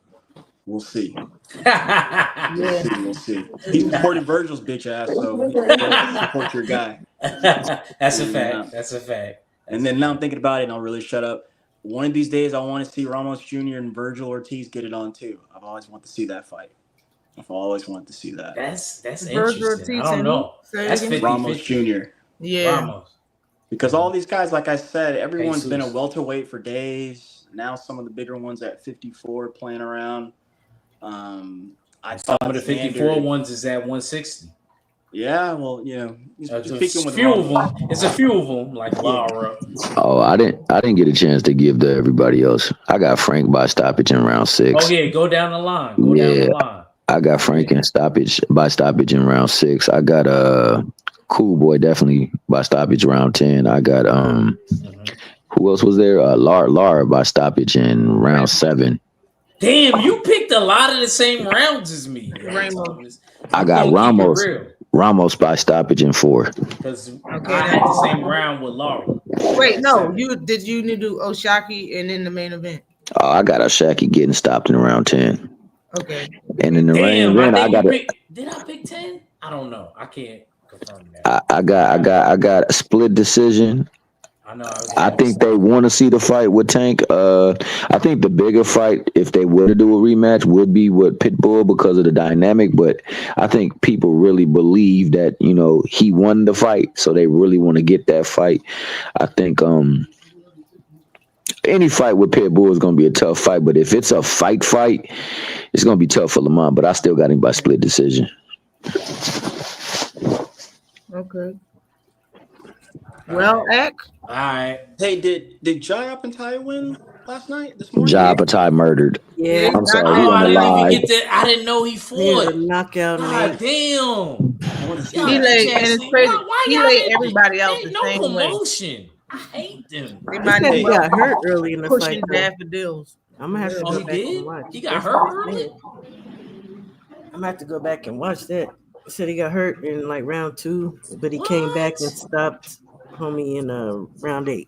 we'll see. We'll see. He supported Virgil's bitch ass, so he'll support your guy. That's a fact. That's a fact. And then now I'm thinking about it, and I'll really shut up. One of these days, I want to see Ramos Jr. and Virgil Ortiz get it on too. I've always wanted to see that fight. I've always wanted to see that. That's Virgil interesting. Ortiz, I don't know. That's again? 50, Ramos 50. Jr. Yeah. Ramos. Because all these guys, like I said, everyone's been a Jesus. welterweight for days. Now some of the bigger ones are at 54 playing around. I thought Some of the 54 ones is at 160. Yeah, well, It's a few of them. It's a few of them, like Lara. Oh, I didn't get a chance to give to everybody else. I got Frank by stoppage in round 6. Oh yeah, go down the line. Go down the line. I got Frank in by stoppage in round 6. I got Cool Boy definitely by stoppage round 10. I got who else was there? Lara by stoppage in round 7. Damn, you picked a lot of the same rounds as me. I got Ramos by stoppage in 4. Because I had the same round with Lara. Wait, no, you need to do Oshaki and then the main event. Oh, I got Oshaki getting stopped in round 10. Okay. And in the main event, did I pick 10? I don't know. I can't confirm that. I got a split decision. I think they want to see the fight with Tank. I think the bigger fight, if they were to do a rematch, would be with Pitbull because of the dynamic. But I think people really believe that, he won the fight. So they really want to get that fight. I think any fight with Pitbull is going to be a tough fight. But if it's a fight, it's going to be tough for Lamont. But I still got him by split decision. Okay. Well, Ek. All right. Hey, did Jai Oppentai win last night? This morning? Ja Appetite murdered. Yeah, I'm sorry, he Oh, on I the didn't even live. get that. I didn't know he he was fought. a knockout God Nate. damn. I want to see Y'all He that. laid, bitch and ass it's nigga. crazy. Why He y'all laid didn't? everybody out Ain't the no same way. promotion. I hate them. They He might said as he well got hurt early in the fight. pushing Though. daffodils. I'm gonna have to Oh, go he back and did? watch. He got That's hurt what he early? said. I'm gonna have to go back and watch that. He said he got hurt in like round 2, but he came back and What? stopped homie in round 8.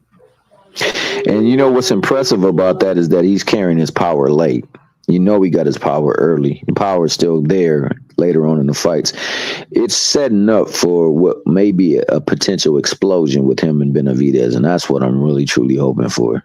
And you know what's impressive about that is that he's carrying his power late. You know he got his power early. The power is still there later on in the fights. It's setting up for what may be a potential explosion with him and Benavidez, and that's what I'm really truly hoping for.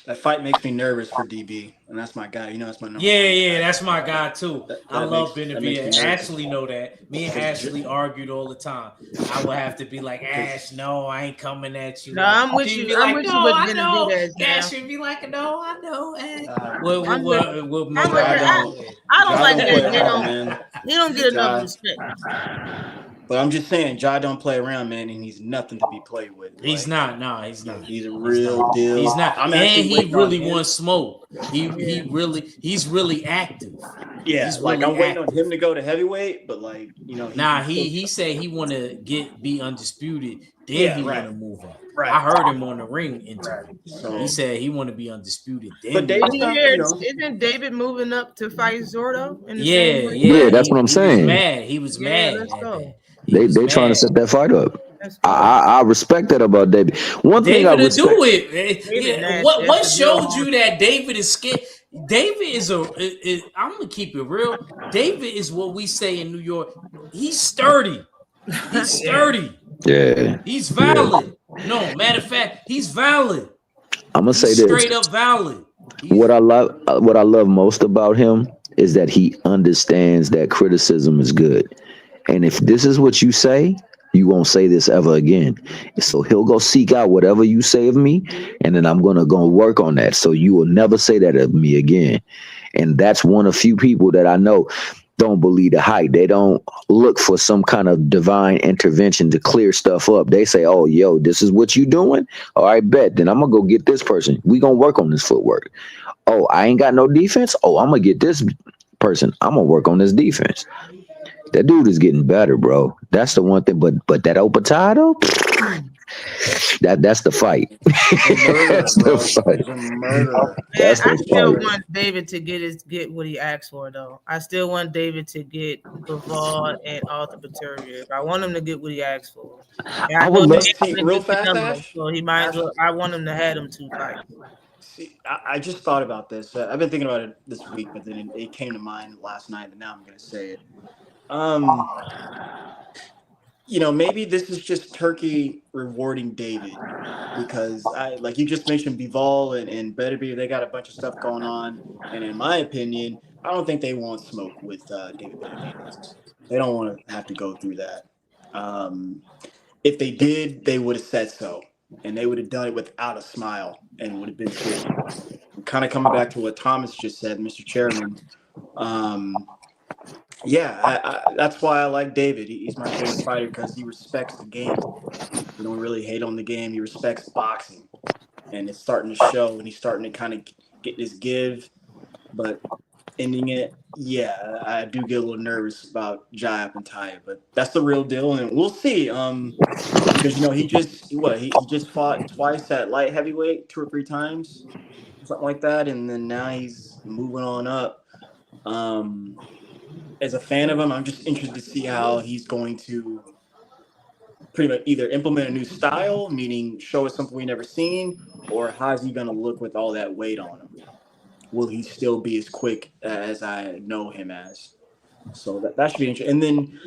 That fight makes me nervous for DB, and that's my guy. You know, that's my number Yeah, one yeah, guy. that's my guy too. I love That makes me Benavidez. nervous. Ashley know that. Me and Ashley argued all the time. I would have to be like, Ash, no, I ain't coming at you. No, I'm with She'd you. be I'm like, with no, you with I know. Benavidez now. Ash would be like, no, I know. Ash. Uh, I'm with. What I'm with her. Morale? I don't Ja like don't that. play around, man. They don't get enough Ja, respect. but I'm just saying, Ja don't play around, man, and he's nothing to be played with. He's Like, not. No, he's not. he's a He's real not. deal. He's not. I'm And actually he waiting on really him. wants smoke. He's really active. Yeah, He's like really I'm waiting on active. him to go to heavyweight, but like Nah, he he said he want to be undisputed. Then Yeah, he right. want to move up. Right. I heard him on the ring interview. So, He said he want to be undisputed. Then but he David's Did you not, hear? you know. Isn't David moving up to fight Zordo in the yeah, same way? Yeah, that's what I'm he was saying. mad. He was Yeah, mad let's at go. that. He was They trying to mad. set that fight up. Let's go. I respect that about David. One thing I David to respect. do it. David Yeah, nasty. what That's the real showed you that David is scared? David is I'm gonna keep it real. David is what we say in New York. He's sturdy. He's sturdy. Yeah, He's valid. No, matter of fact, he's valid. I'm gonna say He's this. straight up valid. What I love most about him is that he understands that criticism is good, and if this is what you say, you won't say this ever again. So he'll go seek out whatever you say of me, and then I'm gonna go work on that. So you will never say that of me again. And that's one of few people that I know don't believe the hype. They don't look for some kind of divine intervention to clear stuff up. They say, "Oh, yo, this is what you doing? All right, bet. Then I'm gonna go get this person. We gonna work on this footwork. Oh, I ain't got no defense. Oh, I'm gonna get this person. I'm gonna work on this defense." That dude is getting better, bro. That's the one thing. But that Opatado, that's the fight. That's the fight. He's a murderer. That's I the still fight. want David to get what he asked for, though. I still want David to get Bivol and Arthur Paturia. I want him to get what he asked for. And I I would know love. David See, been real good fast, Canelo, Ash. so he might as well. I want him to have them 2 fights. See, I just thought about this. I've been thinking about it this week, but then it came to mind last night, and now I'm gonna say it. Maybe this is just Turkey rewarding David because like you just mentioned, Bival and Beterbiev, they got a bunch of stuff going on, and in my opinion, I don't think they want smoke with David Benavidez. They don't want to have to go through that. If they did, they would have said so, and they would have done it without a smile, and would have been serious. Kind of coming back to what Thomas just said, Mr. Chairman. That's why I like David. He's my favorite fighter because he respects the game. He don't really hate on the game. He respects boxing, and it's starting to show. And he's starting to kind of get this give, but ending it, I do get a little nervous about Ja Appetite, but that's the real deal, and we'll see. Because he just fought twice at light heavyweight, 2 or 3 times, something like that, and then now he's moving on up. As a fan of him, I'm just interested to see how he's going to pretty much either implement a new style, meaning show us something we never seen, or how's he going to look with all that weight on him? Will he still be as quick as I know him as? So that should be interesting. And then,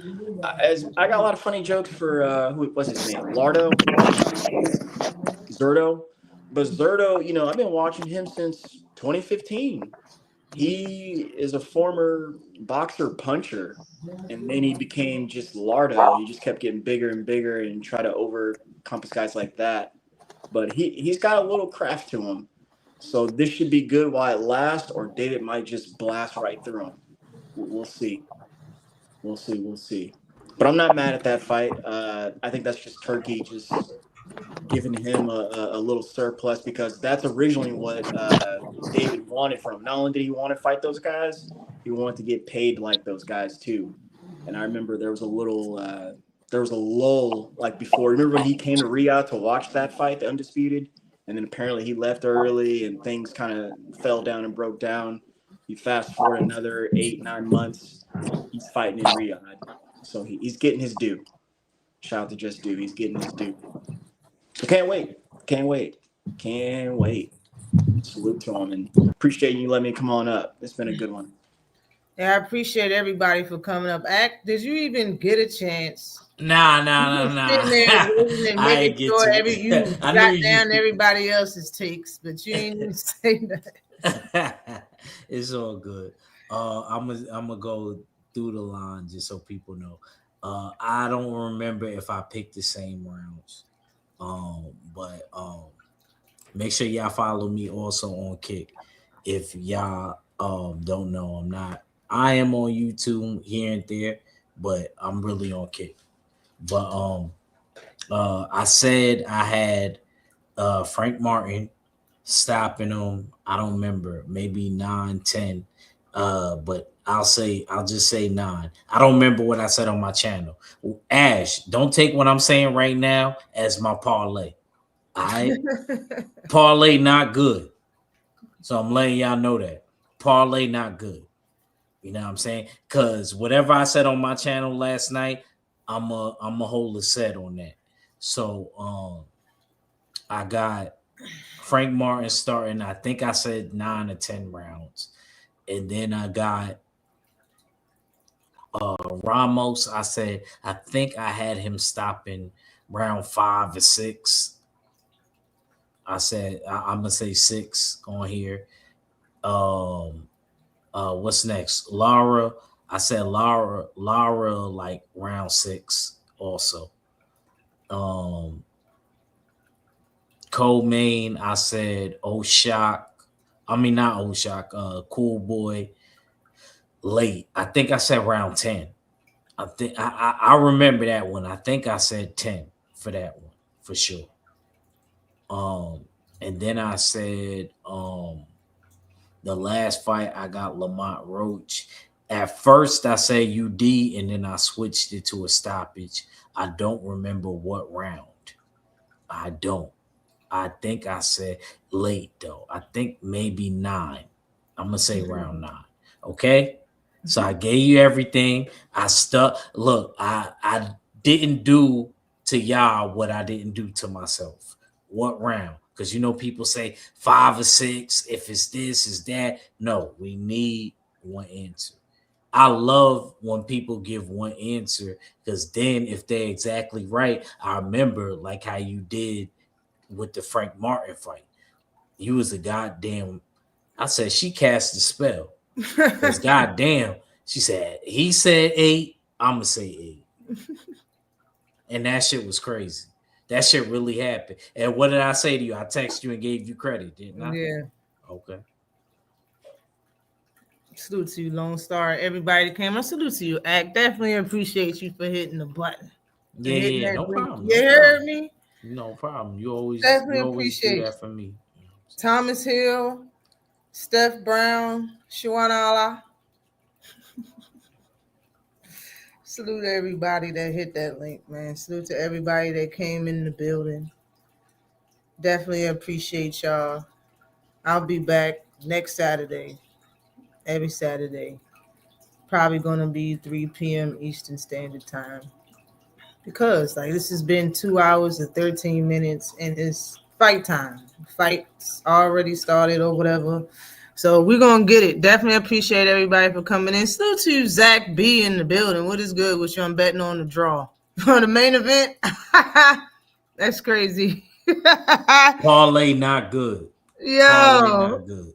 as I got a lot of funny jokes for who was his name, Zerto. But Zerto, I've been watching him since 2015. He is a former boxer puncher, and then he became just Lardo. He just kept getting bigger and bigger and try to overcompass guys like that. But he's got a little craft to him. So this should be good while it lasts, or David might just blast right through him. We'll see. We'll see. But I'm not mad at that fight. I think that's just Turkey just giving him a little surplus because that's originally what David wanted from him. Not only did he want to fight those guys, he wanted to get paid like those guys too. And I remember there was a lull like before. Remember when he came to Riyadh to watch that fight, the undisputed, and then apparently he left early and things kind of fell down and broke down. You fast forward another 8 9 months, he's fighting in Riyadh, so he's getting his due. Shout out to Just Do, he's getting his due. So can't wait. Can't wait. Can't wait. Salute to him and appreciate you letting me come on up. It's been a good one. Yeah, I appreciate everybody for coming up. Did you even get a chance? Nah. Sitting there waiting and I making ain't get sure to it. you I got knew down you. everybody else's takes, but you ain't even say that. It's all good. I'm gonna go through the line just so people know. I don't remember if I picked the same rounds. But make sure y'all follow me also on Kick. If y'all don't know, I am on YouTube here and there, but I'm really on Kick. But I said I had Frank Martin stopping him. I don't remember, maybe 9, 10. But I'll just say 9. I don't remember what I said on my channel. Ash, don't take what I'm saying right now as my parlay. All right. Parlay not good. So I'm letting y'all know that. Parlay not good. You know what I'm saying? Because whatever I said on my channel last night, I'm a hold a set on that. So I got Frank Martin starting. I think I said 9 or 10 rounds. And then I got Ramos. I think I had him stopping round 5 or 6. I said I'm gonna say 6 on here. What's next? Lara. I said Lara like round 6 also. Co-main, I said Oshak. I mean not Oshak, Cool Boy late. I think I said round 10. I remember that one. I think I said 10 for that one for sure. And then I said the last fight I got Lamont Roach. At first I said UD and then I switched it to a stoppage. I don't remember what round. I don't. I think I said late though. I think maybe 9. I'm gonna say round 9. Okay. So I gave you everything. I stuck. Look, I didn't do to y'all what I didn't do to myself. What round? Because people say 5 or 6. If it's this, is that. No, we need one answer. I love when people give one answer because then if they're exactly right, I remember like how you did with the Frank Martin fight. You was a goddamn. I said she cast the spell. Because goddamn, she said he said 8. I'ma say 8, and that shit was crazy. That shit really happened. And what did I say to you? I texted you and gave you credit, didn't I? Yeah. Okay. Salute to you, Lone Star. Everybody that came. I salute to you, Act. Definitely appreciate you for hitting the button. Yeah, no problem. You heard me? No problem. You always Definitely do appreciate that for me. Thomas Hill, Steph Brown, Shawana. Salute to everybody that hit that link, man. Salute to everybody that came in the building. Definitely appreciate y'all. I'll be back next Saturday, every Saturday. Probably going to be 3 p.m. Eastern Standard Time. Because, like, this has been 2 hours and 13 minutes, and it's fight time. Fights already started or whatever. So we're going to get it. Definitely appreciate everybody for coming in. Salute to Zach B in the building. What is good with you? I'm betting on the draw. For the main event? That's crazy. Parlay not good. Yo. Parlay not good.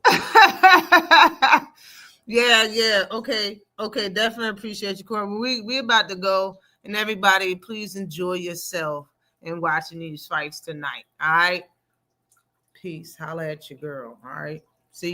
Yeah. Okay. Definitely appreciate you, Korner. We about to go, and everybody, please enjoy yourself and watching these fights tonight. All right. Peace. Holla at your girl. All right. See you.